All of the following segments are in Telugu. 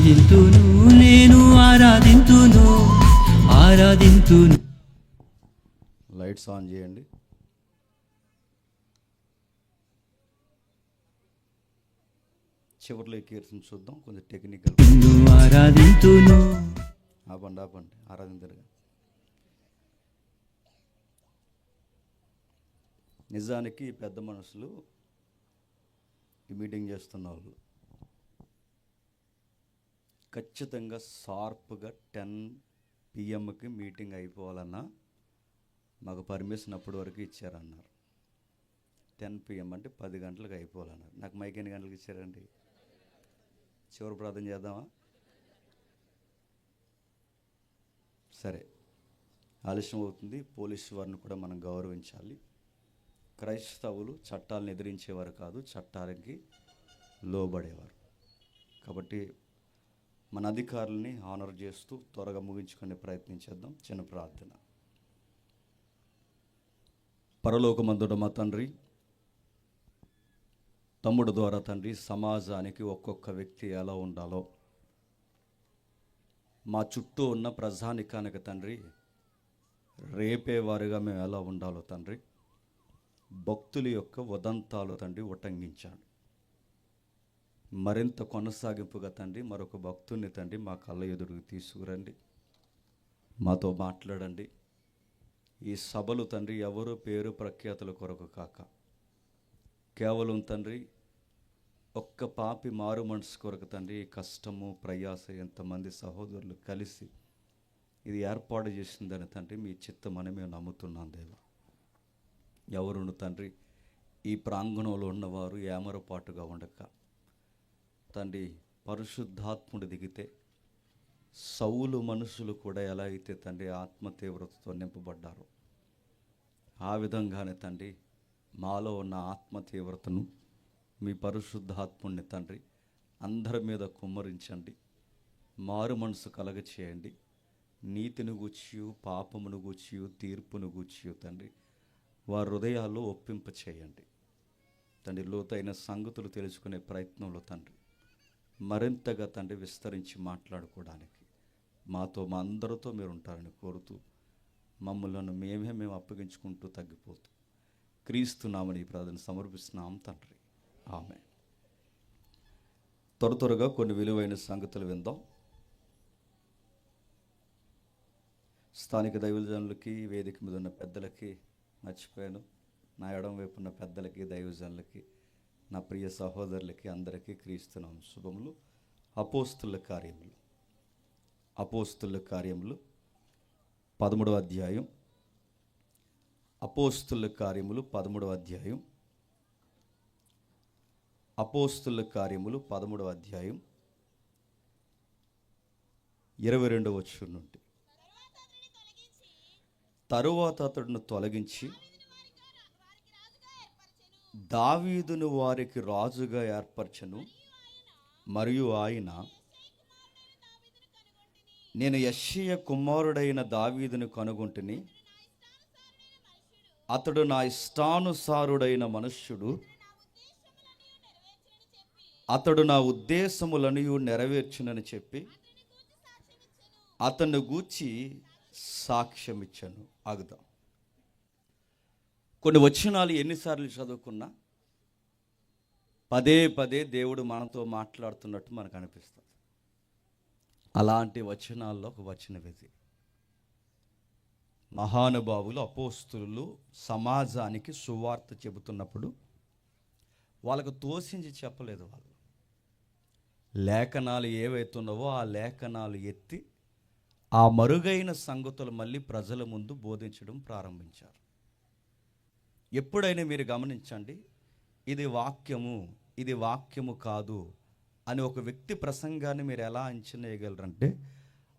ఆరాధింతును, నేను ఆరాధింతును, ఆరాధింతును. లైట్స్ ఆన్ చేయండి. చివరిలో కీర్తన చూద్దాం. కొంచెం టెక్నికల్. ఆరాధింతును. ఆపండి ఆరాధించరు. నిజానికి పెద్ద మనుషులు ఈ మీటింగ్ చేస్తున్న వాళ్ళు ఖచ్చితంగా షార్ప్గా 10 PM మీటింగ్ అయిపోవాలన్నా మాకు పర్మిషన్ అప్పటి వరకు ఇచ్చారన్నారు. 10 PM అంటే 10 గంటలకు అయిపోవాలన్నారు. నాకు మైక్ ఎన్ని గంటలకు ఇచ్చారండి? చివరి ప్రార్థన చేద్దామా? సరే, ఆలస్యం అవుతుంది. పోలీసు వారిని కూడా మనం గౌరవించాలి. క్రైస్తవులు చట్టాలను ఎదిరించేవారు కాదు, చట్టాలకి లోబడేవారు. కాబట్టి మన అధికారులని ఆనర్ చేస్తూ త్వరగా ముగించుకునే ప్రయత్నం చేద్దాం. చిన్న ప్రార్థన. పరలోకమందున మా తండ్రి, తమ్ముడు ద్వారా తండ్రి, సమాజానికి ఒక్కొక్క వ్యక్తి ఎలా ఉండాలో, మా చుట్టూ ఉన్న ప్రజానికానికి తండ్రి రేపేవారుగా మేము ఎలా ఉండాలో తండ్రి, భక్తుల యొక్క ఉదంతాలు తండ్రి ఉటంకించాడు. మరింత కొనసాగింపుగా తండ్రి మరొక భక్తుని తండ్రి మా కళ్ళ ఎదురుకు తీసుకురండి, మాతో మాట్లాడండి. ఈ సభలు తండ్రి ఎవరు పేరు ప్రఖ్యాతుల కొరకు కాక కేవలం తండ్రి ఒక్క పాపి మారు మనసు కొరకు తండ్రి కష్టము ప్రయాస ఎంతమంది సహోదరులు కలిసి ఇది ఏర్పాటు చేసిందని తండ్రి మీ చిత్తమని మేము నమ్ముతున్నాం దేవా. ఎవరును తండ్రి ఈ ప్రాంగణంలో ఉన్నవారు ఏమరపాటుగా ఉండక తండ్రి పరిశుద్ధాత్ముడు దిగితే సౌలు మనుషులు కూడా ఎలా అయితే తండ్రి ఆత్మ తీవ్రతతో నింపబడ్డారో ఆ విధంగానే తండ్రి మాలో ఉన్న ఆత్మ తీవ్రతను మీ పరిశుద్ధాత్ముడిని తండ్రి అందరి మీద కుమ్మరించండి. మారు మనసు కలగ చేయండి. నీతిని గూర్చియు పాపమును గూర్చియు తీర్పును గూర్చియు తండ్రి వారి హృదయాల్లో ఒప్పింప చేయండి తండ్రి. లోతైన సంగతులు తెలుసుకునే ప్రయత్నంలో తండ్రి మరింతగా తండ్రి విస్తరించి మాట్లాడుకోవడానికి మాతో మా అందరితో మీరు ఉంటారని కోరుతూ మమ్మల్ని మేము అప్పగించుకుంటూ తగ్గిపోతూ క్రీస్తునామని ఈ ప్రార్థన సమర్పిస్తున్నాం తండ్రి. ఆమేన్. త్వరగా కొన్ని విలువైన సంగతులు విందాం. స్థానిక దైవజనులకి, వేదిక మీద ఉన్న పెద్దలకి మర్చిపోయాను, నా ఎడం వైపు ఉన్న పెద్దలకి, దైవజనులకి, నా ప్రియ సహోదరులకి అందరికీ క్రీస్తునామ శుభములు. అపోస్తుల కార్యములు 13వ అధ్యాయం. అపోస్తుల కార్యములు 13వ అధ్యాయం. అపోస్తుల కార్యములు 13వ అధ్యాయం 22వ వచనం నుండి. తరువాత అతడును తొలగించి దావీదును వారికి రాజుగా ఏర్పరచెను. మరియు ఆయన, నేను యెష్షయి కుమారుడైన దావీదును కనుగొంటిని, అతడు నా ఇష్టానుసారుడైన మనుష్యుడు, అతడు నా ఉద్దేశములను నెరవేర్చునని చెప్పి అతన్ని గూర్చి సాక్ష్యమిచ్చాను. ఆగుదాం. కొన్ని వచనాలు ఎన్నిసార్లు చదువుకున్నా పదే దేవుడు మనతో మాట్లాడుతున్నట్టు మనకు అనిపిస్తుంది. అలాంటి వచనాల్లో ఒక వచనం ఇది. మహానుభావులు, అపోస్తులు సమాజానికి సువార్త చెబుతున్నప్పుడు వాళ్ళకు తోసించి చెప్పలేదు. వాళ్ళు లేఖనాలు ఏవైతున్నావో ఆ లేఖనాలు ఎత్తి ఆ మరుగైన సంగతులు మళ్ళీ ప్రజల ముందు బోధించడం ప్రారంభించారు. ఎప్పుడైనా మీరు గమనించండి, ఇది వాక్యము కాదు అని ఒక వ్యక్తి ప్రసంగాన్ని మీరు ఎలా అంచనా వేయగలరంటే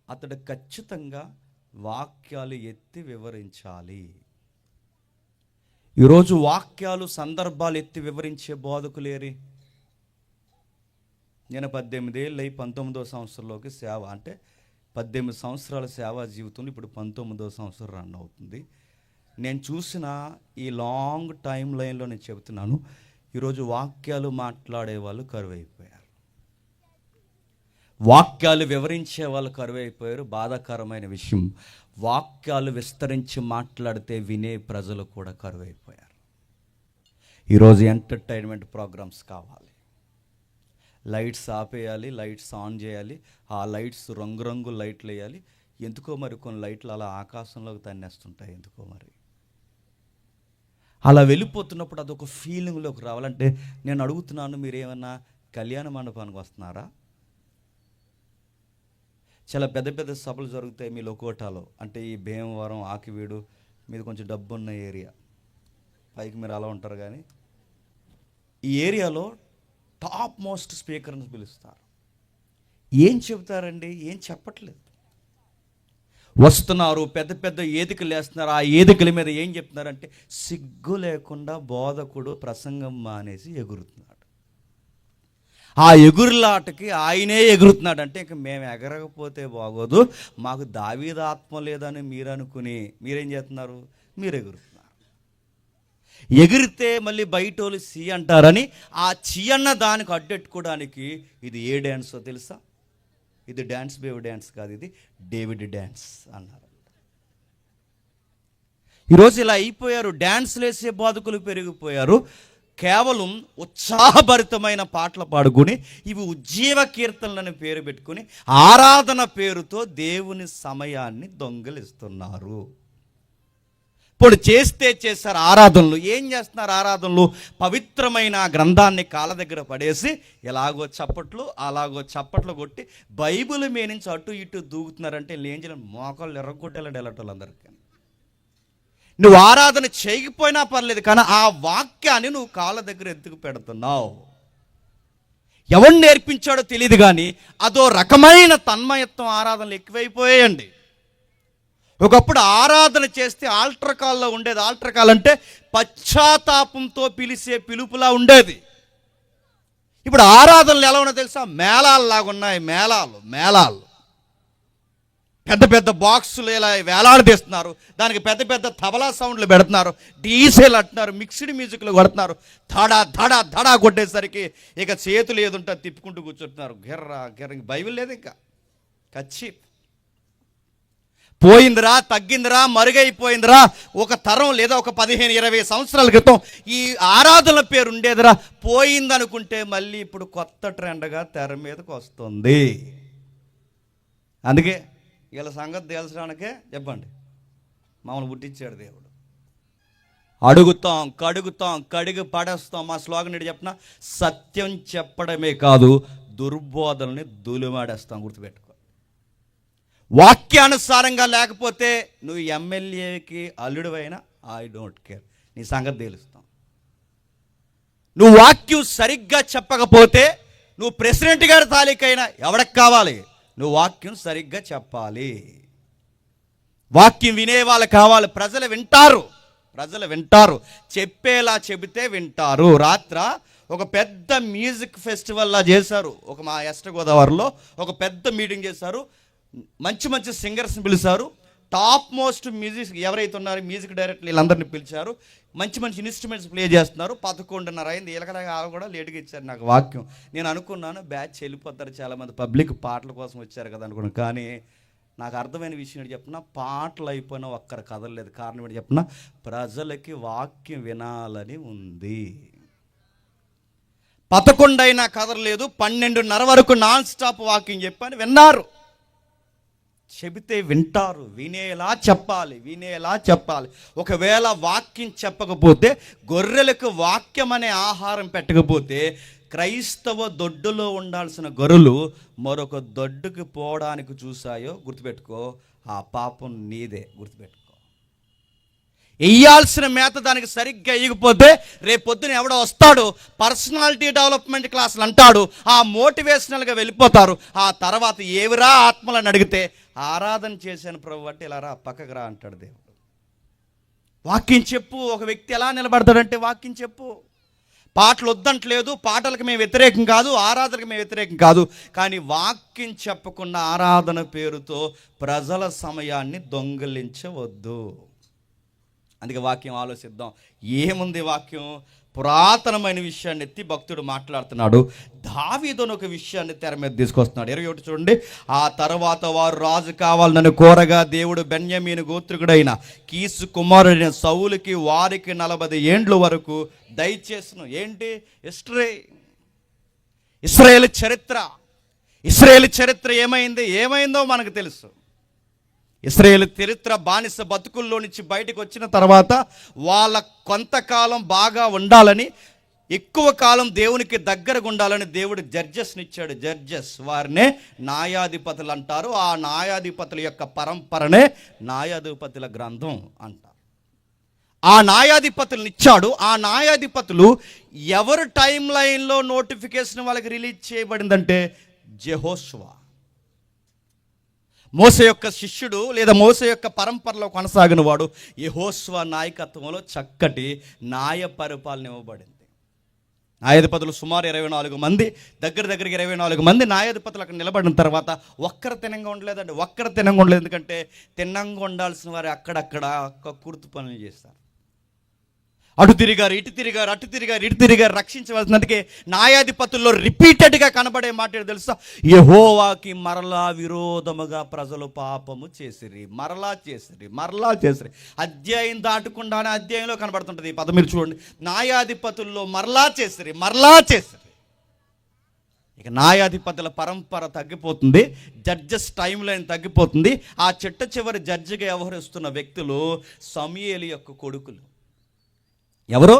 అతడు ఖచ్చితంగా వాక్యాలు ఎత్తి వివరించాలి. ఈరోజు వాక్యాలు సందర్భాలు ఎత్తి వివరించే బోధకులేరి. నేను 18 ఏళ్ళై 19వ సంవత్సరంలోకి సేవ, అంటే 18 సంవత్సరాల సేవా జీవితంలో ఇప్పుడు 19వ సంవత్సరం రన్ అవుతుంది. నేను చూసిన ఈ లాంగ్ టైం లైన్లో నేను చెబుతున్నాను, ఈరోజు వాక్యాలు మాట్లాడే వాళ్ళు కరువైపోయారు. వాక్యాలు వివరించే వాళ్ళు కరువైపోయారు. బాధాకరమైన విషయం, వాక్యాలు విస్తరించి మాట్లాడితే వినే ప్రజలు కూడా కరువైపోయారు. ఈరోజు ఎంటర్టైన్మెంట్ ప్రోగ్రామ్స్ కావాలి, లైట్స్ ఆపేయాలి, లైట్స్ ఆన్ చేయాలి, ఆ లైట్స్ రంగురంగు లైట్లు వేయాలి. ఎందుకో మరి కొన్ని లైట్లు అలా ఆకాశంలోకి తన్నేస్తుంటాయి, ఎందుకో మరి అలా వెళ్ళిపోతున్నప్పుడు అదొక ఫీలింగ్లోకి రావాలంటే నేను అడుగుతున్నాను, మీరేమన్నా కళ్యాణ మండపానికి వస్తున్నారా? చాలా పెద్ద పెద్ద సభలు జరుగుతాయి మీ లోకోటాలో, అంటే ఈ భీమవరం, ఆకివీడు, మీది కొంచెం డబ్బున్న ఏరియా, పైకి మీరు అలా ఉంటారు. కానీ ఈ ఏరియాలో టాప్ మోస్ట్ స్పీకర్ని పిలుస్తారు. ఏం చెబుతారండి? ఏం చెప్పట్లేదు. వస్తున్నారు, పెద్ద పెద్ద ఏదికలు వేస్తున్నారు. ఆ ఏదికల మీద ఏం చెప్తున్నారంటే సిగ్గు లేకుండా బోధకుడు ప్రసంగం మానేసి ఎగురుతున్నాడు. ఆ ఎగురులాటకి ఆయనే ఎగురుతున్నాడు. అంటే ఇంక మేము ఎగరకపోతే బాగోదు, మాకు దావీదు ఆత్మ లేదని మీరు అనుకుని మీరేం చేస్తున్నారు? మీరు ఎగురుతున్నారు. ఎగిరితే మళ్ళీ బయట వాళ్ళు సి అంటారని ఆ చి అన్న దానికి అడ్డెట్టుకోవడానికి ఇది ఏ డ్యాన్సో తెలుసా? ఇది డ్యాన్స్ బేవ్ డ్యాన్స్ కాదు, ఇది డేవిడ్ డ్యాన్స్ అన్నారు. ఈరోజు ఇలా అయిపోయారు. డ్యాన్స్లు వేసే బాధకులు పెరిగిపోయారు. కేవలం ఉత్సాహభరితమైన పాటలు పాడుకొని ఇవి ఉజ్జీవ కీర్తనలని పేరు పెట్టుకుని ఆరాధన పేరుతో దేవుని సమయాన్ని దొంగిలిస్తున్నారు. ఇప్పుడు చేస్తే చేస్తారు ఆరాధనలు. ఏం చేస్తున్నారు ఆరాధనలు? పవిత్రమైన గ్రంథాన్ని కాళ్ళ దగ్గర పడేసి ఎలాగో చప్పట్లు అలాగో చప్పట్లు కొట్టి బైబిల్ మీద నుంచి అటు ఇటు దూకుతున్నారంటే ఏం చేయాలి? మోకాళ్ళు ఎర్రగొట్టేలాంటి వెళ్ళటోళ్ళందరికీ. నువ్వు ఆరాధన చేయకపోయినా పర్లేదు, కానీ ఆ వాక్యాన్ని నువ్వు కాళ్ళ దగ్గర ఎత్తుకు పెడుతున్నావు. ఎవరు నేర్పించాడో తెలియదు, కానీ అదో రకమైన తన్మయత్వం ఆరాధనలు ఎక్కువైపోయాయండి. ఒకప్పుడు ఆరాధన చేస్తే ఆల్టర్ కాల్లో ఉండేది. ఆల్టర్ కాల్ అంటే పశ్చాత్తాపంతో పిలిచే పిలుపులా ఉండేది. ఇప్పుడు ఆరాధనలు ఎలా ఉన్నాయో తెలుసా? మేళాల్లాగా ఉన్నాయి. మేళాలు పెద్ద పెద్ద బాక్సులు ఇలా వేలాడదీస్తున్నారు, దానికి పెద్ద పెద్ద తబలా సౌండ్లు పెడుతున్నారు, డీజేలు అంటున్నారు, మిక్స్డ్ మ్యూజిక్లు కొడుతున్నారు. ధడా కొట్టేసరికి ఇక చేతులు ఏదుంటే తిప్పుకుంటూ కూర్చుంటున్నారు. గిర్ర బైబిల్ లేదు, ఇంకా కచ్చి పోయిందిరా, తగ్గిందిరా, మరుగైపోయిందిరా. ఒక తరం లేదా ఒక 15-20 సంవత్సరాల క్రితం ఈ ఆరాధన పేరు ఉండేదిరా, పోయిందనుకుంటే మళ్ళీ ఇప్పుడు కొత్త ట్రెండ్గా తెర మీదకి వస్తుంది. అందుకే వీళ్ళ సంగతి తేల్చడానికే చెప్పండి మమ్మల్ని పుట్టించాడు దేవుడు. అడుగుతాం, కడుగుతాం, కడిగి పడేస్తాం. మా స్లోగన్ ఏంటి చెప్పిన? సత్యం చెప్పడమే కాదు, దుర్బోధనని దులిమాడేస్తాం. గుర్తుపెట్టుకో. వాక్యానుసారంగా లేకపోతే నువ్వు ఎమ్మెల్యేకి అల్లుడివైనా ఐ డోంట్ కేర్, నీ సంగతి తేలుస్తాం. నువ్వు వాక్యం సరిగ్గా చెప్పకపోతే నువ్వు ప్రెసిడెంట్ గారి తాలూకైనా ఎవరికి కావాలి? నువ్వు వాక్యం సరిగ్గా చెప్పాలి. వాక్యం వినే వాళ్ళు కావాలి. ప్రజలు వింటారు, చెప్పేలా చెబితే వింటారు. రాత్ర ఒక పెద్ద మ్యూజిక్ ఫెస్టివల్లా చేశారు. మా వెస్ట్ గోదావరిలో ఒక పెద్ద మీటింగ్ చేశారు. మంచి మంచి సింగర్స్ని పిలిచారు. టాప్ మోస్ట్ మ్యూజిక్ ఎవరైతే ఉన్నారో మ్యూజిక్ డైరెక్టర్ వీళ్ళందరినీ పిలిచారు. మంచి మంచి ఇన్స్ట్రుమెంట్స్ ప్లే చేస్తున్నారు. 11:30 అయింది. వీళ్ళకలాగా కూడా లేటుగా ఇచ్చారు నాకు వాక్యం. నేను అనుకున్నాను బ్యాచ్ వెళ్ళిపోతారు, చాలామంది పబ్లిక్ పాటల కోసం వచ్చారు కదా అనుకున్నాను. కానీ నాకు అర్థమైన విషయం ఏంటి చెప్పిన? పాటలు అయిపోయినా ఒక్కరు కదలలేదు. కారణం ఏంటి చెప్పిన? ప్రజలకి వాక్యం వినాలని ఉంది. 11 అయినా కదలలేదు. 12:30 వరకు నాన్ స్టాప్ వాకింగ్ చెప్పని విన్నారు. చెబితే వింటారు. వినేలా చెప్పాలి. ఒకవేళ వాక్యం చెప్పకపోతే, గొర్రెలకు వాక్యం అనే ఆహారం పెట్టకపోతే, క్రైస్తవ దొడ్డులో ఉండాల్సిన గొర్రెలు మరొక దొడ్డుకి పోవడానికి చూసాయో గుర్తుపెట్టుకో, ఆ పాపం నీదే. గుర్తుపెట్టుకో. వేయాల్సిన మేత దానికి సరిగ్గా వేయకపోతే రేపొద్దున ఎవడో వస్తాడు, పర్సనాలిటీ డెవలప్మెంట్ క్లాసులు అంటాడు, ఆ మోటివేషనల్గా వెళ్ళిపోతారు. ఆ తర్వాత ఏవిరా ఆత్మలను అడిగితే ఆరాధన చేశాను ప్రభు అంటే ఇలా రా, పక్కకు రా అంటాడు దేవుడు. వాక్యం చెప్పు. ఒక వ్యక్తి ఎలా నిలబడతాడంటే వాక్యం చెప్పు. పాటలు వద్దంటలేదు, పాటలకు మేము వ్యతిరేకం కాదు, ఆరాధనకు మేము వ్యతిరేకం కాదు, కానీ వాక్యం చెప్పకుండా ఆరాధన పేరుతో ప్రజల సమయాన్ని దొంగిలించవద్దు. అందుకే వాక్యం ఆలోచిద్దాం. ఏముంది వాక్యం? పురాతనమైన విషయాన్ని ఎత్తి భక్తుడు మాట్లాడుతున్నాడు. దావీదును ఒక విషయాన్ని తెర మీద తీసుకొస్తున్నాడు. 21 చూడండి. ఆ తర్వాత వారు రాజు కావాలని కోరగా దేవుడు బెన్యామీను గోత్రికుడైన కీసు కుమారుడైన సౌలుకి వారికి 40 ఏండ్ల వరకు దయచేసును. ఏంటి? ఇశ్రాయేలు చరిత్ర ఏమైందో మనకు తెలుసు. ఇశ్రాయేలు చరిత్ర బానిస బతుకుల్లో నుంచి బయటకు వచ్చిన తర్వాత వాళ్ళ కొంతకాలం బాగా ఉండాలని, ఎక్కువ కాలం దేవునికి దగ్గరగా ఉండాలని దేవుడు జడ్జెస్ని ఇచ్చాడు. వారినే న్యాయాధిపతులు అంటారు. ఆ న్యాయాధిపతుల యొక్క పరంపరనే న్యాయాధిపతుల గ్రంథం అంటారు. ఆ న్యాయాధిపతులను ఇచ్చాడు. ఆ న్యాయాధిపతులు ఎవరు టైం లైన్లో నోటిఫికేషన్ వాళ్ళకి రిలీజ్ చేయబడిందంటే యెహోషువ, మోసే యొక్క శిష్యుడు లేదా మోసే యొక్క పరంపరలో కొనసాగిన వాడు. యెహోషువ నాయకత్వంలో చక్కటి న్యాయ పరిపాలన ఇవ్వబడింది. న్యాయాధిపతులు సుమారు 24 మంది, దగ్గరికి 24 మంది న్యాయాధిపతులు అక్కడ నిలబడిన తర్వాత ఒక్కరు తినంగా ఉండలేదు. ఎందుకంటే తిన్నంగా ఉండాల్సిన వారు అక్కడక్కడ కక్కుర్తి పనులు చేస్తారు. అటు తిరిగారు, ఇటు తిరిగారు, రక్షించవలసినందుకే న్యాయాధిపతుల్లో రిపీటెడ్గా కనబడే మాట తెలుసా? యెహోవాకి మరలా విరోధముగా ప్రజలు పాపము చేసిరి. మరలా చేసిరి. అధ్యాయం దాటకుండానే అధ్యాయంలో కనబడుతుంటుంది ఈ పదం. మీరు చూడండి, న్యాయాధిపతుల్లో మరలా చేసిరి. ఇక న్యాయాధిపతుల పరంపర తగ్గిపోతుంది, జడ్జెస్ టైం లైన్ తగ్గిపోతుంది. ఆ చివరి జడ్జిగా వ్యవహరిస్తున్న వ్యక్తులు సమూయేలు యొక్క కొడుకులు. ఎవరు?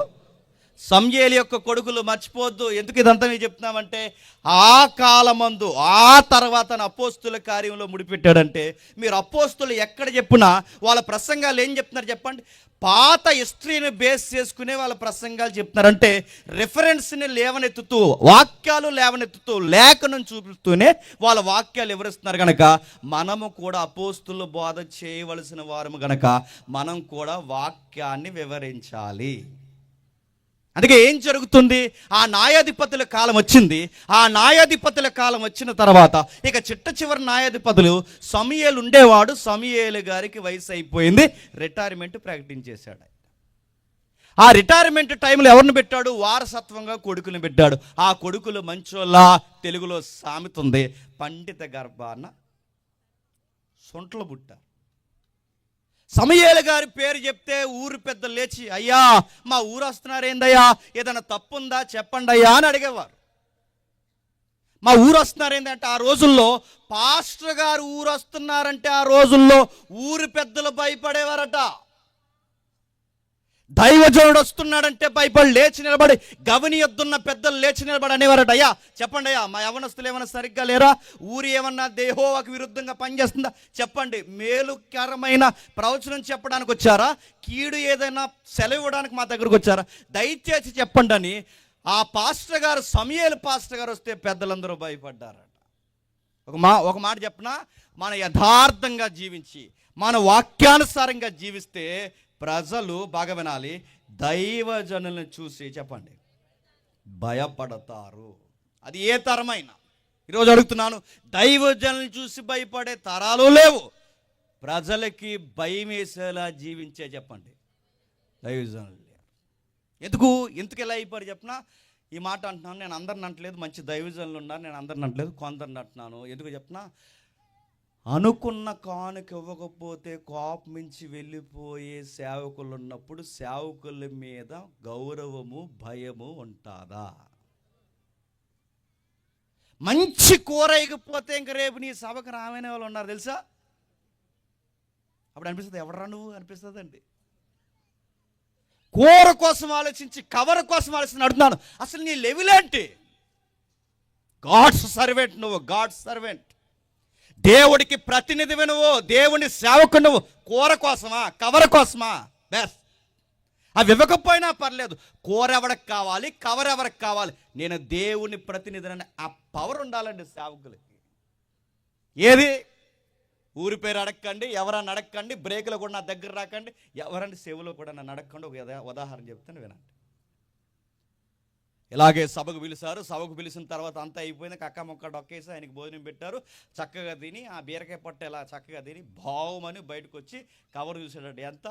సమూయేలు యొక్క కొడుకులు. మర్చిపోవద్దు. ఎందుకు ఇదంతా నేను చెప్తున్నామంటే, ఆ కాలమందు ఆ తర్వాత అపోస్తుల కార్యంలో ముడిపెట్టాడంటే, మీరు అపోస్తులు ఎక్కడ చెప్పినా వాళ్ళ ప్రసంగాలు ఏం చెప్తున్నారు చెప్పండి? పాత హిస్టరీని బేస్ చేసుకునే వాళ్ళ ప్రసంగాలు చెప్తున్నారంటే, రిఫరెన్స్ని లేవనెత్తుతూ, వాక్యాలు లేవనెత్తుతూ, లేఖనం చూపిస్తూనే వాళ్ళ వాక్యాలు వివరిస్తున్నారు. కనుక మనము కూడా అపోస్తులు బోధ చేయవలసిన వారము గనక మనం కూడా వాక్యాన్ని వివరించాలి. అందుకే ఏం జరుగుతుంది? ఆ న్యాయాధిపతుల కాలం వచ్చింది. ఆ న్యాయాధిపతుల కాలం వచ్చిన తర్వాత ఇక చివరి న్యాయాధిపతులు సమూయేలు ఉండేవాడు. సమూయేలు గారికి వయసు అయిపోయింది, రిటైర్మెంట్ ప్రకటించేశాడు. ఆ రిటైర్మెంట్ టైంలో ఎవరిని పెట్టాడు? వారసత్వంగా కొడుకుని పెట్టాడు. ఆ కొడుకులు మంచోళ్ళ, తెలుగులో సామెత ఉంది, పండిత గర్భాన సొంటలు పుట్టారు. సమూయేలు గారి పేరు చెప్తే ఊరు పెద్దలు లేచి, అయ్యా మా ఊరు వస్తున్నారేందయ్యా, ఏదైనా తప్పుందా చెప్పండి అయ్యా అని అడిగేవారు. మా ఊరు వస్తున్నారేందంటే, ఆ రోజుల్లో పాస్టర్ గారు ఊరు వస్తున్నారంటే ఆ రోజుల్లో ఊరు పెద్దలు భయపడేవారట. దైవజనుడు వస్తున్నాడంటే భయపడి లేచి నిలబడి, గవిని యొద్దున్న పెద్దలు లేచి నిలబడి అనేవారట, అయ్యా చెప్పండి అయ్యా, మా యవనస్తులు ఏమన్నా సరిగ్గా లేరా? ఊరు ఏమన్నా యెహోవాకు విరుద్ధంగా పనిచేస్తుందా? చెప్పండి. మేలుకరమైన ప్రవచనం చెప్పడానికి వచ్చారా? కీడు ఏదైనా సెలవు ఇవ్వడానికి మా దగ్గరకు వచ్చారా? దయచేసి చెప్పండి అని ఆ పాస్టర్ గారు, సమూయేలు పాస్టర్ గారు వస్తే పెద్దలందరూ భయపడ్డారట. ఒక మాట చెప్పనా? మన యథార్థంగా జీవించి, మన వాక్యానుసారంగా జీవిస్తే ప్రజలు, బాగా వినాలి, దైవజనులను చూసి చెప్పండి భయపడతారు. అది ఏ తరమైనా. ఈరోజు అడుగుతున్నాను, దైవజనులను చూసి భయపడే తరాలు లేవు. ప్రజలకి భయం వేసేలా జీవించే చెప్పండి దైవజనులు లేరు. ఎందుకు ఎలా అయిపోయారు చెప్పనా? ఈ మాట అంటున్నాను, నేను అందరిని అంటలేదు, మంచి దైవజనులు ఉన్నారు, నేను అందరిని అంటలేదు, కొందరిని అంటున్నాను. ఎందుకు చెప్పనా? అనుకున్న కానుక ఇవ్వకపోతే కోపమించి వెళ్ళిపోయే సేవకులు ఉన్నప్పుడు సేవకుల మీద గౌరవము, భయము ఉంటుందా? మంచి కూర ఇకపోతే ఇంక రేపు నీ సభకు రామనే వాళ్ళు ఉన్నారు తెలుసా? అప్పుడు అనిపిస్తుంది, ఎవడరా నువ్వు అనిపిస్తుంది అండి. కూర కోసం ఆలోచించి, కవర్ కోసం ఆలోచించి అడుగుతున్నాను, అసలు నీ లెవెల్ ఏంటి? గాడ్స్ సర్వెంట్ నువ్వు, గాడ్స్ సర్వెంట్. దేవుడికి ప్రతినిధివి నువ్వు, దేవుని సేవకు నువ్వు. కూర కోసమా, కవర్ కోసమా? బెస్ట్. అవి ఇవ్వకపోయినా పర్లేదు, కూర ఎవరికి కావాలి, కవర్ ఎవరికి కావాలి? నేను దేవుని ప్రతినిధిని. ఆ పవర్ ఉండాలండి సేవకులకి. ఏది? ఊరి పేరు అడగండి, ఎవరన్నా అడగండి, బ్రేకులో కూడా నా దగ్గర రాకండి, ఎవరండి సేవలో కూడా నన్ను అడగండి. ఒక ఉదాహరణ చెప్తాను వినండి. ఇలాగే సభకు పిలిచారు. సభకు పిలిచిన తర్వాత అంతా అయిపోయింది, కక్క మొక్క డొక్కేసి ఆయనకి భోజనం పెట్టారు. చక్కగా తిని, ఆ బీరకాయ పొట్ట ఇలా చక్కగా తిని భావమని బయటకు వచ్చి కవర్ చూసాడు. ఎంత?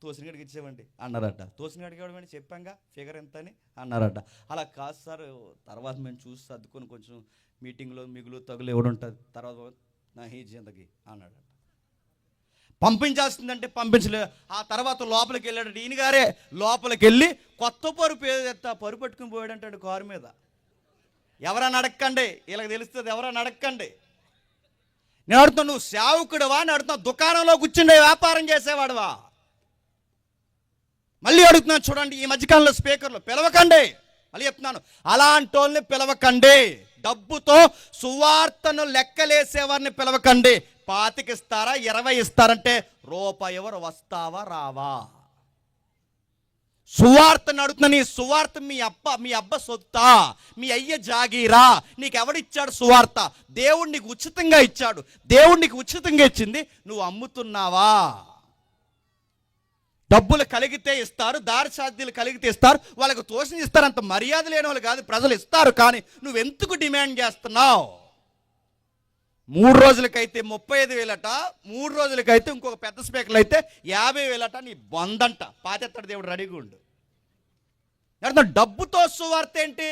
తోసినగడికి ఇచ్చేవండి అన్నారట. తోసినగడికి ఇవ్వడం చెప్పాంగా ఫిగర్ ఎంత అని అన్నారట. అలా కాదు సార్, తర్వాత మేము చూసి సర్దుకొని కొంచెం మీటింగ్లో మిగులు తగులు ఎవడు ఉంటుంది, తర్వాత నా హీ జిందగీ అన్నాడట. పంపించాల్సిందంటే పంపించలే. ఆ తర్వాత లోపలికి వెళ్ళాడు. ఈయన గారే లోపలికి వెళ్ళి కొత్త పరుపు ఏదైతే పరుపు పట్టుకుని పోయాడంటాడు కారు మీద. ఎవరైనా అడక్కండి, వీళ్ళకి తెలుస్తుంది, ఎవరైనా అడక్కండి. నేను అడుగుతాను, నువ్వు సేవకుడువా అని అడుగుతాను, దుకాణంలో కూర్చుండే వ్యాపారం చేసేవాడువా? మళ్ళీ అడుగుతున్నాను చూడండి, ఈ మధ్యకాలంలో స్పీకర్లు పిలవకండి, మళ్ళీ చెప్తున్నాను, అలాంటి వాళ్ళని పిలవకండి. డబ్బుతో సువార్తను లెక్కలేసేవారిని పిలవకండి. 25 ఇస్తారా 20 ఇస్తారంటే రూపాయి ఎవరు, వస్తావా రావా? సువార్తను అడుగుతున్నా, నీ సువార్త మీ అబ్బ సొత్తా, మీ అయ్య జాగీరా? నీకు ఎవడిచ్చాడు సువార్త? దేవుడు నీకు ఉచితంగా ఇచ్చాడు. దేవుడు నీకు ఉచితంగా ఇచ్చింది నువ్వు అమ్ముతున్నావా? డబ్బులు కలిగితే ఇస్తారు, దారి సాధ్యాలు కలిగితే ఇస్తారు, వాళ్ళకు తోసిన ఇస్తారు. అంత మర్యాద లేని వాళ్ళు కాదు, ప్రజలు ఇస్తారు. కానీ నువ్వెందుకు డిమాండ్ చేస్తున్నావు? 3 రోజులకైతే 35,000 3 రోజులకైతే ఇంకొక పెద్ద స్పీకర్లు అయితే 50,000 నీ బొందంట. పాతెత్తడు దేవుడు, రెడీగా ఉండు. డబ్బుతో సువార్త ఏంటి?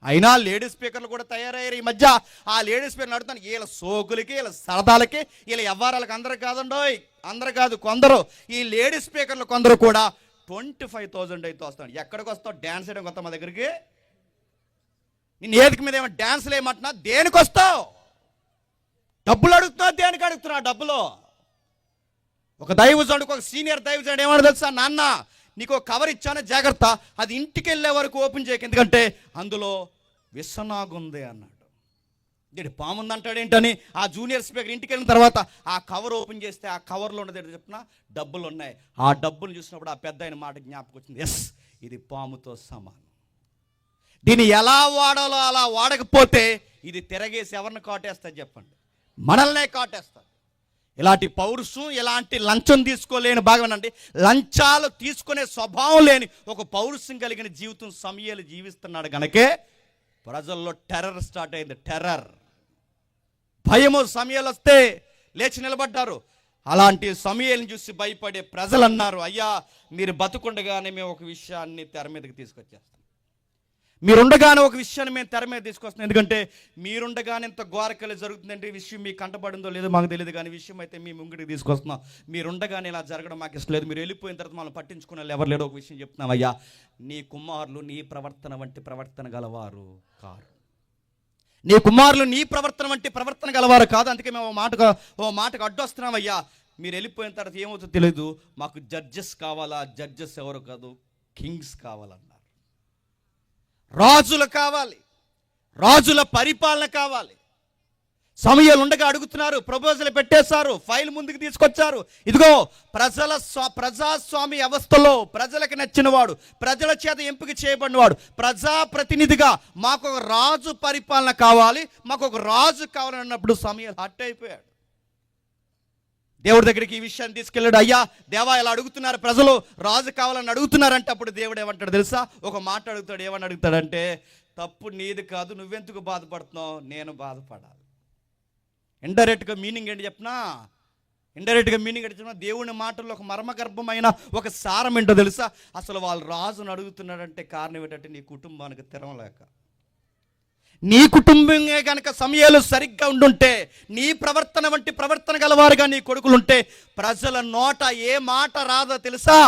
అయినా లేడీస్ స్పీకర్లు కూడా తయారయ్యారు ఈ మధ్య. ఆ లేడీస్ స్పీకర్లు అడుగుతాను, వీళ్ళ సోకులకి, వీళ్ళ సరదాలకి, వీళ్ళ వ్యవహారాలకి అందరూ కాదండోయ్, అందరూ కాదు, కొందరు ఈ లేడీస్ స్పీకర్లు కొందరు కూడా 25,000 అయితే వస్తాడు. ఎక్కడికి వస్తావు? డ్యాన్స్ వేయడం కొత్త మా దగ్గరికి. నేను ఏదికి మీద ఏమో డ్యాన్స్లు వేయమంటున్నా, దేనికి వస్తావు? డబ్బులు అడుగుతున్నావు, దేనికి అడుగుతున్నావు డబ్బులు? ఒక దైవజనుడికి, ఒక సీనియర్ దైవజనుడు ఏమన్నా తెలుసా? నాన్న నీకు ఒక కవర్ ఇచ్చాను, జాగ్రత్త, అది ఇంటికి వెళ్ళే వరకు ఓపెన్ చేయక, ఎందుకంటే అందులో విసనాగుంది అన్నాడు. దీని పాముంది అంటాడు ఏంటని. ఆ జూనియర్ స్పీకర్ ఇంటికి వెళ్ళిన తర్వాత ఆ కవర్ ఓపెన్ చేస్తే ఆ కవర్లో ఉన్నది ఏంటో చెప్పిన డబ్బులు ఉన్నాయి. ఆ డబ్బులు చూసినప్పుడు ఆ పెద్ద ఆయన మాట జ్ఞాపకం వచ్చింది, ఎస్, ఇది పాముతో సమానం. దీన్ని ఎలా వాడాలో అలా వాడకపోతే ఇది తిరగేసి ఎవరిని కాటేస్తుంది చెప్పండి? మనల్నే కాటేస్తారు. ఇలాంటి పౌరుషం, ఇలాంటి లంచం తీసుకోలేని భాగమేనండి. లంచాలు తీసుకునే స్వభావం లేని ఒక పౌరుషం కలిగిన జీవితం సమూయేలు జీవిస్తున్నాడు కనుకే ప్రజల్లో టెర్రర్ స్టార్ట్ అయింది. టెర్రర్, భయము. సమూయేలు వస్తే లేచి నిలబడ్డారు. అలాంటి సమూయేలుని చూసి భయపడే ప్రజలు అన్నారు, అయ్యా మీరు బతుకుండగానే మేము ఒక విషయాన్ని తెర మీదకి తీసుకొచ్చేస్తాం. మీరుండగానే ఒక విషయాన్ని మేము తెర మీద తీసుకొస్తున్నాం. ఎందుకంటే మీరుండగానే ఇంత ఘోరకలు జరుగుతుందంటే ఈ విషయం మీకు కంటపడిందో లేదో మాకు తెలియదు, కానీ విషయం అయితే మీ ముంగిటికి తీసుకొస్తున్నాం. మీరుండగానే ఇలా జరగడం మాకు ఇష్టం లేదు. మీరు వెళ్ళిపోయిన తర్వాత మనం పట్టించుకునే వాళ్ళు ఎవరు లేదో ఒక విషయం చెప్తున్నాం. అయ్యా నీ కుమారులు నీ ప్రవర్తన వంటి ప్రవర్తన గలవారు కారు. నీ కుమారులు నీ ప్రవర్తన వంటి ప్రవర్తన గలవారు కాదు. అందుకే మేము ఓ మాటకు అడ్డొస్తున్నాం. అయ్యా మీరు వెళ్ళిపోయిన తర్వాత ఏమవుతుందో తెలియదు, మాకు జడ్జెస్ కావాలా? జడ్జెస్ ఎవరు కాదు, కింగ్స్ కావాలన్నారు. రాజులు కావాలి, రాజుల పరిపాలన కావాలి. సమూయేలు ఉండగా అడుగుతున్నారు, ప్రపోజల్ పెట్టేశారు, ఫైల్ ముందుకు తీసుకొచ్చారు. ఇదిగో ప్రజాస్వామ్య వ్యవస్థలో ప్రజలకు నచ్చినవాడు, ప్రజల చేత ఎంపిక చేయబడినవాడు, ప్రజాప్రతినిధిగా మాకు ఒక రాజు పరిపాలన కావాలి, మాకు ఒక రాజు కావాలని అన్నప్పుడు సమూయేలు హర్ట్ అయిపోయాడు. దేవుడి దగ్గరికి ఈ విషయాన్ని తీసుకెళ్ళాడు. అయ్యా దేవా ఇలా అడుగుతున్నారు ప్రజలు, రాజు కావాలని అడుగుతున్నారంటే అప్పుడు దేవుడు ఏమంటాడు తెలుసా? ఒక మాట అడుగుతాడు. ఏమని అడుగుతాడంటే, తప్పు నీది కాదు, నువ్వెందుకు బాధపడుతున్నావు, నేను బాధపడాలి. ఇండైరెక్ట్గా మీనింగ్ ఏంటి చెప్పినా? ఇండైరెక్ట్గా మీనింగ్ ఏంటి చెప్పినా? దేవుని మాటల్లో ఒక మర్మగర్భమైన ఒక సారం ఏంటో తెలుసా? అసలు వాళ్ళు రాజును అడుగుతున్నాడంటే కారణం ఏంటంటే నీ కుటుంబానికి తిరగలేక. నీ కుటుంబమే కనుక సమూయేలు సరిగ్గా ఉండుంటే, నీ ప్రవర్తన వంటి ప్రవర్తన గలవారుగా నీ కొడుకులుంటే ప్రజల నోట ఏ మాట రాదో తెలుసా?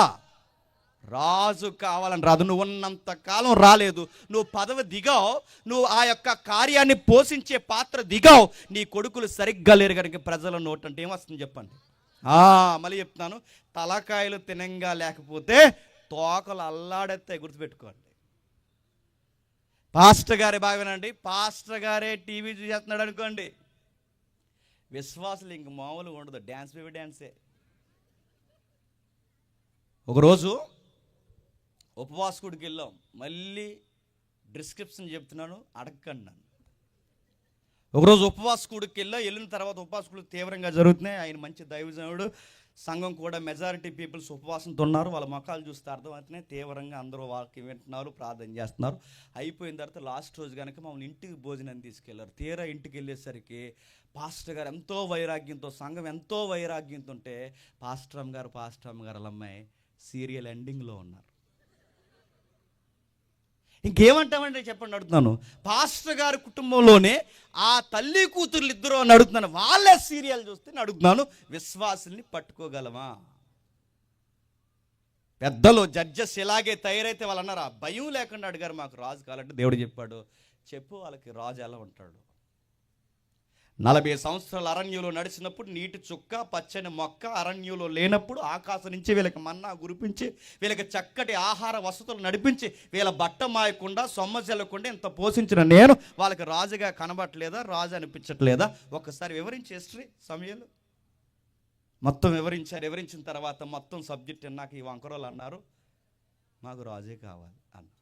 రాజు కావాలని రాదు. నువ్వు ఉన్నంత కాలం రాలేదు, నువ్వు పదవి దిగావు, నువ్వు ఆ యొక్క కార్యాన్ని పోషించే పాత్ర దిగావు, నీ కొడుకులు సరిగ్గా లేరు కనుక ప్రజల నోట అంటే ఏమొస్తుంది చెప్పండి? మళ్ళీ చెప్తున్నాను, తలకాయలు తినంగా లేకపోతే తోకలు అల్లాడెత్తాయి, గుర్తుపెట్టుకోండి. పాస్టర్ గారే బాగానండి, పాస్టర్ గారే టీవీ చూసేస్తున్నాడు అనుకోండి, విశ్వాసులు ఇంక మామూలుగా ఉండదు, డ్యాన్స్ బేబీ డ్యాన్సే. ఒకరోజు ఉపవాసకుడికి వెళ్ళాం, మళ్ళీ డిస్క్రిప్షన్ చెప్తున్నాను, అడగండి నన్ను. ఒకరోజు ఉపవాసకుడికి వెళ్ళిన తర్వాత ఉపవాసకుడు తీవ్రంగా జరుగుతున్నాయి. ఆయన మంచి దైవజనుడు, సంఘం కూడా మెజారిటీ పీపుల్స్ ఉపవాసంతో ఉన్నారు. వాళ్ళ మొఖాలు చూస్తే అర్థమవుతున్నాయి, తీవ్రంగా అందరూ వాళ్ళకి వింటున్నారు, ప్రార్థన చేస్తున్నారు. అయిపోయిన తర్వాత లాస్ట్ రోజు కనుక మమ్మల్ని ఇంటికి భోజనం తీసుకెళ్లారు. తీరా ఇంటికి వెళ్ళేసరికి పాస్టర్ గారు ఎంతో వైరాగ్యంతో, సంఘం ఎంతో వైరాగ్యంతో ఉంటే పాస్టర్ అమ్మ గారు వాళ్ళ అమ్మాయి సీరియల్ ఎండింగ్లో ఉన్నారు. ఇంకేమంటామంటే చెప్పండి, అడుగుతున్నాను. పాస్టర్ గారి కుటుంబంలోనే ఆ తల్లి కూతుర్లు ఇద్దరు అని అడుగుతున్నాను. వాళ్ళే సీరియల్ చూస్తే అడుగుతున్నాను, విశ్వాసుల్ని పట్టుకోగలమా? పెద్దలు జడ్జెస్ ఇలాగే తయారైతే వాళ్ళు అన్నారు, ఆ భయం లేకుండా అడిగారు, మాకు రాజు కావాలంటే దేవుడు చెప్పాడు. చెప్పు వాళ్ళకి రాజు ఎలా ఉంటాడు. 40 సంవత్సరాలు అరణ్యంలో నడిచినప్పుడు నీటి చుక్క పచ్చని మొక్క అరణ్యంలో లేనప్పుడు ఆకాశం నుంచి వీళ్ళకి మన్నా కురిపించి వీళ్ళకి చక్కటి ఆహార వసతులు నడిపించి వీళ్ళ బట్ట మాయకుండా సొమ్మ చెల్లకుండా ఇంత పోషించిన నేను వాళ్ళకి రాజుగా కనబట్టలేదా, రాజు అనిపించట్లేదా? ఒక్కసారి వివరించి హిస్టరీ సమయాలు మొత్తం వివరించారు. వివరించిన తర్వాత మొత్తం సబ్జెక్ట్ నాకు ఈ వంకరోలు అన్నారు, మాకు రాజే కావాలి అన్నారు.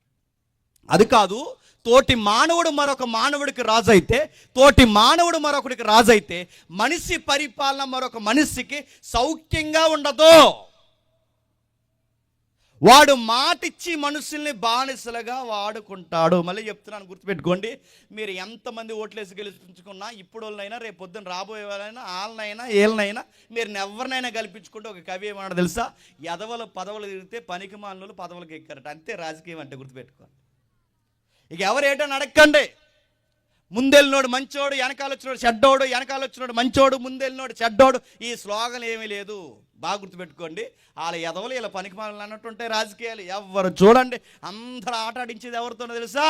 అది కాదు, తోటి మానవుడు మరొక మానవుడికి రాజు అయితే, తోటి మానవుడు మరొకడికి రాజు అయితే మనిషి పరిపాలన మరొక మనిషికి సౌఖ్యంగా ఉండదు. వాడు మాటిచ్చి మనుషుల్ని బానిసలుగా వాడుకుంటాడు. మళ్ళీ చెప్తున్నాను, గుర్తుపెట్టుకోండి. మీరు ఎంతమంది ఓట్లేసి గెలిపించుకున్నా, ఇప్పుడు వాళ్ళనైనా రేపు పొద్దున్న రాబోయే వాళ్ళైనా వాళ్ళనైనా ఏళ్ళనైనా మీరు ఎవరినైనా గెలిపించుకుంటే ఒక కవి ఏమన్నా తెలుసా, ఎదవలు పదవులు తిరిగితే పనికి మానులు పదవులకు ఎక్కారట. అంతే రాజకీయం అంటే, గుర్తుపెట్టుకోండి. ఇక ఎవరు ఏంటని అడగండి. ముందెళ్ళినోడు మంచోడు, వెనకాల వచ్చినోడు చెడ్డోడు, వెనకాల వచ్చినోడు మంచోడు, ముందెళ్ళినోడు చెడ్డోడు, ఈ స్లోగన్ ఏమీ లేదు. బాగా గుర్తుపెట్టుకోండి. వాళ్ళ ఎదవలు ఇలా పనికి మాలను అన్నట్టుంటాయి రాజకీయాలు. ఎవరు చూడండి, అందరూ ఆట ఆడించేది ఎవరితోనో తెలుసా?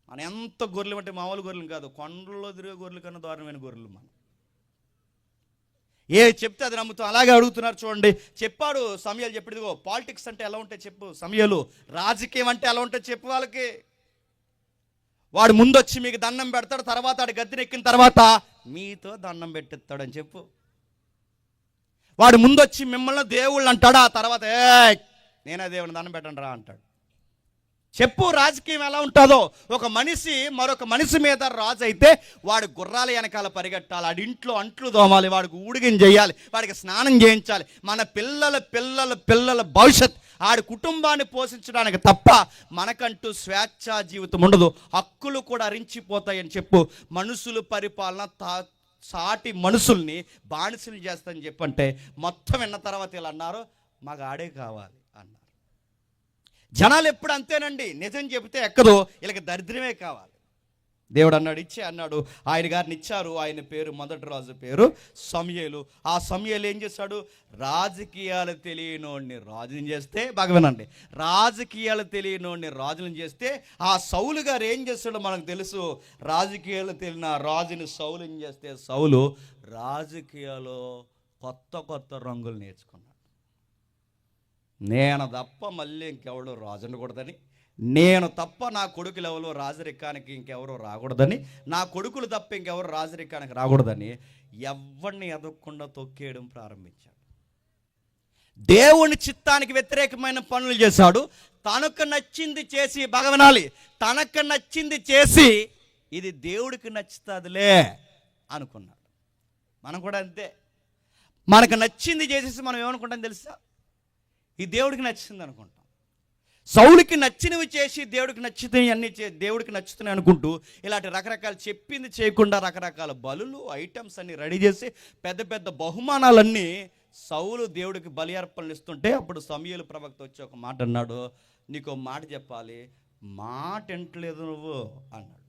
మనం ఎంత గొర్రెలు అంటే మామూలు గొర్రెలు కాదు, కొండల్లో తిరిగే గొర్రెల కన్నా దారుణమైన గొర్రెలు మనం. ఏ చెప్తే అది నమ్ముతాం. అలాగే అడుగుతున్నారు చూడండి. చెప్పాడు సమయాలు, చెప్పిదిగో పాలిటిక్స్ అంటే ఎలా ఉంటాయి చెప్పు సమయాలు, రాజకీయం అంటే ఎలా ఉంటాయి చెప్పు వాళ్ళకి. వాడు ముందొచ్చి మీకు దండం పెడతాడు, తర్వాత వాడు గద్దెనెక్కిన తర్వాత మీతో దండం పెట్టిస్తాడని చెప్పు. వాడు ముందొచ్చి మిమ్మల్ని దేవుళ్ళు అంటాడు, ఆ తర్వాత నేనే దేవుని దండం పెట్టండి రా అంటాడు. చెప్పు రాజకీయం ఎలా ఉంటుందో. ఒక మనిషి మరొక మనిషి మీద రాజు అయితే వాడు గుర్రాల వెనకాల పరిగెట్టాలి, వాడి ఇంట్లో అంట్లు దోమాలి, వాడికి ఊడిగిన చేయాలి, వాడికి స్నానం చేయించాలి. మన పిల్లల పిల్లల పిల్లల భవిష్యత్ ఆడి కుటుంబాన్ని పోషించడానికి తప్ప మనకంటూ స్వేచ్ఛా జీవితం ఉండదు. హక్కులు కూడా అరించిపోతాయని చెప్పు. మనుషుల పరిపాలన సాటి మనుషుల్ని బానిసలు చేస్తానని చెప్పంటే మొత్తం విన్న తర్వాత ఇలా అన్నారు, మాకు ఆడే కావాలి అన్నారు. జనాలు ఎప్పుడు అంతేనండి, నిజం చెబితే ఎక్కదో వీళ్ళకి దరిద్రమే కావాలి. దేవుడు అన్నాడు, ఇచ్చే అన్నాడు. ఆయన గారిని ఇచ్చారు. ఆయన పేరు, మొదటి రాజు పేరు సమూయేలు. ఆ సమూయేలు ఏం చేశాడు? రాజకీయాలు తెలియనోడిని రాజుని చేస్తే, బాగా వినండి, రాజకీయాలు తెలియనోడిని రాజుని చేస్తే ఆ సౌలు గారు ఏం చేస్తాడో మనకు తెలుసు. రాజకీయాలు తెలియని రాజుని సౌలుని చేస్తే సౌలు రాజకీయాల్లో కొత్త కొత్త రంగులు నేర్చుకున్నాడు. నేను తప్ప మళ్ళీ ఇంకెవడో రాజు ఉండకూడదని, నేను తప్ప నా కొడుకులు ఎవరో రాజరికానికి ఇంకెవరో రాకూడదని, నా కొడుకులు తప్ప ఇంకెవరు రాజరికానికి రాకూడదని ఎవరిని ఎదగకుండా తొక్కేయడం ప్రారంభించాడు. దేవుని చిత్తానికి వ్యతిరేకమైన పనులు చేశాడు. తనకు నచ్చింది చేసి, బాగా వినాలి, తనకు నచ్చింది చేసి ఇది దేవుడికి నచ్చుతుందిలే అనుకున్నాడు. మనం కూడా అంతే. మనకు నచ్చింది చేసేసి మనం ఏమనుకుంటాం తెలుసా? ఈ దేవుడికి నచ్చింది అనుకుంటాం. సౌలుకి నచ్చినవి చేసి దేవుడికి నచ్చుతాయి అన్నీ దేవుడికి నచ్చుతున్నాయి అనుకుంటూ ఇలాంటి రకరకాలు చెప్పింది చేయకుండా రకరకాల బలులు ఐటమ్స్ అన్ని రెడీ చేసి పెద్ద పెద్ద బహుమానాలన్నీ సౌలు దేవుడికి బలి అర్పణలు ఇస్తుంటే అప్పుడు సమూయేలు ప్రవక్త వచ్చి ఒక మాట అన్నాడు, నీకు మాట చెప్పాలి, మాట వింటలేదు నువ్వు అన్నాడు.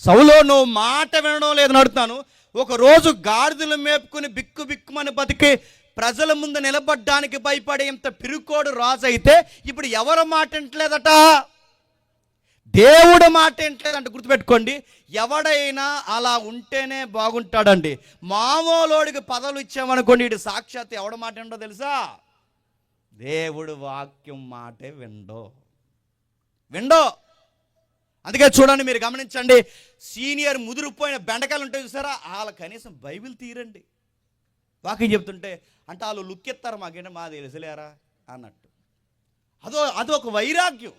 సౌలు, నువ్వు మాట వినడం లేదని అడుగుతాను. ఒకరోజు గాడిదలు మేపుకుని బిక్కు బిక్కుమని బతికి ప్రజల ముందు నిలబడ్డానికి భయపడే ఇంత పిరుకోడు రాజు అయితే ఇప్పుడు ఎవరు మాట వింటలేదట? దేవుడు మాట వింటలేదంట. గుర్తుపెట్టుకోండి, ఎవడైనా అలా ఉంటేనే బాగుంటాడండి. మామూలోడికి పదవులు ఇచ్చామనుకోండి, ఇటు సాక్షాత్ ఎవడ మాట విండో తెలుసా? దేవుడు వాక్యం మాటే విండో. అందుకే చూడండి, మీరు గమనించండి, సీనియర్ ముదిరిపోయిన బెండకాయలు ఉంటాయి చూసారా, వాళ్ళ కనీసం బైబిల్ తీరండి. వాక్యం చెప్తుంటే అంటే వాళ్ళు లుక్ ఎత్తారు, మాకేంటే మా తెలుసులేరా అన్నట్టు. అదొక వైరాగ్యం.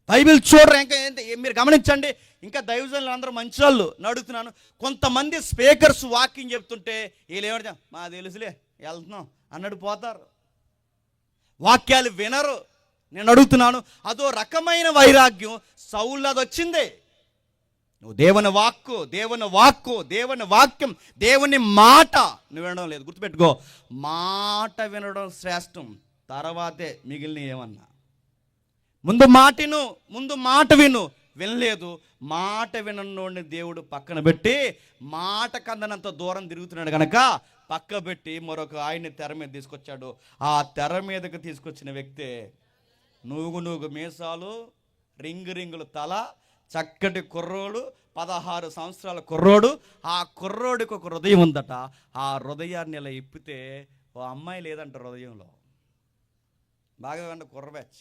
బైబిల్ చూడరు. ఇంకా మీరు గమనించండి, ఇంకా దైవజనులు అందరూ మంచి వాళ్ళు అడుగుతున్నాను. కొంతమంది స్పీకర్స్ వాక్యం చెప్తుంటే వీళ్ళు ఏమంటే మా తెలుసులే వెళ్తున్నాం అన్నట్టు పోతారు, వాక్యాలు వినరు. నేను అడుగుతున్నాను, అదో రకమైన వైరాగ్యం సౌలు అది వచ్చింది. నువ్వు దేవుని వాక్కు, దేవుని వాక్కు, దేవుని వాక్యం, దేవుని మాట నువ్వు వినడం లేదు. గుర్తుపెట్టుకో, మాట వినడం శ్రేష్టం, తర్వాతే మిగిలిన ఏమన్నా. ముందు మాట విను. వినలేదు, మాట వినోడిని దేవుడు పక్కన పెట్టి మాట కందనంత దూరం తిరుగుతున్నాడు కనుక పక్క పెట్టి మరొక ఆయన్ని తెర మీద తీసుకొచ్చాడు. ఆ తెర మీదకి తీసుకొచ్చిన వ్యక్తే నూగు మీసాలు, రింగులు తల, చక్కటి కుర్రోడు, 16 సంవత్సరాల కుర్రోడు. ఆ కుర్రోడికి ఒక హృదయం ఉందట. ఆ హృదయాన్ని ఇలా ఇప్పితే ఓ అమ్మాయి లేదంట హృదయంలో. బాగా వెంట కుర్ర బ్యాచ్.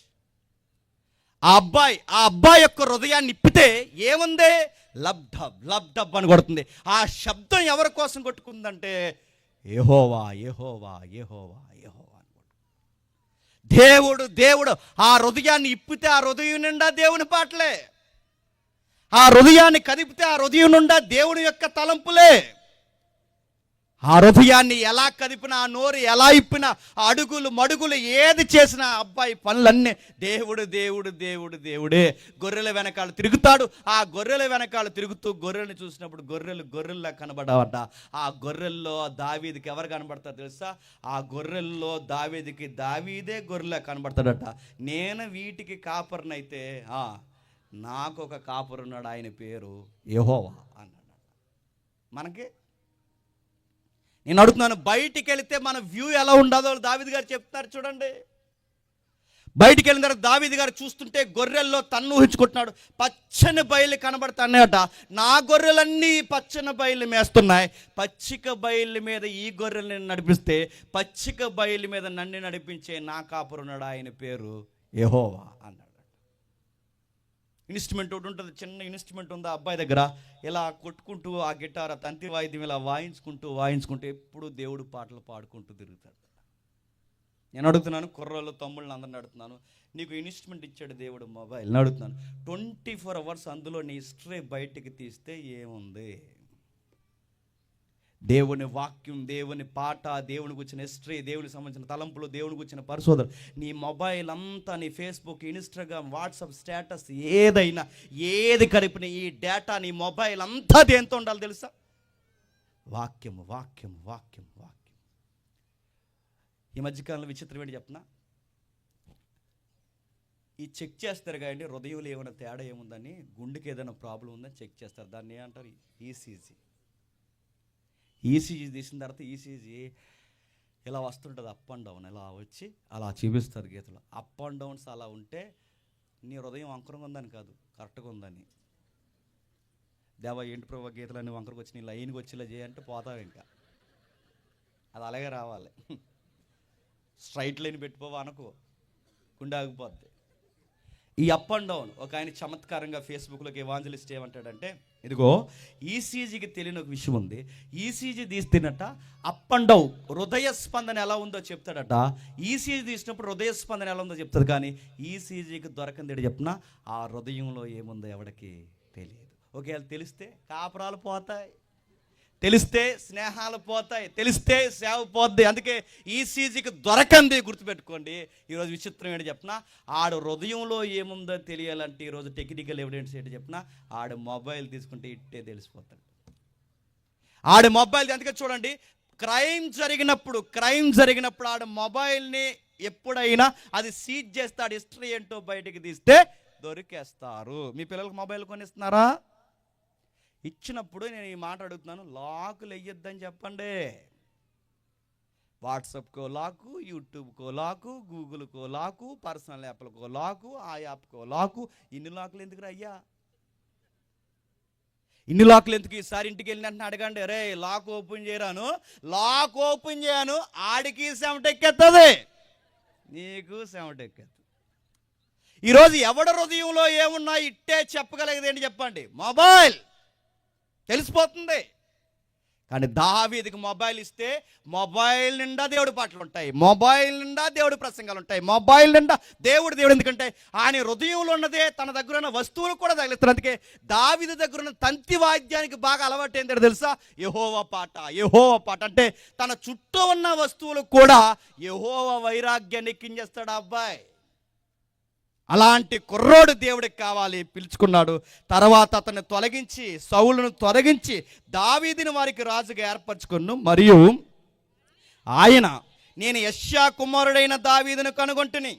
ఆ అబ్బాయి యొక్క హృదయాన్ని ఇప్పితే ఏముంది? లబ్డబ్ అని కొడుతుంది. ఆ శబ్దం ఎవరి కోసం కొట్టుకుందంటే యెహోవా యెహోవా యెహోవా యెహోవా అని కొట్టు. దేవుడు ఆ హృదయాన్ని ఇప్పితే ఆ హృదయం నిండా దేవుని పాటలే. ఆ హృదయాన్ని కదిపితే ఆ హృదయం నిండా దేవుని యొక్క తలంపులే. ఆ హృదయాన్ని ఎలా కదిపినా, ఆ నోరు ఎలా ఇప్పినా, అడుగులు మడుగులు ఏది చేసినా అబ్బాయి పనులన్నీ దేవుడే. గొర్రెల వెనకాల తిరుగుతాడు. ఆ గొర్రెల వెనకాల తిరుగుతూ గొర్రెల్ని చూసినప్పుడు గొర్రెల్లా కనబడవట. ఆ గొర్రెల్లో దావీదుకి ఎవరు కనబడతారు తెలుసా? ఆ గొర్రెల్లో దావీదే గొర్రెలా కనబడతాడట. నేను వీటికి కాపర్నైతే నాకు ఒక కాపరున్నాడు, ఆయన పేరు యెహోవా అన్నాడు. మనకి నేను అడుగుతున్నాను, బయటికి వెళితే మన వ్యూ ఎలా ఉండదో దావీదు గారు చెప్తున్నారు చూడండి. బయటికి వెళ్ళిన తర్వాత దావీదు గారు చూస్తుంటే గొర్రెల్లో తన్ను ఊహించుకుంటున్నాడు. పచ్చని బయలు కనబడుతున్నాయట. నా గొర్రెలన్నీ పచ్చని బయలు మేస్తున్నాయి. పచ్చిక బయలు మీద ఈ గొర్రెల్ని నడిపిస్తే పచ్చిక బయలు మీద నన్ను నడిపించే నా కాపురున్నాడు, ఆయన పేరు యెహోవా అన్నాడు. ఇన్స్ట్రుమెంట్ ఒకటి ఉంటుంది, చిన్న ఇన్స్ట్రుమెంట్ ఉంది ఆ అబ్బాయి దగ్గర. ఇలా కొట్టుకుంటూ ఆ గిటార్, తంతి వాయిద్యం ఇలా వాయించుకుంటూ ఎప్పుడు దేవుడు పాటలు పాడుకుంటూ తిరుగుతాడు. నేను అడుగుతున్నాను, కుర్రోళ్ళు తమ్ముళ్ళని అందరిని అడుగుతున్నాను, నీకు ఇన్స్ట్రుమెంట్ ఇచ్చాడు దేవుడు, మొబైల్ అడుగుతున్నాను. 24 hours అందులో నీ హిస్టరీ బయటికి తీస్తే ఏముంది? దేవుని వాక్యం, దేవుని పాట, దేవునికి వచ్చిన హిస్టరీ, దేవునికి సంబంధించిన తలంపులు, దేవునికి వచ్చిన పరిశోధన, నీ మొబైల్ అంతా, నీ ఫేస్బుక్, ఇన్స్టాగ్రామ్, వాట్సాప్ స్టేటస్ ఏదైనా, ఏది కలిపిన ఈ డేటా, నీ మొబైల్ అంతా దేంతో ఉండాలి తెలుసా? వాక్యం. ఈ మధ్యకాలంలో విచిత్రం ఏంటి చెప్పనా? ఈ చెక్ చేస్తారు కానీ హృదయంలో ఏమైనా తేడా ఏముందని, గుండెకి ఏదైనా ప్రాబ్లం ఉందని చెక్ చేస్తారు. దాన్ని ఏమంటారు? ఈసీజీ తీసిన తర్వాత ఈసీజీ ఇలా వస్తుంటుంది, అప్ అండ్ డౌన్ ఇలా వచ్చి అలా చూపిస్తారు గీతలు. అప్ అండ్ డౌన్స్ అలా ఉంటే నీ హృదయం వంకరంగా ఉందని కాదు, కరెక్ట్గా ఉందని. దేవా ఏంటి ప్రభావ గీతలన్నీ వంకరకు వచ్చి నీ లైన్కి వచ్చేలా చేయంటే పోతావు. ఇంకా అది అలాగే రావాలి. స్ట్రైట్ లైన్ పెట్టుకోవా అనుకో, గుండె ఆగిపోద్ది. ఈ అప్ అండ్ డౌన్ ఒక ఆయన చమత్కారంగా ఫేస్బుక్లోకి ఎవాంజలిస్ట్ ఏమంటాడంటే, ఇదిగో ఈసీజీకి తెలియని ఒక విషయం ఉంది. ఈసీజీ తీస్తున్నట్ట అప్ అండ్ డౌన్ హృదయ స్పందన ఎలా ఉందో చెప్తాడట. ఈసీజీ తీసినప్పుడు హృదయ స్పందన ఎలా ఉందో చెప్తాడు. కానీ ఈసీజీకి దొరకంది చెప్తున్నా, ఆ హృదయంలో ఏముందో ఎవడికి తెలియదు. ఒకవేళ తెలిస్తే కాపురాలు పోతాయి, తెలిస్తే స్నేహాలు పోతాయి, తెలిస్తే సేవ పోద్ది. అందుకే ఈసీజీకి దొరకంది. గుర్తుపెట్టుకోండి. ఈరోజు విచిత్రం ఏంటి చెప్పినా, ఆడు హృదయంలో ఏముందో తెలియాలంటే ఈరోజు టెక్నికల్ ఎవిడెన్స్ ఏంటి చెప్పినా, ఆడు మొబైల్ తీసుకుంటే ఇట్టే తెలిసిపోతాడు. ఆడు మొబైల్, అందుకే చూడండి, క్రైమ్ జరిగినప్పుడు ఆడు మొబైల్ని ఎప్పుడైనా అది సీజ్ చేస్తాడు. హిస్టరీ ఏంటో బయటికి తీస్తే దొరికేస్తారు. మీ పిల్లలకు మొబైల్ కొనిస్తున్నారా? ఇచ్చినప్పుడు నేను ఈ మాట అడుగుతున్నాను, లాకులు వెయ్యొద్దని చెప్పండి. వాట్సాప్కో లాకు, యూట్యూబ్కో లాకు, గూగుల్కో లాకు, పర్సనల్ యాప్లకో లాకు, ఆ యాప్కో లాకు. ఇన్ని లాకులు ఎందుకు అయ్యా? ఇన్ని లాకులు ఎందుకు? ఈసారి ఇంటికి వెళ్ళినట్టు అడగండి, రే లాక్ ఓపెన్ చేయను, ఆడికి సెమటెక్కేస్తుంది, నీకు సెమటెక్కేస్తుంది. ఈరోజు ఎవడ హృదయంలో ఏమున్నా ఇట్టే చెప్పగలిగేది ఏంటి చెప్పండి? మొబైల్. తెలిసిపోతుంది. కానీ దావీదుకి మొబైల్ ఇస్తే మొబైల్ నిండా దేవుడి పాటలు ఉంటాయి, మొబైల్ నిండా దేవుడి ప్రసంగాలు ఉంటాయి, మొబైల్ నిండా దేవుడు. ఎందుకంటే ఆయన హృదయంలో ఉన్నదే తన దగ్గర ఉన్న వస్తువులు కూడా తగిలిస్తారు. అందుకే దావీదు దగ్గర ఉన్న తంతి వాద్యానికి బాగా అలవాటు ఏంటంటే తెలుసా? యెహోవా పాట అంటే తన చుట్టూ ఉన్న వస్తువులు కూడా యెహోవా వైరాగ్యాన్ని ఎక్కించేస్తాడు అబ్బాయి. అలాంటి కుర్రోడు దేవుడికి కావాలి, పిలుచుకున్నాడు. తర్వాత అతన్ని తొలగించి, సౌలును తొలగించి దావీదుని వారికి రాజుగా ఏర్పరచుకున్నాను. మరియు ఆయన, నేను యెష్షా కుమారుడైన దావీదును కనుగొంటిని,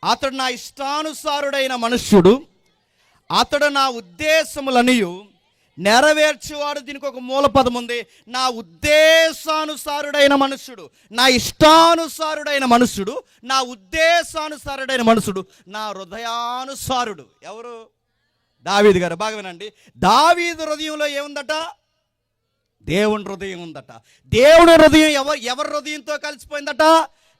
అతడు నా ఇష్టానుసారుడైన మనుష్యుడు, అతడు నా ఉద్దేశములనియు నెరవేర్చేవాడు. దీనికి ఒక మూల పదం ఉంది, నా ఉద్దేశానుసారుడైన మనుష్యుడు, నా ఇష్టానుసారుడైన మనుష్యుడు, నా ఉద్దేశానుసారుడైన మనుష్యుడు, నా హృదయానుసారుడు. ఎవరు? దావీదు గారు. బాగా వినండి, దావీదు హృదయంలో ఏముందట? దేవుని హృదయం ఉందట. దేవుని హృదయం ఎవరి హృదయంతో కలిసిపోయిందట?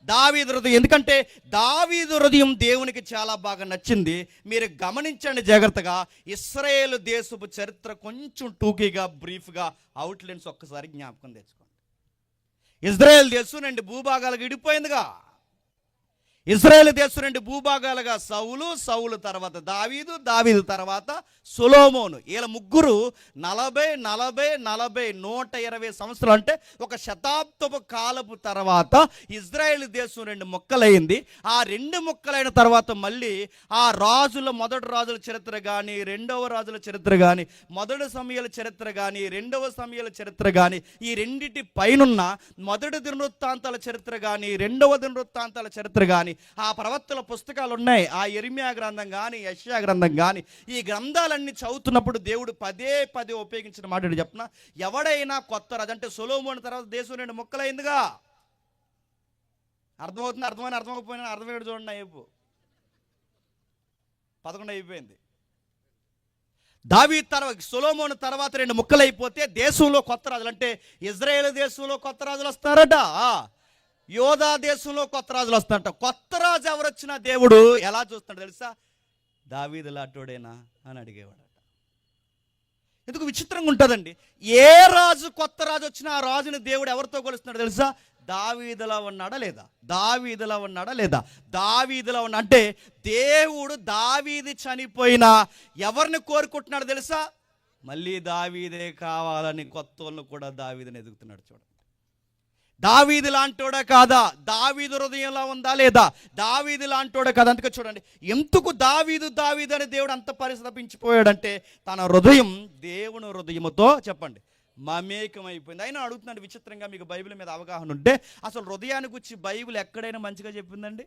దావీదు హృదయం. ఎందుకంటే దావీదు హృదయం దేవునికి చాలా బాగా నచ్చింది. మీరు గమనించండి జాగ్రత్తగా. ఇశ్రాయేలు దేశపు చరిత్ర కొంచెం టూకీగా, బ్రీఫ్గా, అవుట్లైన్స్ ఒక్కసారి జ్ఞాపకం తెచ్చుకోండి. ఇజ్రాయేల్ దేశం 2 భూభాగాలుగా విడిపోయిందిగా. ఇజ్రాయేల్ దేశం 2 భూభాగాలుగా సౌలు, సౌలు తర్వాత దావీదు, దావీదు తర్వాత సొలొమోను. వీళ్ళ ముగ్గురు 120 సంవత్సరాలు, అంటే ఒక శతాబ్దపు కాలపు తర్వాత ఇజ్రాయేల్ దేశం 2 ముక్కలైంది. ఆ 2 ముక్కలైన తర్వాత మళ్ళీ ఆ మొదటి రాజుల చరిత్ర కానీ, రెండవ రాజుల చరిత్ర కానీ, మొదటి సమయాల చరిత్ర కానీ, రెండవ సమయాల చరిత్ర కానీ, ఈ రెండిటి పైనున్న మొదటి దినవృత్తాంతాల చరిత్ర కానీ, రెండవ దినవృత్తాంతాల చరిత్ర కానీ, ఆ ప్రవక్తల పుస్తకాలు ఉన్నాయి. ఆ యెరెమీయా గ్రంథం కానీ, యెషయా గ్రంథం కానీ, ఈ గ్రంథాలన్నీ చదువుతున్నప్పుడు దేవుడు పదే పదే ఉపయోగించిన మాట చెప్పిన, ఎవడైనా కొత్త రాజు, అంటే సొలొమోను తర్వాత దేశం 2 ముక్కలైందిగా. అర్థమవుతుంది? అర్థమైపోయినా అర్థమయ్యేది చూడండి. అయిపో 11 అయిపోయింది. దావీదు తర్వాత, సొలొమోను తర్వాత 2 ముక్కలైపోతే దేశంలో కొత్త రాజులు, అంటే ఇజ్రాయేల్ దేశంలో కొత్త రాజులు వస్తారట, యోధా దేశంలో కొత్త రాజులు వస్తారట. కొత్త రాజు ఎవరు వచ్చినా దేవుడు ఎలా చూస్తాడు తెలుసా? దావీదు లాంటోడేనా అని అడిగేవాడట. ఎందుకు విచిత్రంగా ఉంటుందండి. ఏ రాజు, కొత్త రాజు వచ్చినా ఆ రాజుని దేవుడు ఎవరితో కొలుస్తున్నాడు తెలుసా? దావీదులా ఉన్నాడా లేదా? దావీదులా ఉన్నాడా లేదా? దావీదులా ఉన్నా అంటే దేవుడు దావీదు చనిపోయినా ఎవరిని కోరుకుంటున్నాడు తెలుసా? మళ్ళీ దావీదే కావాలని కొత్త వాళ్ళను కూడా దావీదుని ఎదుగుతున్నాడు. చూడండి, దావీదు లాంటోడా కాదా? దావీదు హృదయంలో ఉందా లేదా? దావీదు లాంటోడా కాదా? అందుకే చూడండి, ఎందుకు దావీదు దావీదు అని దేవుడు అంత పరిశ్రమించిపోయాడంటే తన హృదయం దేవుని హృదయముతో, చెప్పండి, మమేకమైపోయింది. అయినా అడుగుతున్నాడు విచిత్రంగా, మీకు బైబిల్ మీద అవగాహన ఉంటే అసలు హృదయాన్ని గురించి బైబిల్ ఎక్కడైనా మంచిగా చెప్పిందండి?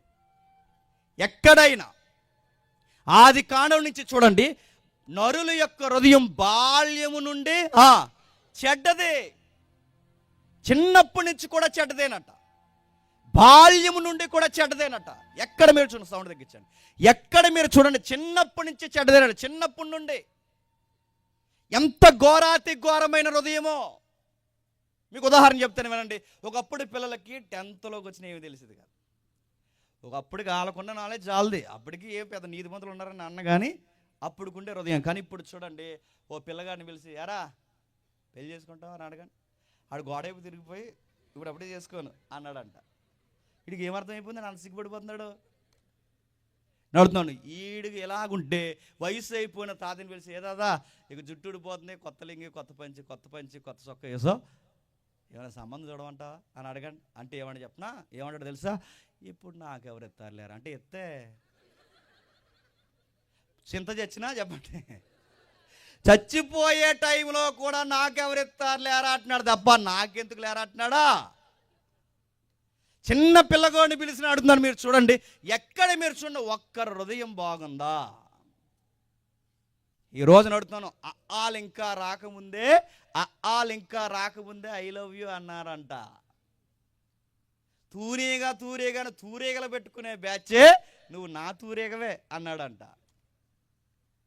ఎక్కడైనా? ఆది కాండం నుంచి చూడండి, నరుల యొక్క హృదయం బాల్యము నుండి చెడ్డదే. చిన్నప్పటి నుంచి కూడా చెడ్డదేనట, బాల్యము నుండి కూడా చెడ్డదేనట. ఎక్కడ మీరు చూడండి, సౌండ్ తగ్గించండి, ఎక్కడ మీరు చూడండి, చిన్నప్పటి నుంచి చెడ్డదేనట. చిన్నప్పటి నుండి. ఎంత ఘోరాతి ఘోరమైన హృదయమో మీకు ఉదాహరణ చెప్తాను వినండి. ఒకప్పుడు పిల్లలకి 10th వచ్చిన ఏమి తెలిసింది కాదు. ఒకప్పటికి వాళ్ళకున్న నాలెడ్జ్ చాలది. అప్పటికి ఏ పెద్ద నీతిమంతులు ఉన్నారని అన్న కానీ అప్పుడుకుండే హృదయం. కానీ ఇప్పుడు చూడండి, ఓ పిల్లగాడిని పిలిచి, ఎరా పెళ్లి చేసుకుంటావా అని అడగండి, ఆడు గోడైపు తిరిగిపోయి ఇప్పుడు అప్పుడే చేసుకోను అన్నాడంట. వీడికి ఏమర్థం అయిపోయింది? నన్ను సిగ్గుపడిపోతున్నాడు. నడుతున్నాను. వీడికి ఎలాగుంటే వయసు అయిపోయిన తాతని పిలిచి, ఏదాదా ఇక జుట్టు ఊడిపోతుంది, కొత్త లింగి, కొత్త పంచి, కొత్త చొక్క వేసో, ఏమైనా సంబంధం చూడమంటావా అని అడగండి. అంటే ఏమని చెప్పనా, ఏమంటాడు తెలుసా? ఇప్పుడు నాకెవరు ఎత్తారులేరా అంటే, ఎత్తే చింత చచ్చినా చెప్పండి, చచ్చిపోయే టైంలో కూడా నాకెవరు ఎత్తారు లేరా అంటున్నాడు తప్ప నాకెందుకు లేరా అంటున్నాడా? చిన్న పిల్లగోడిని పిలిచిన అడుగుతున్నాడు. మీరు చూడండి, ఎక్కడ మీరు చూడండి, ఒక్కరు హృదయం బాగుందా? ఈ రోజు నడుతున్నాను, ఆళ్ళు ఇంకా రాకముందే ఐ లవ్ యూ అన్నారంట. తూరేగలు పెట్టుకునే బ్యాచే నువ్వు నా తూరేగవే అన్నాడంట.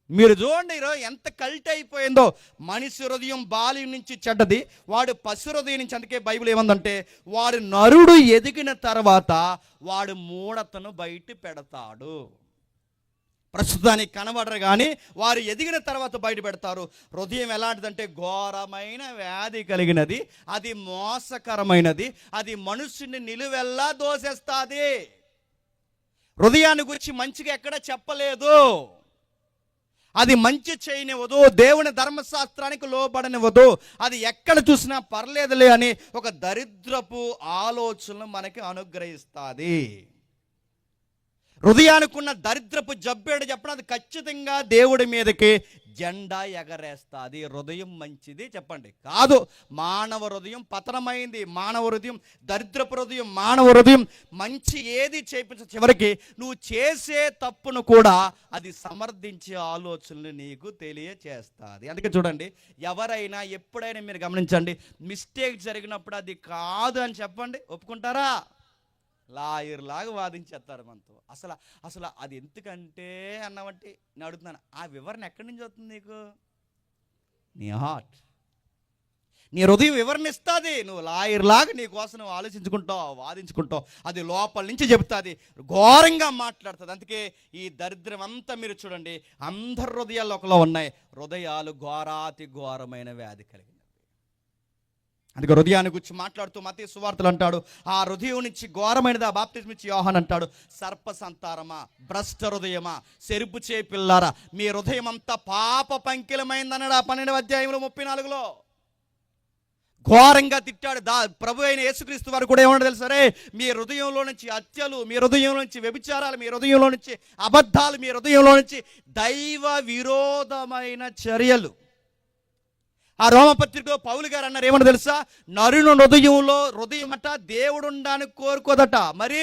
మీరు చూడండి ఈరోజు ఎంత కల్ట్ అయిపోయిందో. మనిషి హృదయం బాల్యం నుంచి చెడ్డది, వాడు పశు హృదయం నుంచి. అందుకే బైబిల్ ఏమందంటే, వాడు నరుడు ఎదిగిన తర్వాత వాడు మూఢతను బయట పెడతాడు. ప్రస్తుతానికి కనబడరు కానీ వారు ఎదిగిన తర్వాత బయట పెడతారు. హృదయం ఎలాంటిదంటే ఘోరమైన వ్యాధి కలిగినది, అది మోసకరమైనది, అది మనుషుని నిలువెల్లా దోసేస్తుంది. హృదయాన్ని గురించి మంచిగా ఎక్కడ చెప్పలేదు. అది మంచి చేయనివ్వదు, దేవుని ధర్మశాస్త్రానికి లోబడనివ్వదు. అది ఎక్కడ చూసినా పర్లేదులే అని ఒక దరిద్రపు ఆలోచనలు మనకి అనుగ్రహిస్తుంది. హృదయానికి ఉన్న దరిద్రపు జబ్బేడు చెప్పడం, అది ఖచ్చితంగా దేవుడి మీదకి జెండా ఎగరేస్తుంది. హృదయం మంచిది చెప్పండి. కాదు, మానవ హృదయం పతనమైంది, మానవ హృదయం దరిద్రపు హృదయం, మానవ హృదయం మంచి ఏది చేయించ, చివరికి నువ్వు చేసే తప్పును కూడా అది సమర్థించే ఆలోచనలు నీకు తెలియచేస్తుంది. అందుకే చూడండి, ఎవరైనా ఎప్పుడైనా మీరు గమనించండి, మిస్టేక్ జరిగినప్పుడు అది కాదు అని చెప్పండి, ఒప్పుకుంటారా? లాయర్ లాగా వాదించేస్తారు మనతో. అసలు అది ఎందుకంటే అన్నామంటే నేను అడుగుతున్నాను, ఆ వివరణ ఎక్కడి నుంచి వస్తుంది నీకు? నీ హార్ట్, నీ హృదయం వివరణ ఇస్తుంది. నువ్వు లాయర్ లాగా నీ కోసం నువ్వు ఆలోచించుకుంటావు, వాదించుకుంటావు, అది లోపల నుంచి చెబుతుంది, ఘోరంగా మాట్లాడుతుంది. అందుకే ఈ దరిద్రం అంతా మీరు చూడండి, అందరి హృదయాలు ఒకలా ఉన్నాయి. హృదయాలు ఘోరాతి ఘోరమైన వ్యాధి కలిగినవి. అందుకే హృదయాన్ని గురించి మాట్లాడుతూ మత్తయి సువార్తలు అంటాడు, ఆ హృదయం నుంచి ఘోరమైనదా బాప్తిస్మ ఇచ్చి యోహాను అంటాడు, సర్ప సంతారమా, భ్రష్ట హృదయమా, సెరుపు చే పిల్లారా, మీ హృదయం అంతా పాప పంకిలమైందన్నాడు ఆ 12వ అధ్యాయంలో 34లో. ఘోరంగా తిట్టాడు. ప్రభు అయిన యేసుక్రీస్తు వారు కూడా ఏమన్నా తెలుసు, సరే మీ హృదయంలో నుంచి హత్యలు, మీ హృదయంలో నుంచి వ్యభిచారాలు, మీ హృదయంలో నుంచి అబద్ధాలు, మీ హృదయంలో నుంచి దైవ విరోధమైన చర్యలు. ఆ రోమపత్రికలో పౌలు గారు అన్నారు, ఏమన్నా తెలుసా, నరుని హృదయం అట దేవుడు ఉండడానికి కోరుకోదట. మరి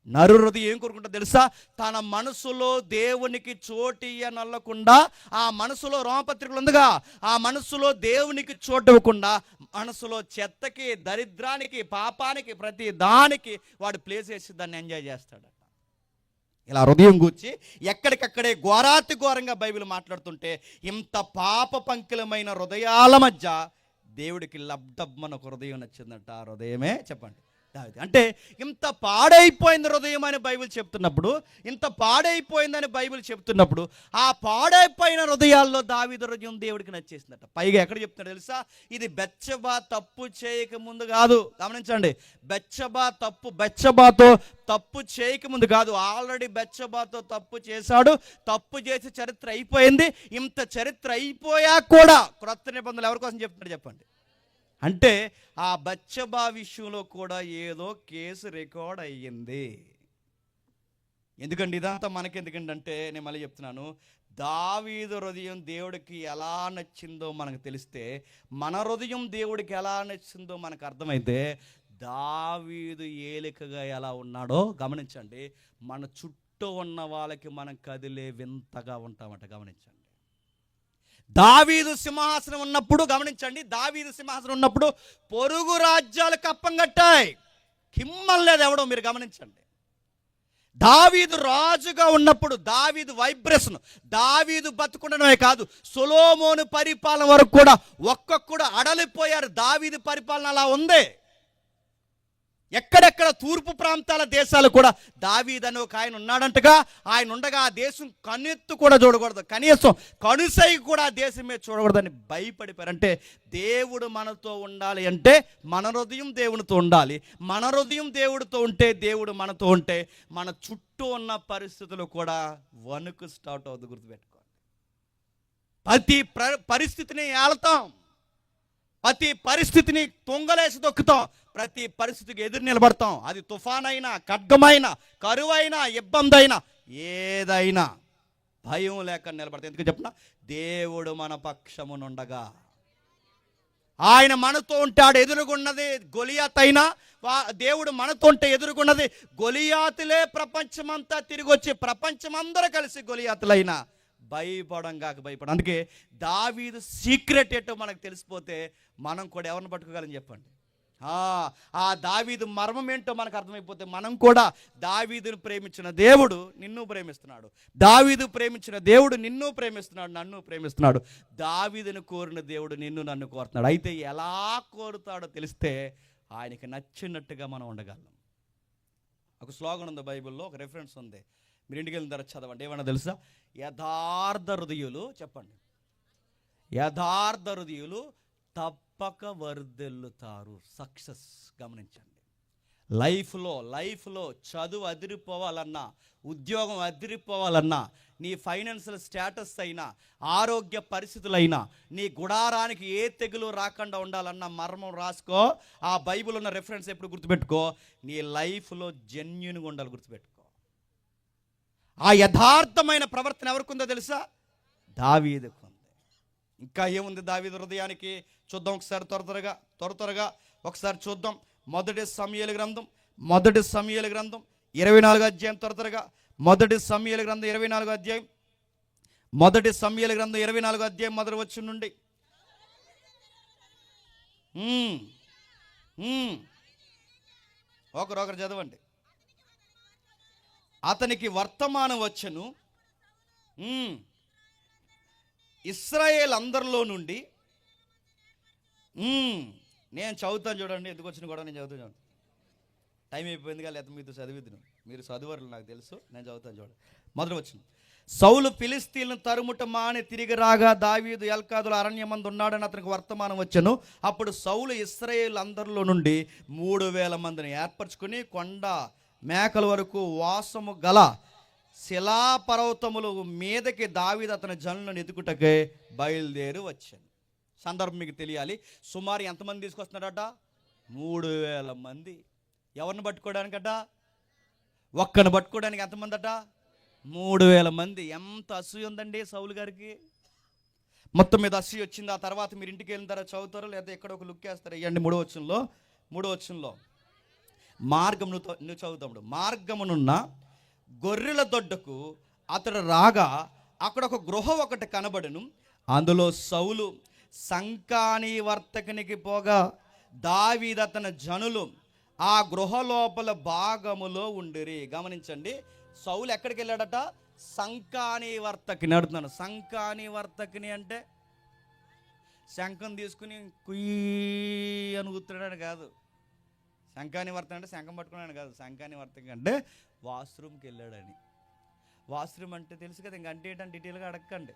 నరు హృదయం ఏం కోరుకుంటా తెలుసా, తన మనసులో దేవునికి చోటియ్యనల్లకుండా, ఆ మనసులో రోమపత్రికలు ఉందిగా, ఆ మనసులో దేవునికి చోటు ఇవ్వకుండా మనసులో చెత్తకి, దరిద్రానికి, పాపానికి, ప్రతి దానికి వాడు ప్లేస్ వేసి దాన్ని ఎంజాయ్ చేస్తాడట. ఇలా హృదయం గూర్చి ఎక్కడికక్కడే ఘోరాతి ఘోరంగా బైబిల్ మాట్లాడుతుంటే, ఇంత పాప పంకిలమైన హృదయాల మధ్య దేవుడికి లబ్డబ్బన ఒక హృదయం నచ్చిందంట. ఆ హృదయమే చెప్పండి దావీదు. అంటే ఇంత పాడైపోయింది హృదయం అని బైబిల్ చెప్తున్నప్పుడు, ఇంత పాడైపోయిందని బైబిల్ చెప్తున్నప్పుడు, ఆ పాడైపోయిన హృదయాల్లో దావీదు హృదయం దేవుడికి నచ్చేసిందట. పైగా ఎక్కడ చెప్తున్నాడు తెలుసా, ఇది బెత్షెబా తప్పు చేయక ముందు కాదు. గమనించండి, బెత్షెబాతో తప్పు చేయక ముందు కాదు, ఆల్రెడీ బెత్షెబాతో తప్పు చేశాడు. తప్పు చేసి చరిత్ర అయిపోయింది. ఇంత చరిత్ర అయిపోయా కూడా క్రొత్త నిబంధనలు ఎవరి కోసం చెప్తున్నాడు చెప్పండి? అంటే ఆ బెత్షెబా విషయంలో కూడా ఏదో కేసు రికార్డ్ అయ్యింది. ఎందుకండి ఇదంతా మనకెందుకంటే, నేను మళ్ళీ చెప్తున్నాను, దావీదు హృదయం దేవుడికి ఎలా నచ్చిందో మనకు తెలిస్తే, మన హృదయం దేవుడికి ఎలా నచ్చిందో మనకు అర్థమైతే, దావీదు ఏలికగా ఎలా ఉన్నాడో గమనించండి, మన చుట్టూ ఉన్న వాళ్ళకి మనం కదిలే వింతగా ఉంటామట. గమనించండి, దావీదు సింహాసనం ఉన్నప్పుడు, గమనించండి, దావీదు సింహాసనం ఉన్నప్పుడు పొరుగు రాజ్యాలు కప్పం కట్టాయి, కిమ్మలేదు ఎవడో. మీరు గమనించండి, దావీదు రాజుగా ఉన్నప్పుడు దావీదు వైబ్రేషన్, దావీదు బతుకుండడమే కాదు, సొలొమోను పరిపాలన వరకు కూడా ఒక్కొక్కడు అడలిపోయారు. దావీదు పరిపాలన అలా ఉంది. ఎక్కడెక్కడ తూర్పు ప్రాంతాల దేశాలు కూడా దావీదు ఒక ఆయన ఉన్నాడంటగా. ఆయన ఉండగా ఆ దేశం కన్నెత్తు కూడా చూడకూడదు, కనీసం కనుసై కూడా ఆ దేశం మీద చూడకూడదని భయపడిపోయారు. అంటే దేవుడు మనతో ఉండాలి అంటే మన హృదయం దేవునితో ఉండాలి. మన హృదయం దేవుడితో ఉంటే, దేవుడు మనతో ఉంటే, మన చుట్టూ ఉన్న పరిస్థితులు కూడా వణుకు స్టార్ట్ అవుతుంది. గుర్తుపెట్టుకోండి, ప్రతి పరిస్థితిని ఏళ్తాం, ప్రతి పరిస్థితిని తొంగలేసి దొక్కుతాం, ప్రతి పరిస్థితికి ఎదురు నిలబడతాం. అది తుఫానైనా, ఖడ్గమైనా, కరువైనా, ఇబ్బంది అయినా, ఏదైనా భయం లేక నిలబడతాం. ఎందుకు చెప్పిన, దేవుడు మన పక్షమునుండగా, ఆయన మనతో ఉంటాడు. ఎదురుగున్నది గొలియాత్ అయినా, దేవుడు మనతో ఉంటే ఎదురుగున్నది గొలియాతులే ప్రపంచమంతా తిరిగి వచ్చి ప్రపంచమందరూ కలిసి గొలియాతులైనా భయపడం కాక భయపడం. అందుకే దావీదు సీక్రెట్ ఏంటో మనకు తెలిసిపోతే మనం కూడా ఎవరిని పట్టుకోగలని చెప్పండి. ఆ దావీదు మర్మం ఏంటో మనకు అర్థమైపోతే మనం కూడా దావీదును ప్రేమించిన దేవుడు నిన్ను ప్రేమిస్తున్నాడు, దావీదు ప్రేమించిన దేవుడు నిన్ను ప్రేమిస్తున్నాడు, నన్ను ప్రేమిస్తున్నాడు. దావీదును కోరిన దేవుడు నిన్ను నన్ను కోరుతున్నాడు. అయితే ఎలా కోరుతాడో తెలిస్తే ఆయనకి నచ్చినట్టుగా మనం ఉండగలం. ఒక స్లోగన్ ఉంది బైబిల్లో, ఒక రెఫరెన్స్ ఉంది, మీరు ఇంటికి వెళ్ళిన తర్వాత చదవండి. ఏమన్నా తెలుసా, యథార్థ హృదయులు, చెప్పండి, యథార్థ హృదయులు తప్పక వర్ధిల్లుతారు. సక్సెస్. గమనించండి, లైఫ్లో చదువు అదిరిపోవాలన్నా, ఉద్యోగం అదిరిపోవాలన్నా, నీ ఫైనాన్షియల్ స్టేటస్ అయినా, ఆరోగ్య పరిస్థితులైనా, నీ గుడారానికి ఏ తెగులు రాకుండా ఉండాలన్నా మర్మం రాసుకో. ఆ బైబిల్ ఉన్న రెఫరెన్స్ ఎప్పుడు గుర్తుపెట్టుకో, నీ లైఫ్లో జెన్యూన్గా ఉండాలి. గుర్తుపెట్టుకో, ఆ యథార్థమైన ప్రవర్తన ఎవరికి ఉందో తెలుసా? దావీదుకు ఉంది. ఇంకా ఏముంది దావీదు హృదయానికి? చూద్దాం ఒకసారి త్వరగా ఒకసారి చూద్దాం. మొదటి సమూయేలు గ్రంథం 24 అధ్యాయం. మొదటి సమూయేలు గ్రంథం 24 అధ్యాయం. మొదటి సమూయేలు గ్రంథం 24 అధ్యాయం మొదటి వచనం నుండి. ఒకరు చదవండి. అతనికి వర్తమానం వచ్చెను, ఇశ్రాయేల్ అందరిలో నుండి. నేను చదువుతాను చూడండి, ఎందుకు వచ్చిన కూడా నేను చదువుతాను. టైం అయిపోయింది కదా, లేకపోతే మీతో చదివిద్దును. మీరు చదువురు నాకు తెలుసు, నేను చదువుతాను చూడండి. మొదటి వచనం. సౌలు ఫిలిస్తీన్లను తరుముట మాని తిరిగి రాగా దావీదు ఎల్కాదుల అరణ్యమందు ఉన్నాడని అతనికి వర్తమానం వచ్చెను. అప్పుడు సౌలు ఇశ్రాయేల్ అందరిలో నుండి 3000 మందిని ఏర్పరచుకుని కొండ మేకల వరకు వాసము గల శిలాపర్వతములు మీదకి దావీదు అతని జనులను ఎదుగుటకే బయలుదేరి వచ్చాను. సందర్భం మీకు తెలియాలి. సుమారు ఎంతమంది తీసుకొస్తున్నాడట? 3000 మంది. ఎవరిని పట్టుకోవడానికట? ఒక్కని పట్టుకోవడానికి ఎంతమంది అట? 3000 మంది. ఎంత అసూయ ఉందండి సౌలు గారికి. మొత్తం మీద అసూయ వచ్చింది. ఆ తర్వాత మీరు ఇంటికి వెళ్ళిన తర్వాత చదువుతారో లేదా ఎక్కడ ఒక లుక్ వేస్తారు. ఇవ్వండి. 3వ వచనంలో మార్గం నువ్వు చదువుతాడు. మార్గమునున్న గొర్రెల దొడ్డకు అతడు రాగా అక్కడ ఒక గృహ ఒకటి కనబడును. అందులో సౌలు సంకాని వర్తకునికి పోగా దావీదు అతని జనులు ఆ గృహ లోపల భాగములో ఉండిరి. గమనించండి, సౌలు ఎక్కడికి వెళ్ళాడట? సంకాని వర్తకిని. అడుగుతున్నాను, సంకాని వర్తకిని అంటే శంఖం తీసుకుని కుయ్యి అని గుర్తున్నాడు కాదు. శంఖాని వర్తక అంటే శంఖం పట్టుకున్నాడు కాదు. శంఖాని వర్తక అంటే వాష్రూమ్కి వెళ్ళాడని. వాష్రూమ్ అంటే తెలుసు కదా, ఇంక అంటే ఏంటంటే డీటెయిల్గా అడగండి,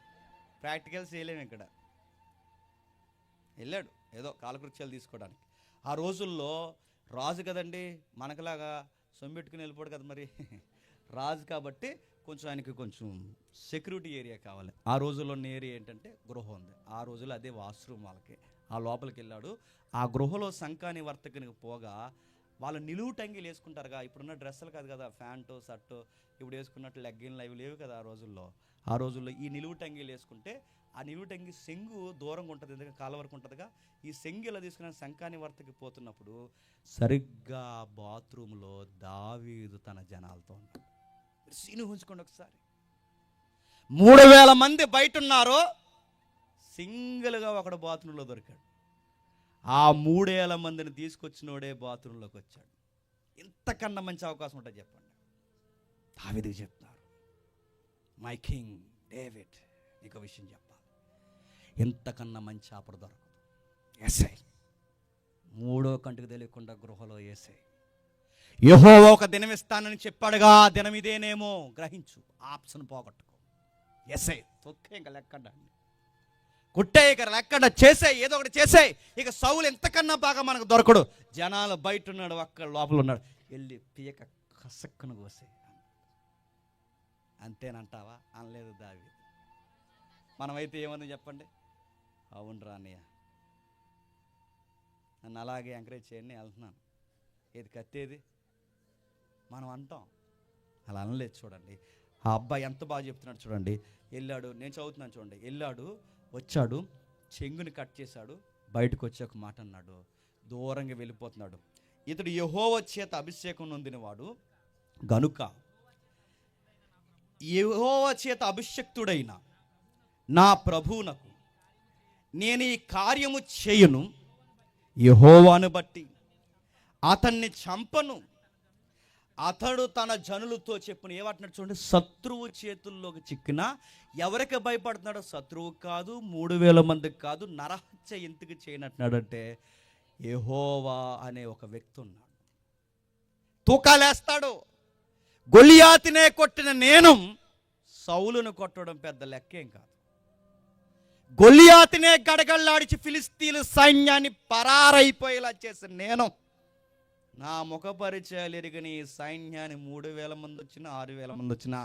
ప్రాక్టికల్స్ చేయలేము. ఇక్కడ వెళ్ళాడు ఏదో కాలకృత్యాలు తీసుకోవడానికి. ఆ రోజుల్లో రాజు కదండి, మనకులాగా సొమ్మెట్టుకుని వెళ్ళిపోడు కదా, మరి రాజు కాబట్టి కొంచెం ఆయనకి కొంచెం సెక్యూరిటీ ఏరియా కావాలి. ఆ రోజుల్లో ఉన్న ఏరియా ఏంటంటే గృహం ఉంది. ఆ రోజుల్లో అదే వాష్రూమ్ వాళ్ళకి. ఆ లోపలికి వెళ్ళాడు. ఆ గృహలో సంకాని వర్తకునికి పోగా వాళ్ళు నిలువు టంగిలు వేసుకుంటారుగా. ఇప్పుడున్న డ్రెస్సులు కాదు కదా, ప్యాంటు షర్టు ఇప్పుడు వేసుకున్నట్టు లెగ్గిన్లు అవి లేవు కదా ఆ రోజుల్లో ఈ నిలువు టంగిలు వేసుకుంటే ఆ నిలువు టంగి సెంగు దూరంగా ఉంటుంది, ఎందుకంటే కాళ్ళ వరకు ఉంటుందిగా. ఈ సెంగు ఇలా తీసుకున్న సంకాని వర్తకి పోతున్నప్పుడు సరిగ్గా బాత్రూంలో దావీదు తన జనాలతో ఉన్నాడు. సీను ఉంచుకోండి ఒకసారి. 3000 మంది బయట ఉన్నారు, సింగిల్గా ఒకడు బాత్రూంలో దొరికాడు. ఆ 3000 మందిని తీసుకొచ్చినోడే బాత్రూంలోకి వచ్చాడు. ఇంతకన్నా మంచి అవకాశం ఉంటుంది చెప్పండి. దావీదుకి చెప్తున్నారు, మై కింగ్ డేవిడ్, నీకు విషయం చెప్పాలి, ఇంతకన్నా మంచి ఆపద దొరకదు. ఏసై 3వ కంటికి తెలియకుండా గృహలో ఏసై యెహోవా ఒక దినం ఇస్తానని చెప్పాడుగా, ఆ దినం ఇదేనేమో గ్రహించు, ఆప్షన్ పోగొట్టుకో. ఏసై తొక్కే ఇంకా లెక్కండి, కుట్టే ఇక లెక్కడ చేసాయి, ఏదో ఒకటి చేసాయి. ఇక సౌలు ఎంతకన్నా బాగా మనకు దొరకడు. జనాలు బయట ఉన్నాడు, ఒక్క లోపల ఉన్నాడు. వెళ్ళి పీక కసక్కును కోసే. అంతేనంటావా? అనలేదు దావీదు. మనమైతే ఏమని చెప్పండి, అవును రాన్నయ్య, నన్ను అలాగే ఎంకరేజ్ చేయండి, వెళ్తున్నాను, ఏది కత్తేది మనం అంటాం. అలా అనలేదు. చూడండి ఆ అబ్బాయి ఎంత బాగా చెప్తున్నాడు చూడండి. వెళ్ళాడు, నేను చదువుతున్నాను చూడండి. వెళ్ళాడు, వచ్చాడు, చెంగుని కట్ చేశాడు, బయటకు వచ్చి ఒక మాట అన్నాడు, దూరంగా వెళ్ళిపోతున్నాడు. ఇతడు యెహోవా చేత అభిషేకం నొందినవాడు గనుక యెహోవా చేత అభిషక్తుడైన నా ప్రభువునకు నేను ఈ కార్యము చేయను, యెహోవాను బట్టి అతన్ని చంపను. అతడు తన జనులతో చెప్పును. ఏమంటున్నాడు చూడండి, శత్రువు చేతుల్లోకి చిక్కినా ఎవరికి భయపడుతున్నాడో? శత్రువు కాదు, 3000 మందికి కాదు, నరహత్య ఎందుకు చేయనట్టున్నాడంటే యెహోవా అనే ఒక వ్యక్తి ఉన్నాడు. తూకాలేస్తాడు. గొలియాతినే కొట్టిన నేను సౌలును కొట్టడం పెద్ద లెక్కేం కాదు. గొలియాతినే గడగళ్ళాడిచి ఫిలిస్తీన్ల సైన్యాన్ని పరారైపోయేలా చేసిన నేను, నా ముఖ పరిచయాలు ఎరిగిన ఈ సైన్యాన్ని 3000 మంది వచ్చినా 6000 మంది వచ్చినా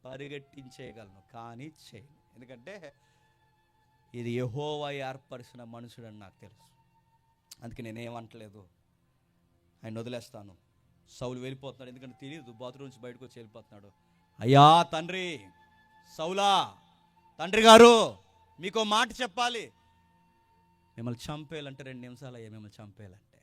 పరిగెట్టించేయగలను, కానీ చేయను. ఎందుకంటే ఇది యెహోవా ఏర్పరిచిన మనుషుడని నాకు తెలుసు. అందుకే నేనేమంటలేదు, ఆయన వదిలేస్తాను. సౌలు వెళ్ళిపోతున్నాడు, ఎందుకంటే తెలియదు, బాత్రూమ్ నుంచి బయటకు వచ్చి వెళ్ళిపోతున్నాడు. అయ్యా తండ్రి సౌలా, తండ్రి గారు మీకో మాట చెప్పాలి, మిమ్మల్ని చంపేయాలంటే 2 నిమిషాలు అయ్యా, మిమ్మల్ని చంపేయాలంటే.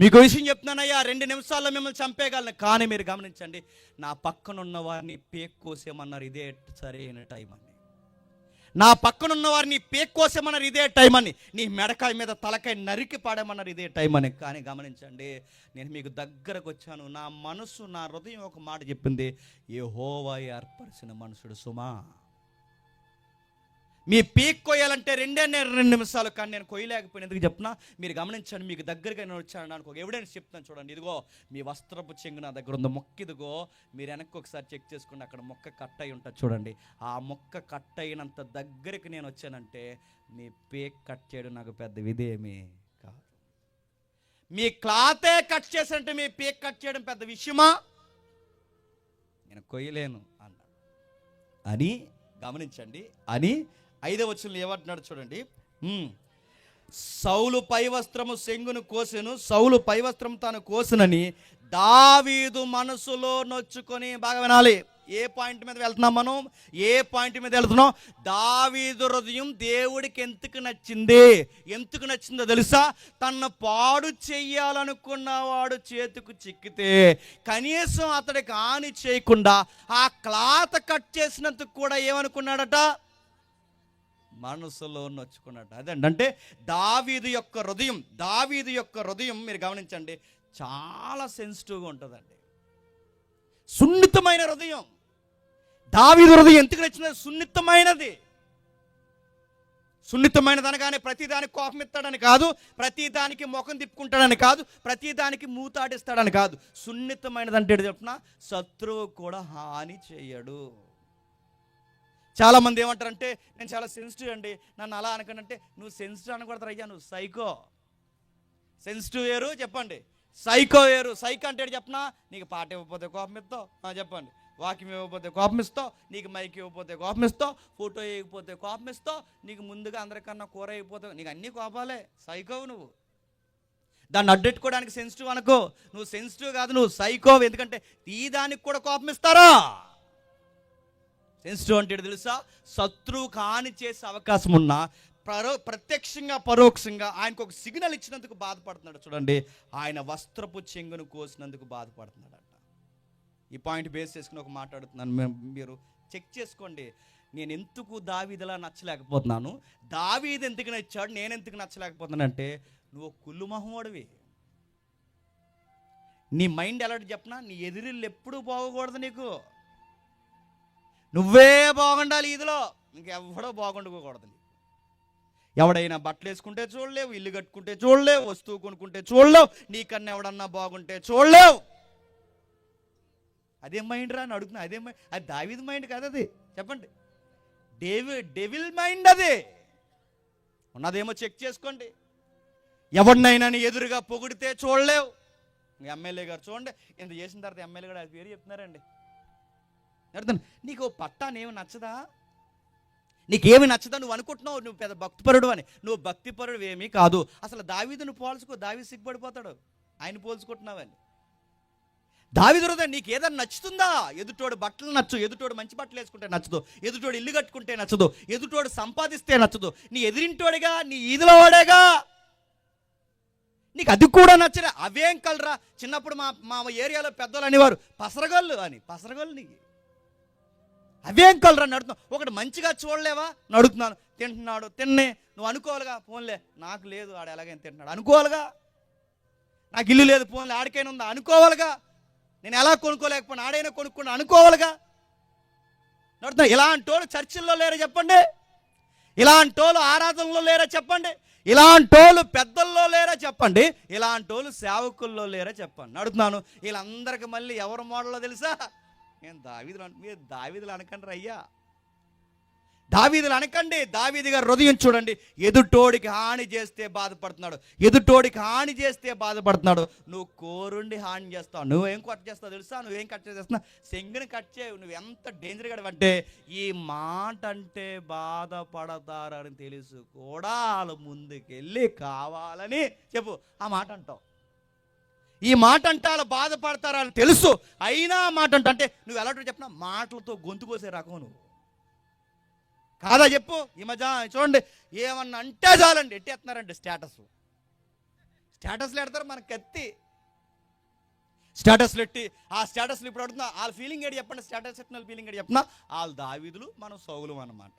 మీకు విషయం చెప్తున్నానయ్యా, 2 నిమిషాల్లో మిమ్మల్ని చంపేయగలను. కానీ మీరు గమనించండి, నా పక్కనున్న వారిని పేక్ కోసేమన్నారు, ఇదే సరైన టైం అని. నా పక్కనున్న వారిని పేక్ కోసేమన్నారు, ఇదే టైం అని. నీ మెడకాయ మీద తలకాయ నరికి పాడేమన్నారు, ఇదే టైం అని. కానీ గమనించండి, నేను మీకు దగ్గరకు వచ్చాను. నా మనసు, నా హృదయం ఒక మాట చెప్పింది, యెహోవా ఏర్పరిచిన మనుషుడు సుమా. మీ పీక్ కొయ్యాలంటే 2 నిమిషాలు, కానీ నేను కొయ్యలేకపోయిన. ఎందుకు చెప్పినా మీరు గమనించండి, మీకు దగ్గరగా నేను వచ్చాను అనుకో, ఎవిడెన్స్ చెప్తాను చూడండి. ఇదిగో మీ వస్త్రపు చెంగు నా దగ్గర ఉంది, మొక్క ఇదిగో, మీరు వెనక్కి ఒకసారి చెక్ చేసుకోండి, అక్కడ మొక్క కట్ అయి ఉంటుంది చూడండి. ఆ మొక్క కట్ అయినంత దగ్గరికి నేను వచ్చానంటే మీ పీక్ కట్ చేయడం నాకు పెద్ద విధేయమే కాదు. మీ క్లాతే కట్ చేసానంటే మీ పీక్ కట్ చేయడం పెద్ద విషయమా? నేను కొయ్యలేను అన్నాడు అని గమనించండి. అని 5వ వచనంలో ఏమంటున్నాడు చూడండి. సౌలు పై వస్త్రము సెంగును కోసెను, సౌలు పై వస్త్రం తాను కోసెనని దావీదు మనసులో నొచ్చుకొని, బాగా వినాలి, ఏ పాయింట్ మీద వెళ్తున్నాం మనం, ఏ పాయింట్ మీద వెళ్తున్నాం? దావీదు హృదయం దేవుడికి ఎందుకు నచ్చింది? ఎందుకు నచ్చిందో తెలుసా? తను పాడు చెయ్యాలనుకున్నవాడు చేతికి చిక్కితే కనీసం అతడికి హాని చేయకుండా ఆ క్లాత్ కట్ చేసినందుకు కూడా ఏమనుకున్నాడట? మనసులో నొచ్చుకున్నాడు. అదండి, అంటే దావీదు యొక్క హృదయం మీరు గమనించండి, చాలా సెన్సిటివ్గా ఉంటుందండి, సున్నితమైన హృదయం. దావీదు హృదయం ఎందుకు నచ్చింది? సున్నితమైనది అనగానే ప్రతిదానికి కోపం ఇస్తాడని కాదు, ప్రతిదానికి ముఖం తిప్పుకుంటాడని కాదు, ప్రతిదానికి మూతాడిస్తాడని కాదు. సున్నితమైనది అంటే చెప్పిన శత్రువు కూడా హాని చేయడు. చాలామంది ఏమంటారంటే, నేను చాలా సెన్సిటివ్ అండి, నన్ను అలా అనకంటే, నువ్వు సెన్సిటివ్ అనకూడదు అయ్యా, నువ్వు సైకో. సెన్సిటివ్ వేరు చెప్పండి, సైకో వేరు. సైకో అంటే చెప్పనా, నీకు పాట ఇవ్వకపోతే కోపం ఇస్తావు చెప్పండి, వాక్యం ఇవ్వకపోతే కోపం ఇస్తావు, నీకు మైక్ ఇవ్వకపోతే కోపం ఇస్తావు, ఫోటో ఇవ్వకపోతే కోపం ఇస్తావు, నీకు ముందుగా అందరికన్నా కూర ఇవ్వకపోతే, నీకు అన్నీ కోపాలే. సైకోవు నువ్వు. దాన్ని అడ్డెట్టుకోవడానికి సెన్సిటివ్ అనుకో. నువ్వు సెన్సిటివ్ కాదు, నువ్వు సైకోవు. ఎందుకంటే ఈ దానికి కూడా కోపం ఇస్తారా? సెన్సిటివ్ అంటే తెలుసా? శత్రువుకు హాని చేసే అవకాశం ఉన్నా ప్రత్యక్షంగా పరోక్షంగా ఆయనకు ఒక సిగ్నల్ ఇచ్చినందుకు బాధపడుతున్నాడు. చూడండి, ఆయన వస్త్రపు చెంగును కోసినందుకు బాధపడుతున్నాడట. ఈ పాయింట్ బేస్ చేసుకుని ఒక మాట్లాడుతున్నాను, మీరు చెక్ చేసుకోండి. నేను ఎందుకు దావీదులా నచ్చలేకపోతున్నాను, దావీదు ఎందుకు నచ్చాడు, నేను ఎందుకు నచ్చలేకపోతున్నానంటే, నువ్వు కుళ్ళు మొహమోడివి. నీ మైండ్ ఎలాంటి చెప్పనా, నీ ఎదురిల్లు ఎప్పుడూ పోకూడదు, నీకు నువ్వే బాగుండాలి. ఇదిలో ఇంకెవ్వడో బాగుండుకోకూడదు. ఎవడైనా బట్టలు వేసుకుంటే చూడలేవు, ఇల్లు కట్టుకుంటే చూడలేవు, వస్తువు కొనుక్కుంటే చూడలేవు, నీకన్నా ఎవడన్నా బాగుంటే చూడలేవు. అదే మైండ్ రా అని అడుగుతున్నా. అదే మైండ్, అది దావీదు మైండ్ కాదు, అది చెప్పండి, డెవిల్ మైండ్. అది ఉన్నదేమో చెక్ చేసుకోండి. ఎవరినైనా ఎదురుగా పొగిడితే చూడలేవు. ఎమ్మెల్యే గారు చూడండి, ఇంత చేసిన తర్వాత ఎమ్మెల్యే గారు అది పేరు చెప్తున్నారండి. అర్థం, నీకు పట్టానేమి నచ్చదా, నీకేమి నచ్చదా, నువ్వు అనుకుంటున్నావు నువ్వు పెద్ద భక్తిపరుడు అని. నువ్వు భక్తిపరుడు ఏమీ కాదు. అసలు దావీదును పోల్చుకో, దావీదు సిగ్గుపడిపోతాడు, ఆయన పోల్చుకుంటున్నావని. దావీదు హృదయం నీకు ఏదైనా నచ్చుతుందా? ఎదుటోడు బట్టలు నచ్చు, ఎదుటోడు మంచి బట్టలు వేసుకుంటే నచ్చదు, ఎదుటోడు ఇల్లు కట్టుకుంటే నచ్చదు, ఎదుటోడు సంపాదిస్తే నచ్చదు, నీ ఎదిరింటోడిగా, నీ ఈదిలో వాడేగా, నీకు అది కూడా నచ్చలే. అవేం కలరా? చిన్నప్పుడు మా ఏరియాలో పెద్దలు అనేవారు పసరగొల్లు అని. పసరగొల్లు నీకు అవేం కలరా నడుతున్నావు? ఒకటి మంచిగా చూడలేవా? నడుతున్నాను, తింటున్నాడు, తిన్నే, నువ్వు అనుకోవాలిగా, పోన్లే నాకు లేదు, ఆడ ఎలాగైనా తింటున్నాడు అనుకోవాలిగా. నాకు ఇల్లు లేదు, పోన్లే ఆడికైనా ఉందా అనుకోవాలిగా. నేను ఎలా కొనుక్కోలేకపోయినా ఆడైనా కొనుక్కున్నా అనుకోవాలిగా. నడుతున్నా. ఇలాంటి వాళ్ళు చర్చిల్లో లేరా చెప్పండి, ఇలాంటి వాళ్ళు ఆరాధనలో లేరా చెప్పండి, ఇలాంటి వాళ్ళు పెద్దల్లో లేరా చెప్పండి, ఇలాంటి వాళ్ళు సేవకుల్లో లేరా చెప్పండి. నడుతున్నాను. వీళ్ళందరికీ మళ్ళీ ఎవరు మోడల్లో తెలుసా? నేను దావీదులు. మీరు దావీదులు అనకండి అయ్యా, దావీదులు అనకండి. దావీదు గారి హృదయం చూడండి, ఎదుటోడికి హాని చేస్తే బాధపడుతున్నాడు, ఎదుటోడికి హాని చేస్తే బాధపడుతున్నాడు. నువ్వు కోరుండి హాని చేస్తావు. నువ్వేం కట్ చేస్తావు తెలుసా? నువ్వేం కట్ చేస్తున్నావు? సెంగుని కట్ చేయవు. నువ్వు ఎంత డేంజర్గా అంటే, ఈ మాట అంటే బాధపడతారని తెలుసు కూడా వాళ్ళు ముందుకెళ్ళి కావాలని చెప్పు ఆ మాట అంటావు. ఈ మాట అంటే వాళ్ళు బాధపడతారని తెలుసు, అయినా మాట అంటే నువ్వు ఎలాంటి చెప్పినా మాటలతో గొంతు కోసే రకం నువ్వు కాదా చెప్పు. ఈ మధ్య చూడండి, ఏమన్నా అంటే చాలండి ఎట్టేస్తున్నారండి స్టేటస్లు ఎడతారు, మనకు కత్తి స్టేటస్లు ఎట్టి. ఆ స్టేటస్లు ఇప్పుడు అడుగుతున్నా వాళ్ళ ఫీలింగ్ ఏంటి చెప్పండి, స్టేటస్ ఎట్టిన ఫీలింగ్ ఏంటి చెప్పినా, వాళ్ళు దావీదులు మనం సౌలు అన్నమాట.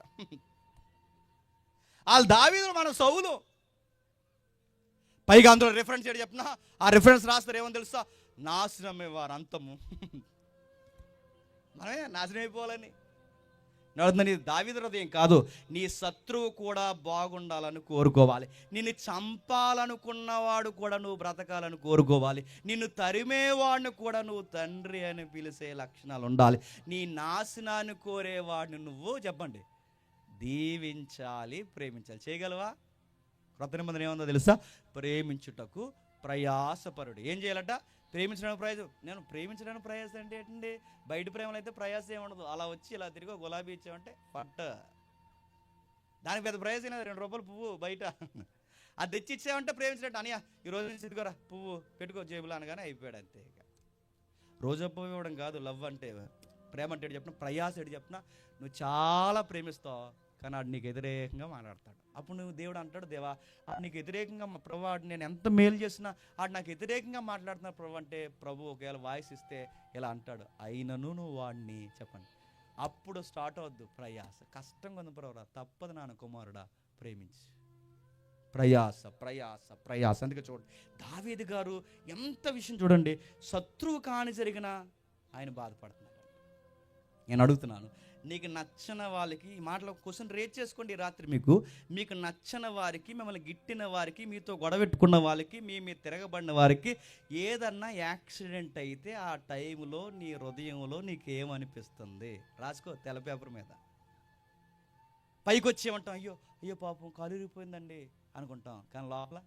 వాళ్ళు దావీదులు మనం సౌలు. పైగా అందులో రిఫరెన్స్ ఏంటి చెప్పినా, ఆ రిఫరెన్స్ రాస్తారు ఏమని తెలుసా, నాశనమే వారు అంతము. మనమే నాశనం అయిపోవాలని నీ దావీదు హృదయం కాదు. నీ శత్రువు కూడా బాగుండాలని కోరుకోవాలి. నిన్ను చంపాలనుకున్నవాడు కూడా నువ్వు బ్రతకాలని కోరుకోవాలి. నిన్ను తరిమేవాడిని కూడా నువ్వు తండ్రి అని పిలిచే లక్షణాలు ఉండాలి. నీ నాశనాన్ని కోరేవాడిని నువ్వు చెప్పండి దీవించాలి, ప్రేమించాలి. చేయగలవా? క్రొత్త నిబంధన ఏముందో తెలుసా, ప్రేమించుటకు ప్రయాసపరుడు. ఏం చేయాలట? ప్రేమించడానికి ప్రయాసం. నేను ప్రేమించడానికి ప్రయాసం అంటే ఏంటండి, బయట ప్రేమలు అయితే ప్రయాసం ఏముండదు, అలా వచ్చి ఇలా తిరిగి గులాబీ ఇచ్చామంటే పట్ట, దానికి పెద్ద ప్రయాసం 2 రూపాయలు పువ్వు బయట అది తెచ్చి ఇచ్చామంటే ప్రేమించినట్టు. అనియా ఈరోజు నుంచి ఇదిగోరా పువ్వు పెట్టుకో జేబులో అనగానే అయిపోయాడు అంతే. ఇక రోజు పువ్వు ఇవ్వడం కాదు లవ్ అంటే. ప్రేమ అంటే చెప్పిన ప్రయాస ఏంటి చెప్పిన, నువ్వు చాలా ప్రేమిస్తావు కానీ ఆడు నీకు వ్యతిరేకంగా మాట్లాడతాడు. అప్పుడు నువ్వు దేవుడు అంటాడు, దేవా ఆడు నీకు వ్యతిరేకంగా ప్రభు ఆడు నేను ఎంత మేలు చేసినా ఆడు నాకు వ్యతిరేకంగా మాట్లాడుతున్నా ప్రభు అంటే, ప్రభు ఒకవేళ వాయిస్ ఇస్తే ఇలా అంటాడు, అయినను నువ్వు వాడిని చెప్పండి. అప్పుడు స్టార్ట్ అవద్దు ప్రయాస. కష్టంగా ఉంది ప్రభురా, తప్పదు నాన్న కుమారుడా ప్రేమించి. ప్రయాస ప్రయాస ప్రయాస. అందుకే చూడండి దావీదు గారు ఎంత విషయం చూడండి, శత్రువు కాని జరిగినా ఆయన బాధపడుతున్నాడు. నేను అడుగుతున్నాను, నీకు నచ్చని వాళ్ళకి ఈ మాటలో క్వశ్చన్ రేజ్ చేసుకోండి రాత్రి. మీకు నచ్చని వారికి, మిమ్మల్ని గిట్టిన వారికి, మీతో గొడవెట్టుకున్న వాళ్ళకి, మీ తిరగబడిన వారికి ఏదన్నా యాక్సిడెంట్ అయితే ఆ టైంలో నీ హృదయంలో నీకేమనిపిస్తుంది? రాసుకో తెల్ల పేపర్ మీద. పైకి వచ్చేమంటాం, అయ్యో అయ్యో పాపం కాలు ఇరిగిపోయిందండి అనుకుంటాం, కానీ లోపల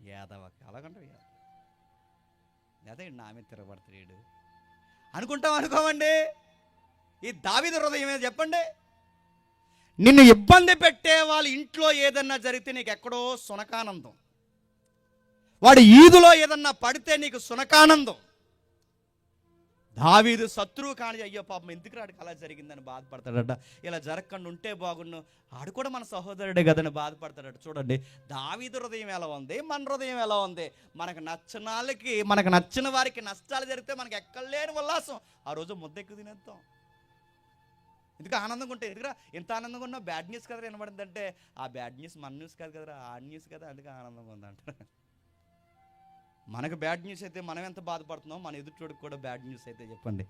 యాదవకి అలాగంటాం, లేదా నా మీద తిరగబడతాడు అనుకుంటాం. అనుకోమండి, ఈ దావీదు హృదయం ఏదో చెప్పండి. నిన్ను ఇబ్బంది పెట్టే వాళ్ళ ఇంట్లో ఏదన్నా జరిగితే నీకు ఎక్కడో సునకానందం, వాడి ఈదులో ఏదన్నా పడితే నీకు సునకానందం. దావీదు శత్రువు కాని, అయ్యో పాపం ఎందుకు రాడికి అలా జరిగిందని బాధపడతాడట. ఇలా జరగకుండా ఉంటే బాగుండు, ఆడు కూడా మన సహోదరుడే కదని బాధపడతాడట. చూడండి దావీదు హృదయం ఎలా ఉంది, మన హృదయం ఎలా ఉంది. మనకు నచ్చిన వాళ్ళకి, మనకు నచ్చిన వారికి నష్టాలు జరిగితే మనకు ఎక్కడలేని ఉల్లాసం, ఆ రోజు ముద్ద ఎక్కువ తినేద్దాం. ఎందుకు ఆనందంగా ఉంటే, ఎందుకురా ఎంత ఆనందంగా ఉన్నా బ్యాడ్ న్యూస్ కదరా వినబడింది అంటే, ఆ బ్యాడ్ న్యూస్ మన న్యూస్ కాదు కదరా, ఆ న్యూస్ కదా, అందుకే ఆనందంగా ఉందంటారు. మనకు బ్యాడ్ న్యూస్ అయితే మనం ఎంత బాధపడుతున్నాం, మన ఎదుటోడికి కూడా బ్యాడ్ న్యూస్ అయితే చెప్పండి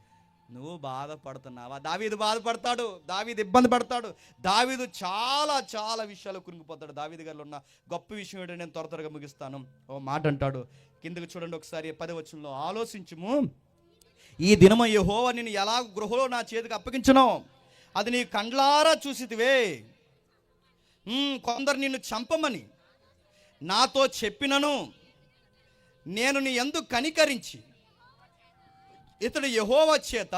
నువ్వు బాధపడుతున్నావా? దావీదు బాధపడతాడు, దావీదు ఇబ్బంది పడతాడు, దావీదు చాలా చాలా విషయాలు కురింగిపోతాడు. దావీదు గారిలో ఉన్న గొప్ప విషయం ఏంటంటే నేను త్వరగా ముగిస్తాను. ఓ మాట అంటాడు, కిందకి చూడండి ఒకసారి 10వ వచనంలో, ఆలోచించుము ఈ దినము యెహోవా నిన్ను ఎలా గృహలో నా చేతికి అప్పగించునో అది నీ కండ్లారా చూసితివే. కొందరు నిన్ను చంపమని నాతో చెప్పినను నేను నీ యందు కనికరించి ఇతడు యెహోవా చేత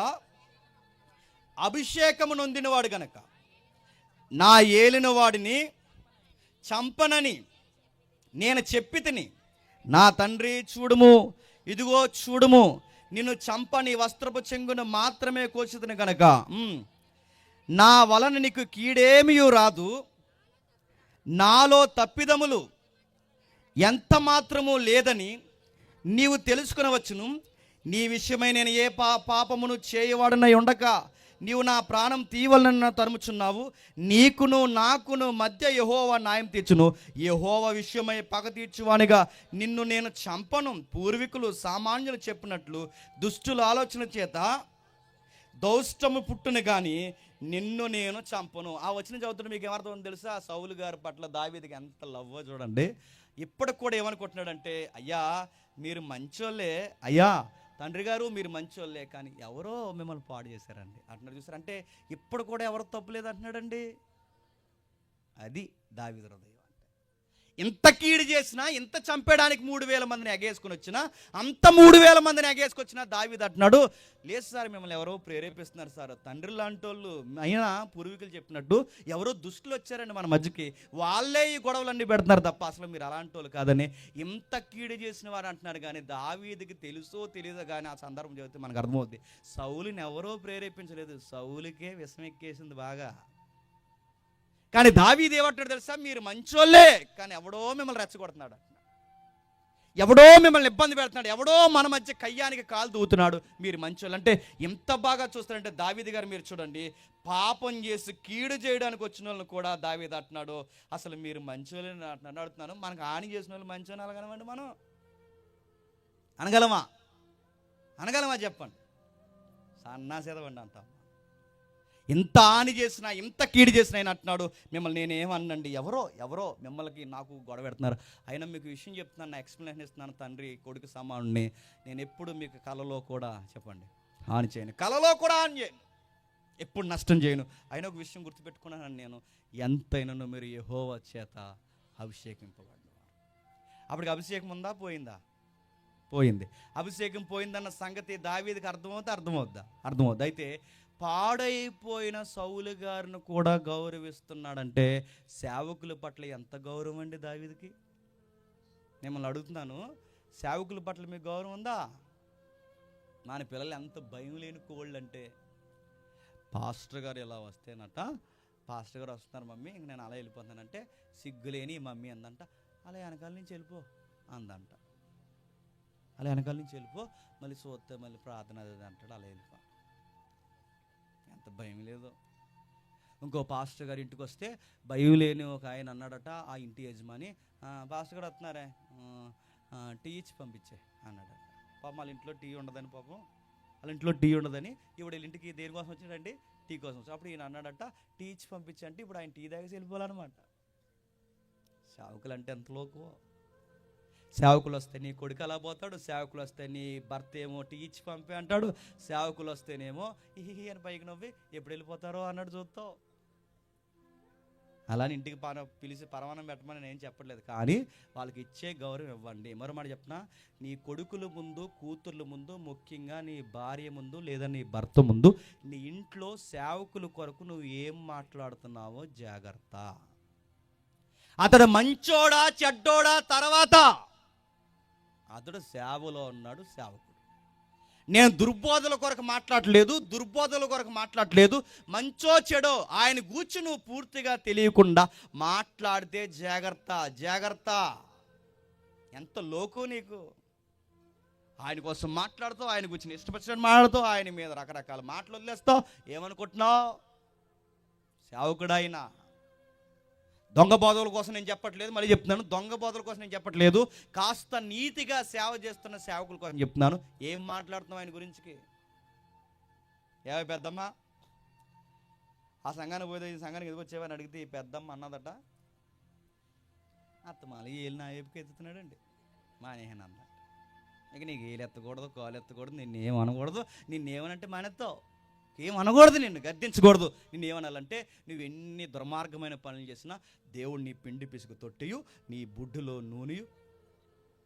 అభిషేకము నొందినవాడు గనక నా ఏలిన వాడిని చంపనని నేను చెప్పి తిని, నా తండ్రి చూడుము, ఇదిగో చూడుము, నిన్ను చంపని వస్త్రపు చెంగును మాత్రమే కోసితిని గనక నా వలన నీకు కీడేమీ రాదు, నాలో తప్పిదములు ఎంత మాత్రము లేదని నీవు తెలుసుకునవచ్చును. నీ విషయమై నేను ఏ పాపమును చేయవాడనై ఉండక నీవు నా ప్రాణం తీవలన తరుముచున్నావు. నీకును నాకును మధ్య యెహోవా న్యాయం తీర్చును. యెహోవా విషయమై పగ తీర్చువానిగా నిన్ను నేను చంపను. పూర్వీకులు సామాన్యులు చెప్పినట్లు దుష్టుల ఆలోచన చేత దౌష్టము పుట్టును కానీ నిన్ను నేను చంపను. ఆ వచ్చిన చదువుతున్న మీకు ఏమర్థం తెలుసా? సౌలు గారి పట్ల దావీదుకి ఎంత లవ్వో చూడండి. ఇప్పటికి కూడా ఏమనుకుంటున్నాడంటే, అయ్యా మీరు మంచోళ్ళే, అయ్యా తండ్రి గారు మీరు మంచోళ్ళే, కానీ ఎవరో మిమ్మల్ని పాడు చేశారండి అంటున్నాడు. చూసారంటే ఇప్పుడు కూడా ఎవరు తప్పు లేదు అంటున్నాడండి. అది దావీదు హృదయం అంటే. ఇంత కీడు చేసినా, ఇంత చంపేయడానికి 3000 మందిని ఎగేసుకుని వచ్చినా, అంత 3000 మందిని ఎగేసుకొచ్చినా దావీదు అంటున్నాడు, లేదు సార్ మిమ్మల్ని ఎవరో ప్రేరేపిస్తున్నారు సార్, తండ్రి లాంటి వాళ్ళు అయినా పూర్వీకులు చెప్పినట్టు ఎవరో దుష్టులు వచ్చారండి మన మధ్యకి, వాళ్ళే ఈ గొడవలన్నీ పెడుతున్నారు తప్ప అసలు మీరు అలాంటి వాళ్ళు కాదని ఇంత కీడు చేసిన వారు అంటున్నారు. కానీ దావీదుకి తెలుసో తెలియదో కానీ ఆ సందర్భం చెబితే మనకు అర్థమవుద్ది, సౌలుని ఎవరో ప్రేరేపించలేదు, సౌలుకే విషం ఎక్కేసింది బాగా. కానీ దావీదు ఏమంటాడు తెలుసా, మీరు మంచోళ్ళే కానీ ఎవడో మిమ్మల్ని రెచ్చగొడుతున్నాడు, ఎవడో మిమ్మల్ని ఇబ్బంది పెడుతున్నాడు, ఎవడో మన మధ్య కయ్యానికి కాలు దూతున్నాడు, మీరు మంచోళ్ళు. అంటే ఎంత బాగా చూస్తారంటే దావీదు గారు మీరు చూడండి, పాపం చేసి కీడు చేయడానికి వచ్చిన వాళ్ళని కూడా దావీదు అంటున్నాడు, అసలు మీరు మంచోళ్ళని అడుగుతున్నాను. మనకు హాని చేసిన వాళ్ళు మంచోని అనగలమండి? మనం అనగలమా? అనగలమా చెప్పండి? సన్నాసేదవండి అంటాం. ఇంత హాని చేసినా, ఇంత కీడు చేసినా ఆయన అంటున్నాడు, మిమ్మల్ని నేనేమన్నండి, ఎవరో మిమ్మల్ని నాకు గొడవ పెడుతున్నారు. అయినా మీకు విషయం చెప్తున్నాను, నా ఎక్స్ప్లెనేషన్ ఇస్తున్నాను, తండ్రి కొడుకు సమానుడిని, నేను ఎప్పుడు మీకు కలలో కూడా చెప్పండి హాని చేయను, కలలో కూడా హాని చేయను, ఎప్పుడు నష్టం చేయను. అయినా ఒక విషయం గుర్తుపెట్టుకున్నాను, నేను ఎంతైనా మీరు యెహోవా చేత అభిషేకింపబడ్డారు. అప్పటికి అభిషేకం ఉందా? పోయింది. అభిషేకం పోయిందన్న సంగతి దావీదుకి అర్థమవుద్దా? అయితే పాడైపోయిన సౌలు గారిని కూడా గౌరవిస్తున్నాడంటే సేవకుల పట్ల ఎంత గౌరవం అండి దావీదుకి? మిమ్మల్ని అడుగుతున్నాను, సేవకుల పట్ల మీకు గౌరవం ఉందా? మన పిల్లలు ఎంత భయం లేని కోళ్ళు అంటే, పాస్టర్ గారు ఇలా వస్తేనట, పాస్టర్ గారు వస్తున్నారు మమ్మీ, ఇంక నేను అలా వెళ్ళిపోతానంటే, సిగ్గులేని మమ్మీ అందంట, అలా వెనకాల నుంచి వెళ్ళిపో అందంట, అలా వెనకాల నుంచి వెళ్ళిపో, మళ్ళీ చూస్తే మళ్ళీ ప్రార్థన అది అంటాడు, అలా వెళ్ళిపో. ఎంత భయం లేదు. ఇంకో పాస్టర్ గారి ఇంటికి వస్తే భయం లేని ఒక ఆయన అన్నాడట, ఆ ఇంటి యజమాని, పాస్టర్ గారు వస్తున్నారే, టీ ఇచ్చి పంపించే అన్నాడట. పాపం వాళ్ళ ఇంట్లో టీ ఉండదని, వాళ్ళ ఇంట్లో టీ ఉండదని ఇప్పుడు వీళ్ళ ఇంటికి దేనికోసం వచ్చాడండి? టీ కోసం వచ్చి. అప్పుడు ఈయన అన్నాడట, టీ ఇచ్చి పంపించంటే ఇప్పుడు ఆయన టీ తాగేసి వెళ్ళిపోవాలన్నమాట. సేవకులు అంటే ఎంత లోకు. సేవకులు వస్తే నీ కొడుకు అలా పోతాడు, సేవకులు వస్తే నీ భర్త ఏమో టీ ఇచ్చి పంపే అంటాడు, సేవకులు వస్తేనేమో ఈ అని పైకి నవ్వి ఎప్పుడు వెళ్ళిపోతారో అన్నాడు చూస్తావు. అలాని ఇంటికి పిలిచి పరమానం పెట్టమని నేను చెప్పట్లేదు, కానీ వాళ్ళకి ఇచ్చే గౌరవం ఇవ్వండి. మరో మాట చెప్పనా, నీ కొడుకుల ముందు, కూతుర్ల ముందు, ముఖ్యంగా నీ భార్య ముందు లేదా నీ భర్త ముందు, నీ ఇంట్లో సేవకుల కొరకు నువ్వు ఏం మాట్లాడుతున్నావో జాగ్రత్త. అతడు మంచోడా చెడ్డోడా తర్వాత, అతడు సేవలో ఉన్నాడు, సేవకుడు. నేను దుర్బోధల కొరకు మాట్లాడలేదు, మంచో చెడో ఆయన గూర్చి నువ్వు పూర్తిగా తెలియకుండా మాట్లాడితే జాగ్రత్త. ఎంత లోకు నీకు. ఆయన కోసం మాట్లాడుతావు, ఆయన గురించి ఇష్టపచ్చినట్టు మాట్లాడుతావు, ఆయన మీద రకరకాల మాటలు వదిలేస్తావు. ఏమనుకుంటున్నావు? సేవకుడైనా దొంగ బోధల కోసం నేను చెప్పట్లేదు, మళ్ళీ చెప్తున్నాను, దొంగ బోధల కోసం నేను చెప్పట్లేదు, కాస్త నీతిగా సేవ చేస్తున్న సేవకుల కోసం చెప్తున్నాను. ఏం మాట్లాడుతున్నావు ఆయన గురించి? ఏవో పెద్దమ్మ ఆ సంఘానికి పోతే, ఈ సంఘానికి ఎదుగు వచ్చేవని అడిగితే ఈ పెద్దమ్మ అన్నదట, అత్తమాలి ఏళ్ళు నా వైపుకి ఎత్తుతున్నాడండి, మానేహన్ అన్న. ఇక నీకు ఏలు ఎత్తకూడదు, కాలు ఎత్తకూడదు, నిన్నేమనకూడదు, నిన్నేమనంటే మానేస్తావు, ఏమనకూడదు, నిన్ను గద్దించకూడదు. నిన్ను ఏమనాలంటే, నువ్వు ఎన్ని దుర్మార్గమైన పనులు చేసినా దేవుడు నీ పిండి పిసుకు తొట్టియు, నీ బుడ్డులో నూనెయు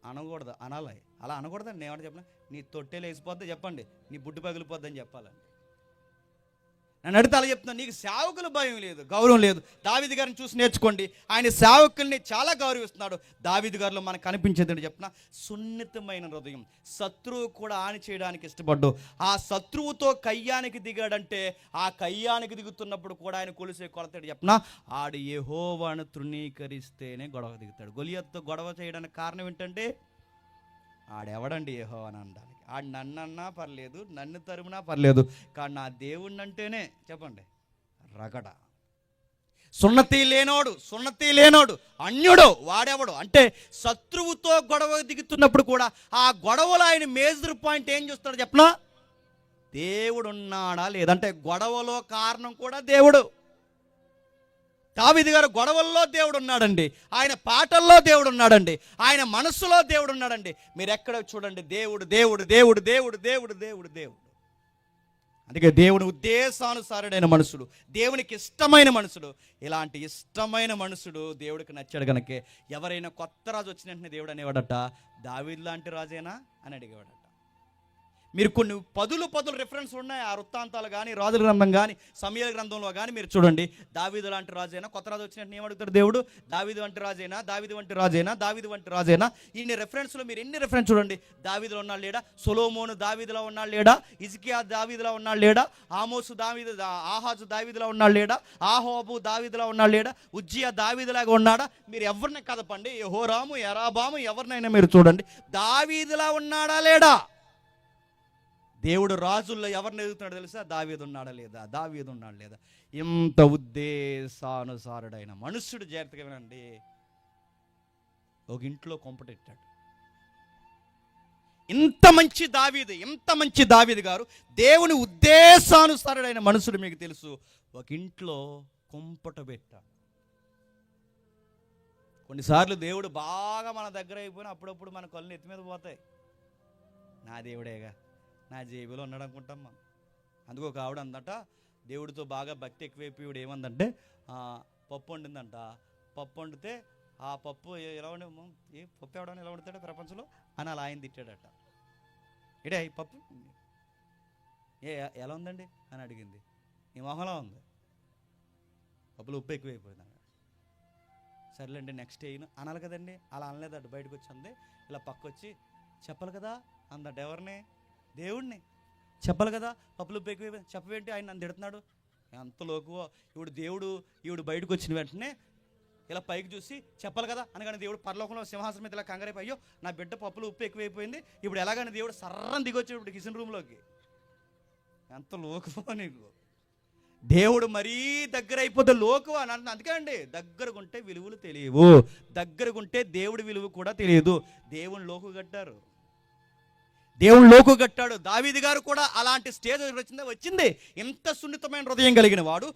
అనకూడదు, అనాలి. అలా అనకూడదండి. నేను ఏమంటే చెప్పిన, నీ తొట్టెలు వేసిపోద్ది చెప్పండి, నీ బుడ్డు పగిలిపోద్దని చెప్పాలండి. నన్ను అడిగితే అలా చెప్తున్నాను. నీకు సేవకుల భయం లేదు, గౌరవం లేదు. దావీదు గారిని చూసి నేర్చుకోండి, ఆయన సేవకుల్ని చాలా గౌరవిస్తున్నాడు. దావీదు గారిలో మనకు కనిపించేది చెప్పిన సున్నితమైన హృదయం, శత్రువు కూడా హాని చేయడానికి ఇష్టపడ్డు. ఆ శత్రువుతో కయ్యానికి దిగాడంటే, ఆ కయ్యానికి దిగుతున్నప్పుడు కూడా ఆయన కొలిసే కొలతాడు చెప్పిన, ఆడు యెహోవాను తృణీకరిస్తేనే గొడవ దిగుతాడు. గొలియత్తో గొడవ చేయడానికి కారణం ఏంటంటే, ఆడెవడండి యెహోవాను అనడానికి. ఆడు నన్నన్నా పర్లేదు, నన్ను తరుమునా పర్లేదు, కానీ నా దేవుణ్ణి అంటేనే చెప్పండి రగడ. సున్నతి లేనోడు అన్యుడు వాడెవడు అంటే, శత్రువుతో గొడవ దిగుతున్నప్పుడు కూడా ఆ గొడవలో ఆయన మేజర్ పాయింట్ ఏం చూస్తాడు చెప్పనా, దేవుడు ఉన్నాడా లేదంటే గొడవలో కారణం కూడా దేవుడు. దావీదు గారు గొడవల్లో దేవుడు ఉన్నాడండి, ఆయన పాటల్లో దేవుడు ఉన్నాడండి, ఆయన మనస్సులో దేవుడు ఉన్నాడండి. మీరు ఎక్కడ చూడండి దేవుడు దేవుడు దేవుడు దేవుడు దేవుడు దేవుడు దేవుడు. అందుకే దేవుని ఉద్దేశానుసారుడైన మనుషుడు, దేవునికి ఇష్టమైన మనుషుడు. ఇలాంటి ఇష్టమైన మనుషుడు దేవుడికి నచ్చాడు కనుకే ఎవరైనా కొత్త రాజు వచ్చిన వెంటనే దేవుడు అనేవాడట, దావీదు లాంటి రాజేనా అని అడిగేవాడట. మీరు కొన్ని పదులు రిఫరెన్స్ ఉన్నాయి ఆ వృత్తాంతాలు కానీ, రాజుల గ్రంథం కానీ, సమూయేలు గ్రంథంలో కానీ మీరు చూడండి. దావీదు లాంటి రాజైనా, కొత్త రాజు వచ్చినట్టు ఏమడుగుతాడు దేవుడు? దావీదు వంటి రాజైనా, దావీదు వంటి రాజైనా, దావీదు వంటి రాజైనా. ఇన్ని రెఫరెన్స్లో మీరు ఎన్ని రెఫరెన్స్ చూడండి. దావీదులో ఉన్నాడు లేడా? సొలొమోను దావీదులో ఉన్నాడు లేడా? హిజ్కియా దావీదులో ఉన్నాడు లేడా? ఆహాజు దావీదులో ఉన్నాడు లేడా? ఆహోబు దావీదులో ఉన్నాడు లేడా? ఉజ్జియా దావీదులాగా ఉన్నాడా? మీరు ఎవరిని కదపండి, యెహోరాము, యరాబాము, ఎవరినైనా మీరు చూడండి, దావీదులా ఉన్నాడా లేడా? దేవుడు రాజుల్లో ఎవరిని ఎదుగుతున్నాడు తెలుసా? దావీదు ఉన్నాడా లేదా? దావీదు ఉన్నాడు లేదా? ఇంత ఉద్దేశానుసారుడైన మనుష్యుడు, జాగ్రత్తగా వినండి, ఒక ఇంట్లో కొంపటెట్టాడు. ఇంత మంచి దావీదు గారు దేవుని ఉద్దేశానుసారుడైన మనుషుడు, మీకు తెలుసు, ఒక ఇంట్లో కొంపట పెట్టాడు. కొన్నిసార్లు దేవుడు బాగా మన దగ్గర అయిపోయినా అప్పుడప్పుడు మన కళ్ళు ఎత్తి మీద పోతాయి. నా దేవుడేగా, నా జేబులో ఉన్నాడు అనుకుంటాం మనం. అందుకు ఒక ఆవిడ అందట, దేవుడితో బాగా భక్తి ఎక్కువైపోయి ఇవిడ ఏమందంటే, పప్పు వండిందంట. పప్పు వండితే ఆ పప్పు ఎలా వండి, ఏ పప్పు ఎవడని ఎలా వండుతాడు ప్రపంచంలో అని అలా ఆయన తిట్టాడట. ఇడే ఈ పప్పు ఎలా ఉందండి అని అడిగింది. నీ మొహంలో ఉంది, పప్పులో ఉప్పు ఎక్కువైపోయింది. సర్లేండి నెక్స్ట్ అయిన అనాలి కదండి, అలా అనలేదట. బయటకు వచ్చింది, ఇలా పక్కొచ్చి చెప్పాలి కదా అందట. ఎవరిని? దేవుడిని చెప్పాలి కదా. పప్పులు ఎక్కువ చెప్పవేంటి, ఆయన నన్ను తిడుతున్నాడు, ఎంత లోకువో. ఈవిడు బయటకు వచ్చిన వెంటనే ఇలా పైకి చూసి చెప్పాలి కదా అనగానే దేవుడు పరలోకంలో సింహాసనం మీద ఇలా కంగారైపోయి, అయ్యో నా బిడ్డ పప్పులు ఉప్పు ఎక్కువైపోయింది, ఇప్పుడు ఎలాగని దేవుడు సర్రని దిగొచ్చాడు ఇప్పుడు కిచెన్ రూమ్లోకి. ఎంత లోకువో నీకు. దేవుడు మరీ దగ్గర అయిపోతే లోకువా అని అంటున్నా. అందుకే అండి, దగ్గరకుంటే విలువలు తెలియవు, దగ్గరకుంటే దేవుడి విలువ కూడా తెలియదు. దేవుని లోకు కట్టారు, దేవుని లోకు కట్టాడు. దావీదు గారు కూడా అలాంటి స్టేజ్ వచ్చింది. ఎంత సున్నితమైన హృదయం కలిగిన వాడు,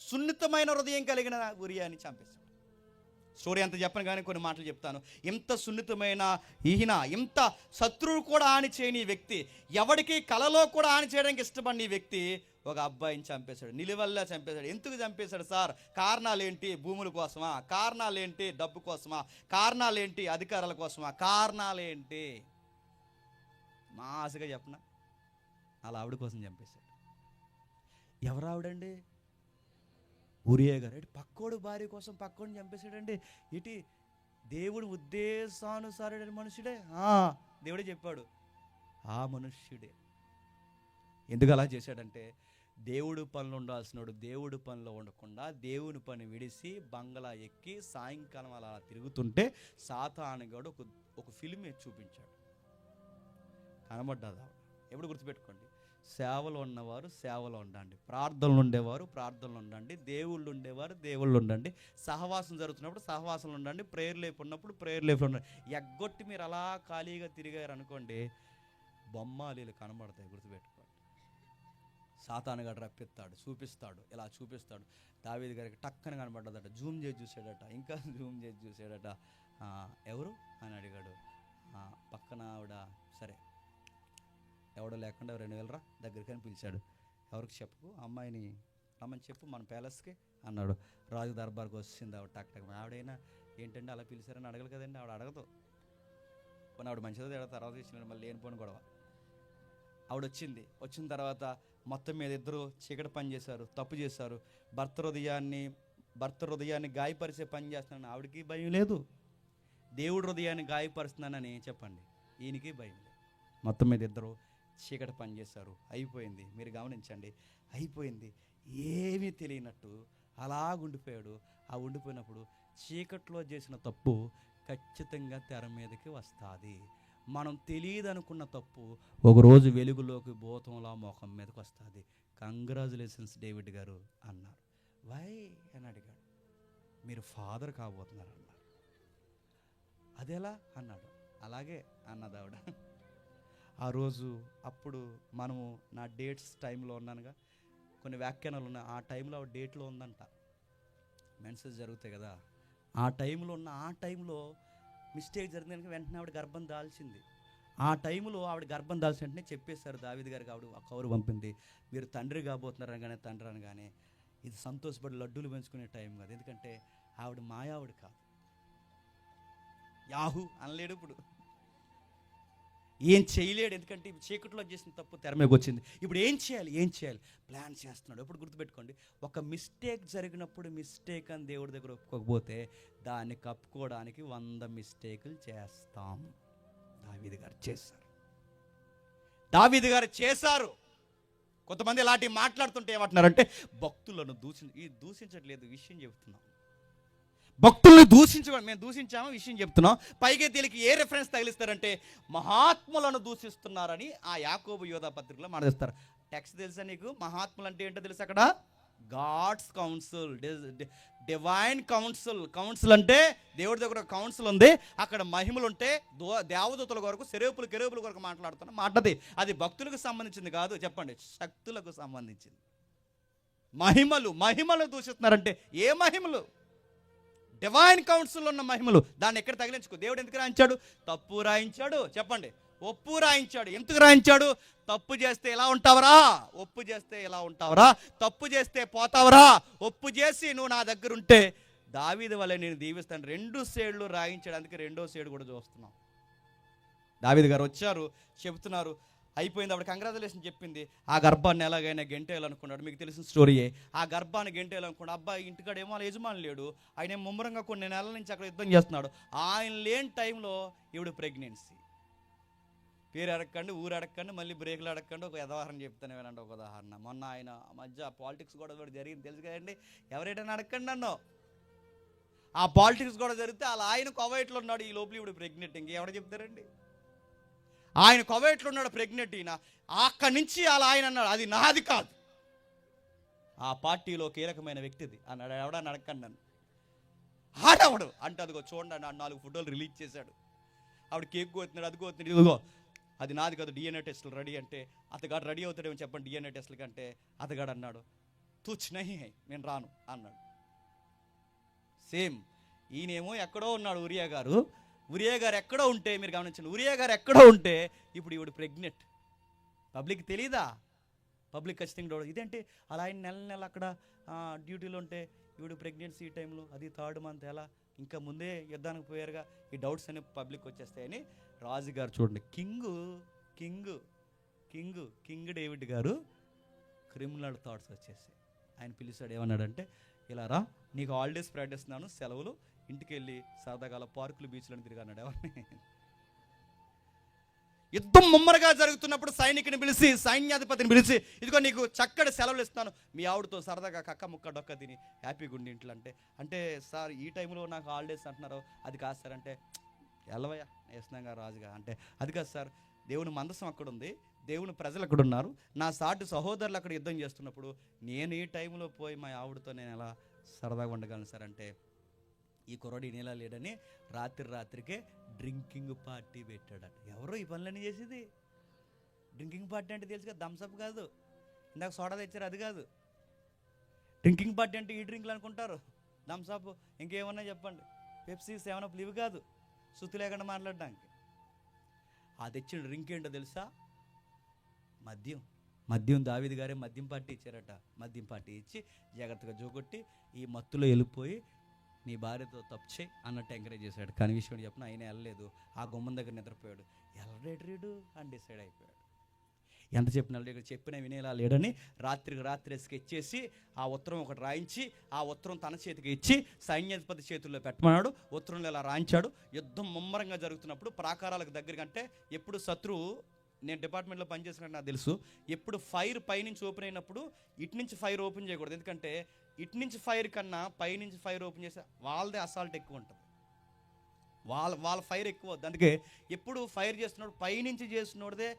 సున్నితమైన హృదయం కలిగిన ఉరియాని చంపేశాడు. స్టోరీ అంత చెప్పను కానీ కొన్ని మాటలు చెప్తాను. ఎంత సున్నితమైన ఇంత శత్రువు కూడా హాని చేయని వ్యక్తి, ఎవరికి కలలో కూడా హాని చేయడానికి ఇష్టపడిన వ్యక్తి ఒక అబ్బాయిని చంపేశాడు, నిలువల్లా చంపేశాడు. ఎందుకు చంపేశాడు సార్? కారణాలేంటి? భూముల కోసమా? కారణాలేంటి? డబ్బు కోసమా? కారణాలేంటి? అధికారాల కోసమా? కారణాలేంటి? మాసగా చెప్పనా, అలా ఆవిడ కోసం చంపేశాడు. ఎవరు ఆవిడండి? ఉరియా గారు. పక్కోడు భార్య కోసం పక్కోడిని చంపేశాడండి. ఇటు దేవుడు ఉద్దేశానుసారుడైన మనుషుడే. దేవుడే చెప్పాడు, ఆ మనుష్యుడే. ఎందుకు అలా చేశాడంటే, దేవుడు పనులు ఉండాల్సినోడు దేవుడు పనిలో ఉండకుండా దేవుని పని విడిసి బంగ్లా ఎక్కి సాయంకాలం అలా తిరుగుతుంటే సాతానుగాడు ఒక ఫిల్మ్ చూపించాడు. కనబడ్డదా? ఎప్పుడు గుర్తుపెట్టుకోండి, సేవలో ఉన్నవారు సేవలో ఉండండి, ప్రార్థనలు ఉండేవారు ప్రార్థనలు ఉండండి, దేవుళ్ళు ఉండేవారు దేవుళ్ళు ఉండండి, సహవాసం జరుగుతున్నప్పుడు సహవాసంలో ఉండండి, ప్రేయర్ లేపు ఉన్నప్పుడు ప్రేయర్ లేపులో ఉండండి. ఎగ్గొట్టి మీరు అలా ఖాళీగా తిరిగారు అనుకోండి, బొమ్మాలీలు కనబడతాయి. గుర్తుపెట్టుకోండి. సాతానుగాడు రప్పిస్తాడు, చూపిస్తాడు, ఇలా చూపిస్తాడు. దావీదు గారికి టక్కన కనబడ్డదట, జూమ్ చేసి చూసాడట, ఇంకా జూమ్ చేసి చూసాడట. ఎవరు అని అడిగాడు. పక్కన ఆవిడ, సరే ఎవడో లేకుండా 2000 రా దగ్గరికి అని పిలిచాడు. ఎవరికి చెప్పు, అమ్మాయిని రమ్మని చెప్పు మన ప్యాలెస్కి అన్నాడు. రాజు దర్బార్కి వచ్చింది ఆవిడ. టక్ ఆవిడైనా ఏంటంటే అలా పిలిచారని అడగలు కదండి, ఆవిడ అడగదు. కొన్ని ఆవిడ మంచిదో తేడా తర్వాత ఇచ్చినాడు, మళ్ళీ లేనిపోని గొడవ. ఆవిడ వచ్చిన తర్వాత మొత్తం మీద ఇద్దరు చీకటి పని చేశారు, తప్పు చేశారు. భర్త హృదయాన్ని గాయపరిచే పని చేస్తున్నానని ఆవిడకి భయం లేదు, దేవుడు హృదయాన్ని గాయపరుస్తున్నానని చెప్పండి ఈయనకి భయం లేదు. మొత్తం మీద ఇద్దరు చీకటి పని చేశారు. అయిపోయింది. మీరు గమనించండి, అయిపోయింది. ఏమీ తెలియనట్టు అలా ఉండిపోయాడు. ఆ ఉండిపోయినప్పుడు చీకట్లో చేసిన తప్పు ఖచ్చితంగా తెర మీదకి వస్తుంది. మనం తెలియదు అనుకున్న తప్పు ఒకరోజు వెలుగులోకి భూతంలా ముఖం మీదకి వస్తుంది. కంగ్రాచులేషన్స్ డేవిడ్ గారు అన్నారు. వై అని అడిగాడు. మీరు ఫాదర్ కాబోతున్నారు అన్నారు. అదెలా అన్నాడు. అలాగే అన్నది ఆవిడ. ఆ రోజు అప్పుడు మనము నా డేట్స్ టైంలో ఉన్నానుగా, కొన్ని వ్యాఖ్యానాలు ఉన్నాయి. ఆ టైంలో ఆవిడ డేట్లో ఉందంట, మెన్సెస్ జరుగుతాయి కదా, ఆ టైంలో మిస్టేక్ జరిగింది కనుక వెంటనే ఆవిడ గర్భం దాల్చింది. ఆ టైంలో ఆవిడ గర్భం దాల్చిన వెంటనే చెప్పేశారు దావీదు గారికి. ఆవిడ ఆ కౌరు పంపింది, మీరు తండ్రి కాబోతున్నారు అనగానే, తండ్రి అనగానే ఇది సంతోషపడి లడ్డూలు పెంచుకునే టైం కాదు. ఎందుకంటే ఆవిడ మాయావిడ కాదు, యాహూ అనలేడు, ఇప్పుడు ఏం చేయలేడు. ఎందుకంటే చీకట్లో చేసిన తప్పు తెర మీదకి వచ్చింది. ఇప్పుడు ఏం చేయాలి ప్లాన్ చేస్తున్నాడు. ఇప్పుడు గుర్తుపెట్టుకోండి, ఒక మిస్టేక్ జరిగినప్పుడు మిస్టేక్ అని దేవుడి దగ్గర ఒప్పుకోకపోతే దాన్ని కప్పుకోవడానికి 100 మిస్టేకులు చేస్తాం. దావీదు గారు చేశారు. కొంతమంది ఇలాంటివి మాట్లాడుతుంటే ఏమంటున్నారంటే భక్తులను దూషించట్లేదు, విషయం చెబుతున్నాం. భక్తుల్ని మేము దూషించాము, విషయం చెప్తున్నాం. పైగా దీనికి ఏ రెఫరెన్స్ తగిలిస్తారంటే మహాత్ములను దూషిస్తున్నారని ఆ యాకోబు యోధా పత్రికలో మాట్లాడతారు. టెక్స్ట్ తెలుసా నీకు? మహాత్ములు అంటే ఏంటో తెలుసు? అక్కడ గాడ్స్ కౌన్సిల్, డివైన్ కౌన్సిల్ అంటే దేవుడి దగ్గర కౌన్సిల్ ఉంది. అక్కడ మహిమలు ఉంటే దేవదూతల కొరకు, కెరూబుల కొరకు మాట్లాడుతున్న మాటది. అది భక్తులకు సంబంధించింది కాదు, చెప్పండి, శక్తులకు సంబంధించింది. మహిమలు దూషిస్తున్నారంటే ఏ మహిమలు? డివైన్ కౌన్సిల్ ఉన్న మహిమలు. దాన్ని ఎక్కడ తగిలించుకో. దేవుడు ఎందుకు రాయించాడు? తప్పు రాయించాడు, చెప్పండి, ఒప్పు రాయించాడు. ఎందుకు రాయించాడు? తప్పు చేస్తే ఎలా ఉంటావరా, ఒప్పు చేస్తే ఎలా ఉంటావరా, తప్పు చేస్తే పోతావరా, ఒప్పు చేసి నువ్వు నా దగ్గర ఉంటే దావీదు వలె నేను దీవిస్తాను. 2 సేడ్లు రాయించాడు. అందుకే 2వ సేడు కూడా చూస్తున్నాం. దావీదు గారు వచ్చారు, చెబుతున్నారు, అయిపోయింది. ఆవిడ కంగ్రాచులేషన్ చెప్పింది. ఆ గర్భాన్ని ఎలాగైనా గెంటేయాలనుకున్నాడు. మీకు తెలిసిన స్టోరీయే. ఆ గర్భాన్ని గెంటేయాలనుకున్నాడు. అబ్బాయి ఇంటికాడ ఏమో యజమాని లేడు. ఆయన ముమ్మరంగా కొన్ని నెలల నుంచి అక్కడ యుద్ధం చేస్తున్నాడు. ఆయన లేని టైంలో ఈవిడ ప్రెగ్నెన్సీ. పేరు అడగండి, ఊరు అడగండి, మళ్ళీ బ్రేకులు అడగండి. ఒక ఉదాహరణ చెప్తాను వినండి. ఒక ఉదాహరణ, మొన్న ఆయన మధ్య పాలిటిక్స్ కూడా జరిగింది, తెలుసు కదండి. ఎవరైనా అడగండి నన్ను. ఆ పాలిటిక్స్ కూడా జరిగితే అలా ఆయన కువైట్లో ఉన్నాడు, ఈ లోపల ఇప్పుడు ప్రెగ్నెంట్. ఇంకెవడ చెప్తారండి? ఆయన కువైట్లో ఉన్నాడు, ప్రెగ్నెంట్. ఈయన అక్కడి నుంచి అలా ఆయన అన్నాడు, అది నాది కాదు, ఆ పార్టీలో కీలకమైన వ్యక్తిది అన్నాడు. ఎవడని అడగండి నన్ను. ఆడవడు అంటే అదిగో చూడండి, 4 ఫోటోలు రిలీజ్ చేశాడు. ఆవిడ కేక్ కోతున్నాడు, అది కోతున్నాడు, ఇదిగో అది నాది కాదు, డిఎన్ఏ టెస్టులు రెడీ అంటే అతగాడు రెడీ అవుతాడేమో చెప్పండి. డిఎన్ఏ టెస్టుల కంటే అతగాడు అన్నాడు, తుచ్ నహీ హై, నేను రాను అన్నాడు. సేమ్ ఈయనేమో ఎక్కడో ఉన్నాడు ఉరియా గారు ఎక్కడో ఉంటే, మీరు గమనించండి, ఉరియా గారు ఎక్కడో ఉంటే ఇప్పుడు ఈవిడ ప్రెగ్నెంట్. పబ్లిక్ తెలీదా? పబ్లిక్ ఖచ్చితంగా ఇదేంటి అలా ఆయన నెల అక్కడ డ్యూటీలో ఉంటే ఈవిడ ప్రెగ్నెన్సీ టైంలో, అది 3rd మంత్, ఎలా ఇంకా ముందే యుద్ధానికి పోయారుగా, ఈ డౌట్స్ అనే పబ్లిక్ వచ్చేస్తాయని రాజుగారు చూడండి, కింగ్ డేవిడ్ గారు క్రిమినల్ థాట్స్ వచ్చేసి ఆయన పిలిచాడు. ఏమన్నాడంటే, ఇలా రా, నీకు హాలిడేస్ ప్రకటిస్తున్నాను, సెలవులు, ఇంటికి వెళ్ళి సరదాగా పార్కులు, బీచ్లను తిరిగి అన్నాడు. ఎవరిని? యుద్ధం ముమ్మరగా జరుగుతున్నప్పుడు సైనికుని పిలిచి, సైన్యాధిపతిని పిలిచి, ఇదిగో నీకు చక్కటి సెలవులు ఇస్తాను, మీ ఆవిడతో సరదాగా కక్క ముక్క డొక్క తిని హ్యాపీగా ఉండి ఇంట్లో. అంటే సార్ ఈ టైంలో నాకు హాలిడేస్ అంటున్నారు, అది కాదు సార్ అంటే, ఎల్లవయ్యా నేస్తున్నాగా రాజుగా అంటే, అది కాదు సార్, దేవుని మందసం అక్కడ ఉంది, దేవుని ప్రజలు అక్కడ ఉన్నారు, నా సాటి సహోదరులు అక్కడ యుద్ధం చేస్తున్నప్పుడు నేను ఈ టైంలో పోయి మా ఆవిడతో నేను ఎలా సరదాగా ఉండగలను సార్ అంటే, ఈ కుర్రాడు ఈయనలా లేడని రాత్రికే డ్రింకింగ్ పార్టీ పెట్టాడట. ఎవరో ఈ పనులన్నీ చేసేది? డ్రింకింగ్ పార్టీ అంటే తెలుసు కదా, థమ్సప్ కాదు, ఇందాక సోడా తెచ్చారు అది కాదు. డ్రింకింగ్ పార్టీ అంటే ఈ డ్రింక్లు అనుకుంటారు, థమ్సప్ ఇంకేమన్నా చెప్పండి, పెప్సీ, 7 ఇవి కాదు, శుద్ధి లేకుండా మాట్లాడడానికి. ఆ తెచ్చిన డ్రింక్ ఏంటో తెలుసా? మద్యం. దావీదు గారే మద్యం పార్టీ ఇచ్చారట. మద్యం పార్టీ ఇచ్చి జాగ్రత్తగా జోగొట్టి ఈ మత్తులో వెళ్ళిపోయి నీ భార్యతో తప్పు చేయి అన్నట్టు ఎంకరేజ్ చేశాడు. కానీ విషయం చెప్పిన ఆయన వెళ్ళలేదు, ఆ గుమ్మం దగ్గర నిద్రపోయాడు. ఎల్లరేడు అని డిసైడ్ అయిపోయాడు. ఎంత చెప్పినా చెప్పినా వినేలా లేడని రాత్రి స్కెచ్ చేసి ఆ ఉత్తరం ఒకటి రాయించి, ఆ ఉత్తరం తన చేతికి ఇచ్చి సైన్యాధిపతి చేతుల్లో పెట్టమన్నాడు. ఉత్తరంలో ఇలా రాయించాడు. యుద్ధం ముమ్మరంగా జరుగుతున్నప్పుడు ప్రాకారాలకు దగ్గర కంటే ఎప్పుడు శత్రువు, నేను డిపార్ట్మెంట్లో పనిచేసినట్టు నాకు తెలుసు, ఎప్పుడు ఫైర్ పైనుంచి ఓపెన్ అయినప్పుడు ఇటు నుంచి ఫైర్ ఓపెన్ చేయకూడదు. ఎందుకంటే ఇటు నుంచి ఫైర్ కన్నా పైనుంచి ఫైర్ ఓపెన్ చేస్తే వాళ్ళదే అసాల్ట్ ఎక్కువ ఉంటుంది, వాళ్ళ ఫైర్ ఎక్కువ అవుతుంది. అందుకే ఎప్పుడు ఫైర్ చేస్తున్నప్పుడు పైనుంచి చేస్తున్నోడిదే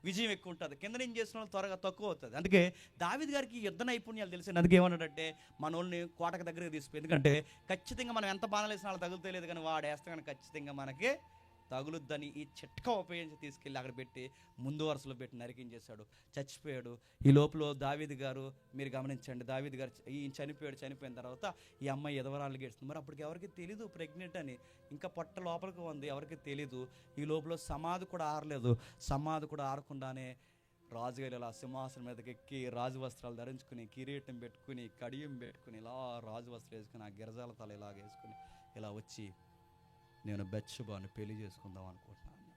విజయం ఎక్కువ ఉంటుంది, కింద నుంచి చేస్తున్న త్వరగా తక్కువ అవుతుంది. అందుకే దావీదు గారికి యుద్ధ నైపుణ్యాలు తెలిసి అందుకే ఏమన్నాడంటే, మన వాళ్ళని కోటకు దగ్గరికి తీసుకుపోయి, ఎందుకంటే ఖచ్చితంగా మనం ఎంత బాణాలు వేసినా వాళ్ళు తగులుతలేదు, కానీ వాడు వేస్తే కానీ ఖచ్చితంగా మనకి తగులుద్దని ఈ చిట్కా ఉపయోగించి తీసుకెళ్ళి అక్కడ పెట్టి ముందు వరుసలో పెట్టి నరికించేశాడు, చచ్చిపోయాడు. ఈ లోపల దావీదు గారు, మీరు గమనించండి, దావీదు గారు ఈయన చనిపోయిన తర్వాత ఈ అమ్మాయి ఎదవరాళ్ళు గెడుస్తుంది. మరి అప్పటికి ఎవరికి తెలీదు ప్రెగ్నెంట్ అని, ఇంకా పొట్ట లోపలికి ఉంది, ఎవరికి తెలీదు. ఈ లోపల సమాధి కూడా ఆరలేదు. సమాధి కూడా ఆరకుండానే రాజుగారు ఇలా సింహాసనం మీదకి ఎక్కి రాజు వస్త్రాలు ధరించుకుని, కిరీటం పెట్టుకుని, కడియం పెట్టుకుని, ఇలా రాజు వస్త్రం వేసుకుని, ఆ గిరజాల తల ఇలాగ వేసుకుని ఇలా వచ్చి, నేను బెత్షెబాను పెళ్లి చేసుకుందాం అనుకుంటున్నాను.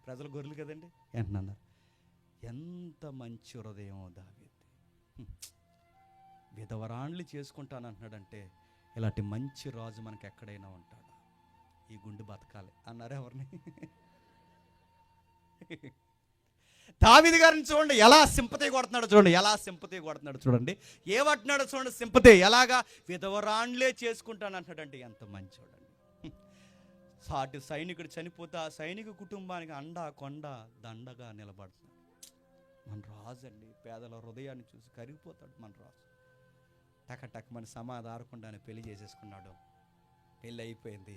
ప్రజలు గొర్రెలు కదండి, ఏంటన్నారు? ఎంత మంచి హృదయం దావీదు, విధవరాండ్లు చేసుకుంటానంటున్నాడంటే ఇలాంటి మంచి రాజు మనకి ఎక్కడైనా ఉంటాడా? ఈ గుండె బతకాలి అన్నారు ఎవరిని? దావీదు గారిని చూడండి, ఎలా సింపతి కొడుతున్నాడు చూడండి, ఎలా సింపతి కొడుతున్నాడు చూడండి, ఏమంటున్నాడు చూడండి, సింపతి ఎలాగా, విధవరాండ్లే చేసుకుంటాను అంటున్నాడంటే ఎంత మంచి చూడండి. సాటి సైనికుడు చనిపోతే ఆ సైనిక కుటుంబానికి అండా కొండ దండగా నిలబడుతున్నాడు. మన రాజు అండి, పేదల హృదయాన్ని చూసి కరిగిపోతాడు మన రాజు. టక్ మన సమాధి ఆరకుండానే పెళ్లి చేసేసుకున్నాడు. పెళ్ళి అయిపోయింది,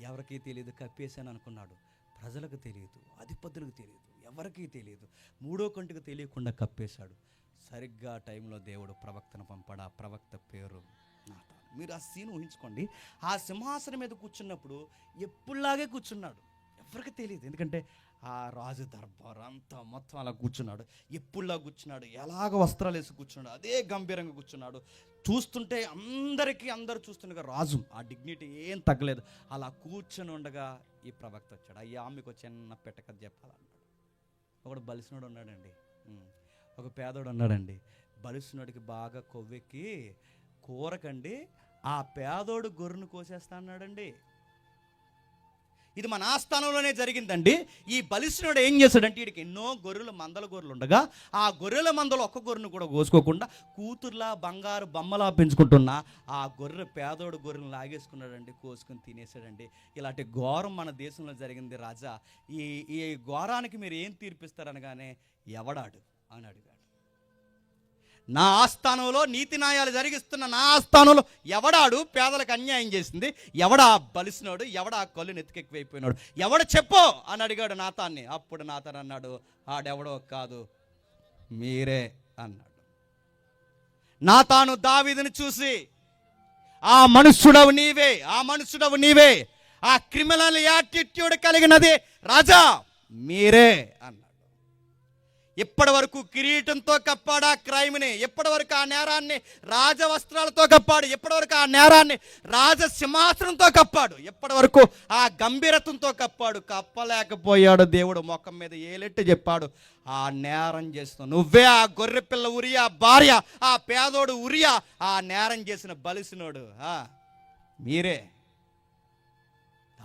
ఎవరికీ తెలియదు, కప్పేసాను అనుకున్నాడు. ప్రజలకు తెలియదు, అధిపతులకు తెలియదు, ఎవరికీ తెలియదు, మూడో కంటికి తెలియకుండా కప్పేశాడు. సరిగ్గా టైంలో దేవుడు ప్రవక్తను పంపాడు. ఆ ప్రవక్త పేరు నాతాను. మీరు ఆ సీన్ ఊహించుకోండి. ఆ సింహాసనం మీద కూర్చున్నప్పుడు ఎప్పుడులాగే కూర్చున్నాడు, ఎవరికి తెలియదు. ఎందుకంటే ఆ రాజు దర్బార్ అంతా మొత్తం అలా కూర్చున్నాడు, ఎప్పుడులా కూర్చున్నాడు, ఎలాగ వస్త్రాలు వేసి కూర్చున్నాడు, అదే గంభీరంగా కూర్చున్నాడు. చూస్తుంటే అందరూ చూస్తుండగా రాజు ఆ డిగ్నిటీ ఏం తగ్గలేదు. అలా కూర్చొని ఉండగా ఈ ప్రవక్త వచ్చాడు. అయ్యా మీకు చిన్న పెట్టకథ చెప్పాలన్నాడు. ఒకడు బలిసినోడు ఉన్నాడండి, ఒక పేదోడు ఉన్నాడండి. బలిసినోడికి బాగా కొవ్వెక్కి కూరకండి ఆ పేదోడు గొర్రెను కోసేస్తా అన్నాడండి. ఇది మన ఆస్థానంలోనే జరిగిందండి. ఈ బలిసినోడు ఏం చేశాడంటే, వీడికి ఎన్నో మందల గొర్రెలు ఉండగా ఆ గొర్రెల మందలో ఒక్క గొర్రెను కూడా కోసుకోకుండా కూతుర్లా బంగారు బొమ్మలా పెంచుకుంటున్నా ఆ గొర్రె పేదోడు గొర్రెను లాగేసుకున్నాడండి, కోసుకుని తినేసాడండి. ఇలాంటి ఘోరం మన దేశంలో జరిగింది రాజా. ఈ ఘోరానికి మీరు ఏం తీర్పిస్తారనగానే, ఎవడాడు అని అడిగాడు. నా ఆస్థానంలో నీతి న్యాయాలు జరిగిస్తున్న నా ఆస్థానంలో ఎవడాడు పేదలకు అన్యాయం చేసింది, ఎవడా బలిసినోడు, ఎవడా కళ్ళు నెత్తికెక్కిపోయినాడు, ఎవడు చెప్పు అని అడిగాడు నాతాన్ని. అప్పుడు నాతాన్ అన్నాడు, ఆడెవడో కాదు మీరే అన్నాడు. నాతాను దావీదుని చూసి, ఆ మనుష్యుడవు నీవే, ఆ క్రిమినల్ యాటిట్యూడ్ కలిగినది రాజా మీరే అన్నాడు. ఇప్పటి వరకు కిరీటంతో కప్పాడు ఆ క్రైమ్ని, ఇప్పటి వరకు ఆ నేరాన్ని రాజవస్త్రాలతో కప్పాడు, ఇప్పటి వరకు ఆ నేరాన్ని రాజసింహాసనంతో కప్పాడు, ఇప్పటి వరకు ఆ గంభీరత్వంతో కప్పాడు. కప్పలేకపోయాడు. దేవుడు ముఖం మీద ఏలెట్టి చెప్పాడు, ఆ నేరం చేస్తున్నావు నువ్వే, ఆ గొర్రె పిల్ల ఉరియా భార్య, ఆ పేదోడు ఉరియా, ఆ నేరం చేసిన బలిసినోడు మీరే.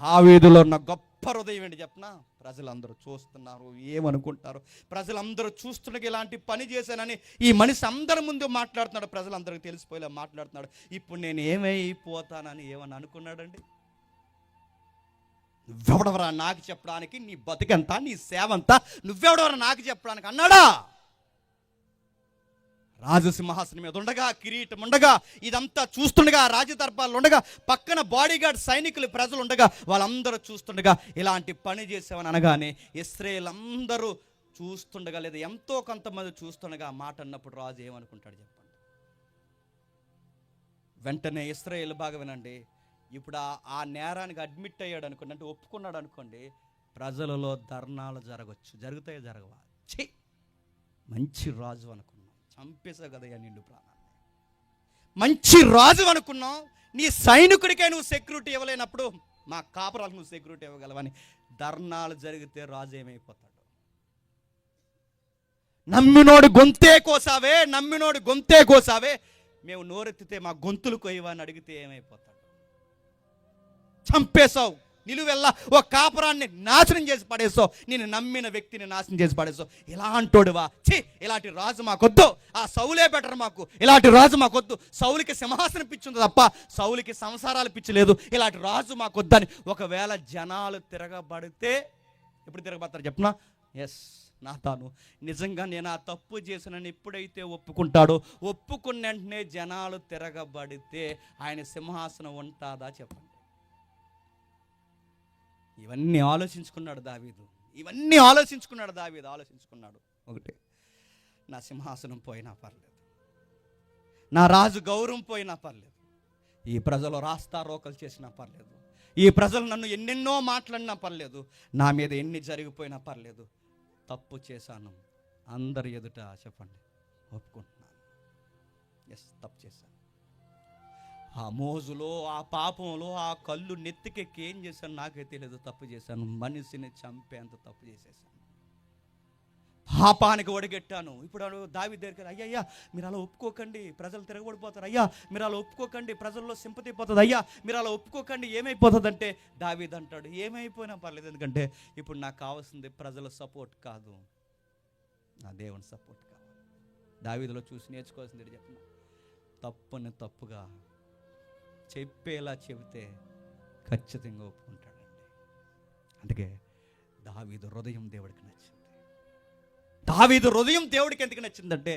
దావీదులో ఉన్న గొప్ప హృదయం ఏంటి చెప్పనా? ప్రజలందరూ చూస్తున్నారు, ఏమనుకుంటారు, ప్రజలందరూ చూస్తుండగా ఇలాంటి పని చేశానని ఈ మనిషి అందరి ముందు మాట్లాడుతున్నాడు, ప్రజలందరికీ తెలిసిపోయేలా మాట్లాడుతున్నాడు. ఇప్పుడు నేను ఏమైపోతానని ఏమని అనుకున్నాడండి? నువ్వెవడవరా నాకు చెప్పడానికి, నీ బతుకంతా నీ సేవంతా నువ్వెవడవరా నాకు చెప్పడానికి అన్నాడా? రాజసింహాసనం మీద ఉండగా, కిరీటం ఉండగా, ఇదంతా చూస్తుండగా, రాజదర్బార్లు ఉండగా, పక్కన బాడీగార్డ్ సైనికులు ప్రజలు ఉండగా, వాళ్ళందరూ చూస్తుండగా ఇలాంటి పని చేసామని అనగానే ఇశ్రాయేలు అందరూ చూస్తుండగా, లేదా ఎంతో కొంతమంది చూస్తుండగా ఆ మాట అన్నప్పుడు రాజు ఏమనుకుంటాడు చెప్పండి? వెంటనే ఇశ్రాయేలు బాగా వినండి, ఇప్పుడు ఆ నేరానికి అడ్మిట్ అయ్యాడు అనుకోండి, అంటే ఒప్పుకున్నాడు అనుకోండి, ప్రజలలో ధర్నాలు జరుగుతాయో జరగవా? ఛీ, మంచి రాజు అనుకున్నాం, చంపేసావు కదయ్యా నిండు ప్రాణాన్ని. మంచి రాజు అనుకున్నావు, నీ సైనికుడికే నువ్వు సెక్యూరిటీ ఇవ్వలేనప్పుడు మా కాపురాలకు నువ్వు సెక్యూరిటీ ఇవ్వగలవని ధర్నాలు జరిగితే రాజు ఏమైపోతాడు? నమ్మినోడు గొంతే కోసావే, మేము నోరెత్తితే మా గొంతులు కొయ్యవా అని అడిగితే ఏమైపోతాడు? చంపేశావు, నిలువెల్లా ఒక కాపురాన్ని నాశనం చేసి పడేసావు, నేను నమ్మిన వ్యక్తిని నాశనం చేసి పడేసావు. ఇలాంటోడువా? ఛీ, ఇలాంటి రాజు మాకొద్దు, ఆ సౌలే బెటర్ మాకు, ఇలాంటి రాజు మాకొద్దు. సౌలుకి సింహాసనం పిచ్చింది తప్ప సౌలుకి సంసారాలు పిచ్చలేదు, ఇలాంటి రాజు మాకొద్దని ఒకవేళ జనాలు తిరగబడితే ఎప్పుడు తిరగబడతారు చెప్పనా? ఎస్, నాతాను నిజంగా నేను ఆ తప్పు చేశానని ఎప్పుడైతే ఒప్పుకుంటాడో, ఒప్పుకున్న వెంటనే జనాలు తిరగబడితే ఆయన సింహాసనం ఉంటుందా చెప్పండి? ఇవన్నీ ఆలోచించుకున్నాడు దావీదు. ఆలోచించుకున్నాడు. ఒకటి, నా సింహాసనం పోయినా పర్లేదు, నా రాజు గౌరవం పోయినా పర్లేదు, ఈ ప్రజలు రాస్తారోకలు చేసినా పర్లేదు, ఈ ప్రజలు నన్ను ఎన్నెన్నో మాట్లాడినా పర్లేదు, నా మీద ఎన్ని జరిగిపోయినా పర్లేదు, తప్పు చేశాను, అందరి ఎదుట చెప్పండి ఒప్పుకుంటున్నాను, తప్పు చేశాను. ఆ మోజులో, ఆ పాపంలో, ఆ కళ్ళు నెత్తికెక్కి ఏం చేశాను నాకే తెలియదు, తప్పు చేశాను, మనిషిని చంపేంత తప్పు చేసేసాను, పాపానికి ఒడిగెట్టాను. ఇప్పుడు దావీదు దగ్గరికి, అయ్యా మీరు అలా ఒప్పుకోకండి, ప్రజలు తిరగబడిపోతారు, అయ్యా మీరు అలా ఒప్పుకోకండి, ప్రజల్లో సింపతి పోతుంది, అయ్యా మీరు అలా ఒప్పుకోకండి, ఏమైపోతుంది అంటే దావీదు అంటాడు, ఏమైపోయినా పర్లేదు, ఎందుకంటే ఇప్పుడు నాకు కావాల్సింది ప్రజల సపోర్ట్ కాదు, నా దేవుని సపోర్ట్ కావాలి. దావీదులో చూసి నేర్చుకోవాల్సింది చెప్పిన, తప్పుని తప్పుగా చెప్పేలా చెబితే ఖచ్చితంగా ఒప్పుకుంటాడండి. అందుకే దావీదు హృదయం దేవుడికి నచ్చింది. దావీదు హృదయం దేవుడికి ఎందుకు నచ్చిందంటే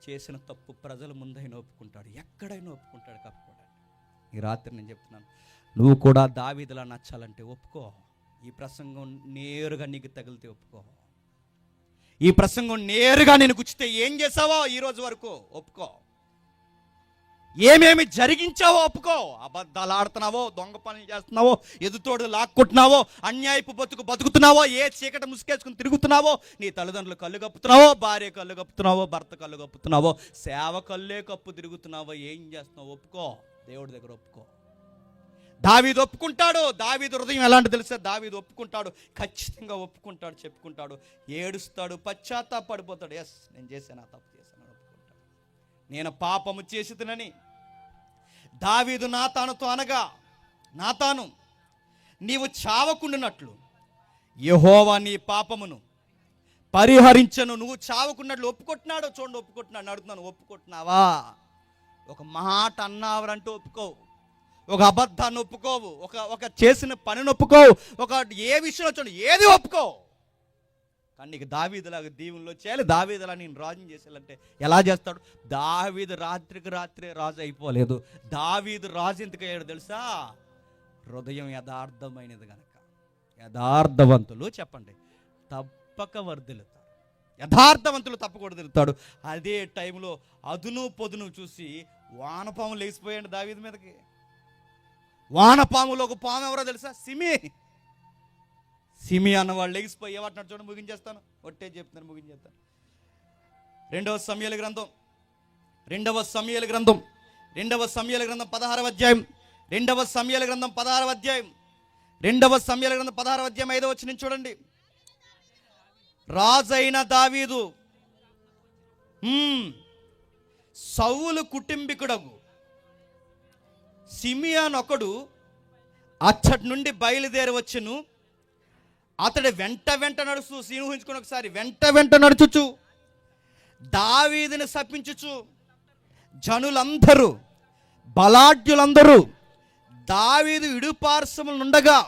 చేసిన తప్పు ప్రజల ముందైనా ఒప్పుకుంటాడు, ఎక్కడైనా ఒప్పుకుంటాడు. కప్పుకోడండి. ఈ రాత్రి నేను చెప్తున్నాను, నువ్వు కూడా దావీదులా నచ్చాలంటే ఒప్పుకో. ఈ ప్రసంగం నేరుగా నీకు తగిలితే ఒప్పుకో. ఈ ప్రసంగం నేరుగా నేను గుచ్చితే ఏం చేసావో ఈ రోజు వరకు ఒప్పుకో. ఏమేమి జరిగించావో ఒప్పుకో. అబద్ధాలు ఆడుతున్నావో, దొంగ పనులు చేస్తున్నావో, ఎదుటోడు లాక్కుంటున్నావో, అన్యాయపు బతుకుతున్నావో, ఏ చీకటి ముసుకేసుకుని తిరుగుతున్నావో, నీ తల్లిదండ్రులు కళ్ళు కప్పుతున్నావో, భార్య కళ్ళు కప్పుతున్నావో, భర్త కళ్ళు కప్పుతున్నావో, సేవ కళ్ళే కప్పు తిరుగుతున్నావో, ఏం చేస్తున్నావో ఒప్పుకో. దేవుడి దగ్గర ఒప్పుకో. దావీదు ఒప్పుకుంటాడు. దావీదు హృదయం ఎలాంటి తెలిసే, దావీదు ఒప్పుకుంటాడు, ఖచ్చితంగా ఒప్పుకుంటాడు, చెప్పుకుంటాడు, ఏడుస్తాడు, పశ్చాత్తాపడిపోతాడు. నేను చేశాను, తప్పు చేశాను, ఒప్పుకుంటాడు. నేను పాపము చేసితినని దావీదు నాతానుతో అనగా, నాతాను నీవు చావకుండునట్లు యెహోవా నీ పాపమును పరిహరించను. నువ్వు చావకున్నట్లు ఒప్పుకుంటున్నాడు. చూడండి, ఒప్పుకుంటున్నాడు. అడుగుతున్నాను, ఒప్పుకుంటున్నావా? ఒక మాట అన్నావరంటూ ఒప్పుకోవు, ఒక అబద్ధాన్ని ఒప్పుకోవు, ఒక చేసిన పనిని ఒప్పుకోవు, ఒక ఏ విషయంలో చూడండి ఏది ఒప్పుకో. కానీ నీకు దావీదులాగా దీవుల్లో చేయాలి, దావీదులా నేను రాజుని చేసేయాలంటే ఎలా చేస్తాడు? దావీదు రాత్రికి రాత్రే రాజు అయిపోలేదు. దావీదు రాజు ఎందుకు అయ్యాడు తెలుసా? హృదయం యథార్థమైనది గనక. యథార్థవంతులు చెప్పండి తప్పక వర్ధిల్లుతారు. యథార్థవంతులు తప్పక వర్ధిల్లుతాడు. అదే టైంలో అదును పొదును చూసి వానపాము లేచిపోయాడు దావీదు మీదకి. వానపాములో ఒక పాము ఎవరో తెలుసా? సిమి అన్నవాళ్ళు లేచిపోయి ఏమంటున్నాడు చూడండి. ముగించేస్తాను, ఒట్టే చెప్తున్నాను, ముగించేస్తాను. 2వ సమూయేలు గ్రంథం 16వ అధ్యాయం 2వ సమూయేలు గ్రంథం 16వ అధ్యాయం 5వ వచనం చూడండి. రాజైన దావీదు సౌలు కుటుంబీకుడగు సిమియాన్ ఒకడు అచ్చటి నుండి బయలుదేరి వచ్చును. అతడు వెంట నడుస్తూ, ఊహించుకుని ఒకసారి, వెంట నడుచుచు దావీదుని శపించుచు జనులందరూ, బలాఢ్యులందరూ దావీదు ఇడుపార్శ్వములుండగా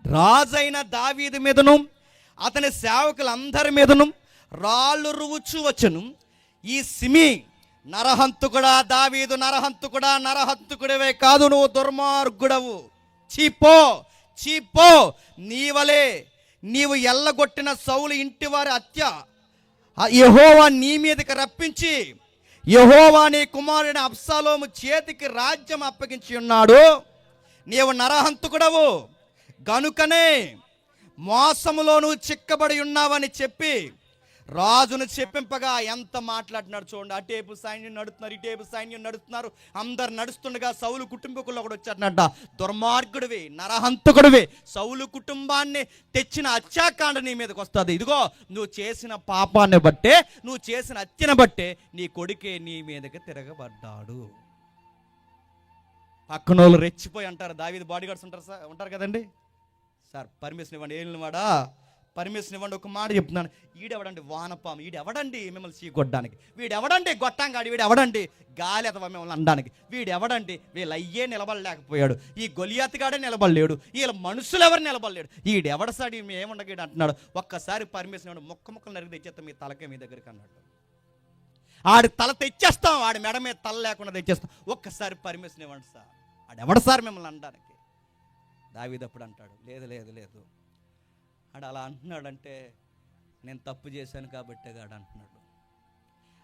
రాజైన దావీదు మీదను అతని సేవకులందరి మీదను రాళ్ళు రువుచు వచ్చును. ఈ సిమి నరహంతుకుడా, దావీదు నరహంతుకుడా, నరహంతుకుడివే కాదు, నువ్వు దుర్మార్గుడవు, చీపో నీవలే నీవు ఎల్లగొట్టిన సౌలు ఇంటివారి హత్య యెహోవా నీ మీదకి రప్పించి యెహోవా నీ కుమారుని అబ్షాలోము చేతికి రాజ్యం అప్పగించి ఉన్నాడు. నీవు నరహంతుకుడవు గనుకనే మోసములో నువ్వు చిక్కబడి ఉన్నావని చెప్పి రాజును చెప్పింపగా ఎంత మాట్లాడినాడు చూడండి. అటేపు సైన్యం నడుస్తున్నారు, ఇటేపు సైన్యం నడుస్తున్నారు. అందరు నడుస్తుండగా సౌలు కుటుంబకుల్లో కూడా వచ్చారనట. దుర్మార్గుడివి, నరహంతకుడివి, సౌలు కుటుంబాన్ని తెచ్చిన హత్యాకాండ నీ మీదకి వస్తుంది. ఇదిగో నువ్వు చేసిన పాపాన్ని బట్టే, నువ్వు చేసిన హత్యను బట్టే నీ కొడుకే నీ మీదకి తిరగబడ్డాడు. పక్కన వాళ్ళు రెచ్చిపోయి అంటారు, దావీదు బాడీ గార్డ్స్ ఉంటారు కదండి, సార్ పర్మిషన్ ఇవ్వండి, ఏలినవాడా పర్మిషన్ ఇవ్వండి, ఒక మాట చెప్తున్నాను. ఈడెవడండి వానపాము, ఈడెవడండి మిమ్మల్ని చీకొట్టడానికి, వీడెవడండి గొట్టంగాడి, వీడెవడండి గాలి అథవా మిమ్మల్ని అనడానికి, వీడెవడండి వీళ్ళు అయ్యే నిలబడలేకపోయాడు, ఈ గొలియాతిగాడే నిలబడలేడు, వీళ్ళ మనుషులు ఎవరు నిలబడలేడు, ఈడెవడ సాడి ఏముండగీడు అంటున్నాడు. ఒక్కసారి పర్మిషన్ ఇవ్వండి, ముక్కలు నరికి తెచ్చేస్తాం మీ తలకే మీ దగ్గరికి అన్నాడు. ఆడి తల తెచ్చేస్తాం, ఆడి మెడ మీద తల లేకుండా తెచ్చేస్తాం, ఒక్కసారి పర్మిషన్ ఇవ్వండి సార్. ఆడెవడ సార్ మిమ్మల్ని అనడానికి? దావీదు అప్పుడు అంటాడు, లేదు లేదు లేదు, ఆడు అలా అంటున్నాడంటే నేను తప్పు చేశాను కాబట్టే గాడు అంటున్నాడు.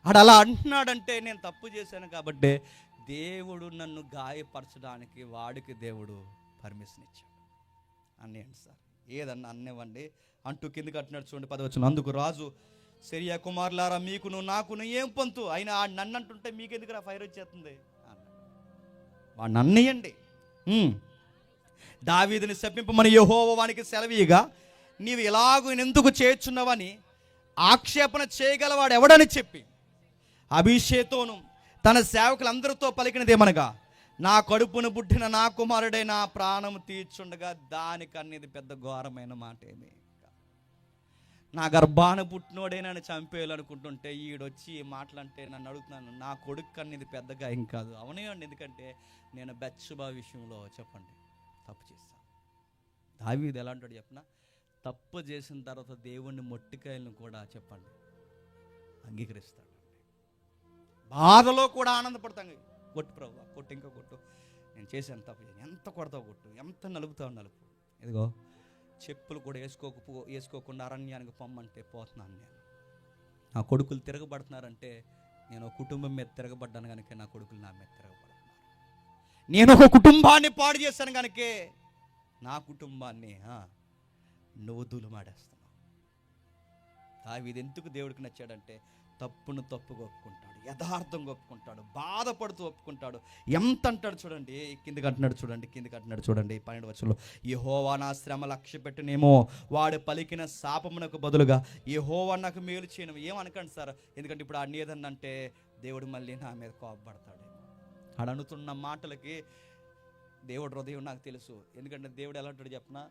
ఆడు అలా అంటున్నాడంటే నేను తప్పు చేశాను కాబట్టే దేవుడు నన్ను గాయపరచడానికి వాడికి దేవుడు పర్మిషన్ ఇచ్చాడు. అన్నేయండి సార్, ఏదన్నా అన్నివ్వండి అంటూ కిందకి అంటున్నాడు. చూడండి 10వ వచనం. అందుకు రాజు, సిరియా కుమారులారా, మీకును నాకును ఏం పంతు, అయినా ఆ నన్ను అంటుంటే మీకెందుకు ఫైర్ వచ్చేస్తుంది అన్నాడు. వాడిని అన్నయ్యండి. దావీదుని శపింపమని యెహోవా వానికి సెలవీయగా నీవు ఇలాగూ ఎందుకు చేర్చున్నావని ఆక్షేపణ చేయగలవాడు ఎవడని చెప్పి అభిషేతోను తన సేవకులందరితో పలికినదేమనగా, నా కడుపును పుట్టిన నా కుమారుడే నా ప్రాణము తీర్చుండగా దానికనేది పెద్ద ఘోరమైన మాట ఏమి, నా గర్భాన పుట్టినోడే నన్ను చంపేయాలనుకుంటుంటే ఈడొచ్చి ఈ మాటలంటే నన్ను అడుగుతున్నాను, నా కొడుకు అనేది పెద్దగా ఏం కాదు. అవునండి, ఎందుకంటే నేను బెత్షెబా విషయంలో చెప్పండి తప్పు చేశాను. దావీదు ఎలా అంటాడు చెప్పిన, తప్పు చేసిన తర్వాత దేవుణ్ణి మొట్టికాయలను కూడా చెప్పండి అంగీకరిస్తాడు. బాధలో కూడా ఆనందపడతాం. కొట్టు ప్రభు, కొట్టు, ఇంకా కొట్టు, నేను చేశాను తప్పు, ఎంత కొడతావు కొట్టు, ఎంత నలుపుతావు నలుపు, ఇదిగో చెప్పులు కూడా వేసుకోకుండా అరణ్యానికి పొమ్మంటే పోతున్నాను నేను. నా కొడుకులు తిరగబడుతున్నారంటే నేను ఒక కుటుంబం మీద తిరగబడ్డాను కనుక నా కొడుకులు నా మీద తిరగబడుతున్నారు. నేను ఒక కుటుంబాన్ని పాడు చేశాను కనుకే నా కుటుంబాన్ని నువ్వు దులుమాడేస్తున్నావు. దావీదు ఎందుకు దేవుడికి నచ్చాడంటే తప్పును తప్పుగా ఒప్పుకుంటాడు, యథార్థంగా ఒప్పుకుంటాడు, బాధపడుతూ ఒప్పుకుంటాడు. ఎంత అంటాడు చూడండి, కిందకి అంటున్నాడు చూడండి 12వ వచనంలో, యెహోవా నా శ్రమ లక్ష్య పెట్టినేమో వాడు పలికిన శాపమునకు బదులుగా యెహోవా నాకు మేలు చేయను. ఏమనకండి సార్, ఎందుకంటే ఇప్పుడు ఆడిని ఏదన్నంటే దేవుడు మళ్ళీ నా మీద కోపపడతాడు. ఆడు అనుతున్న మాటలకి దేవుడు హృదయం నాకు తెలుసు. ఎందుకంటే దేవుడు ఎలా అంటాడు చెప్పనా,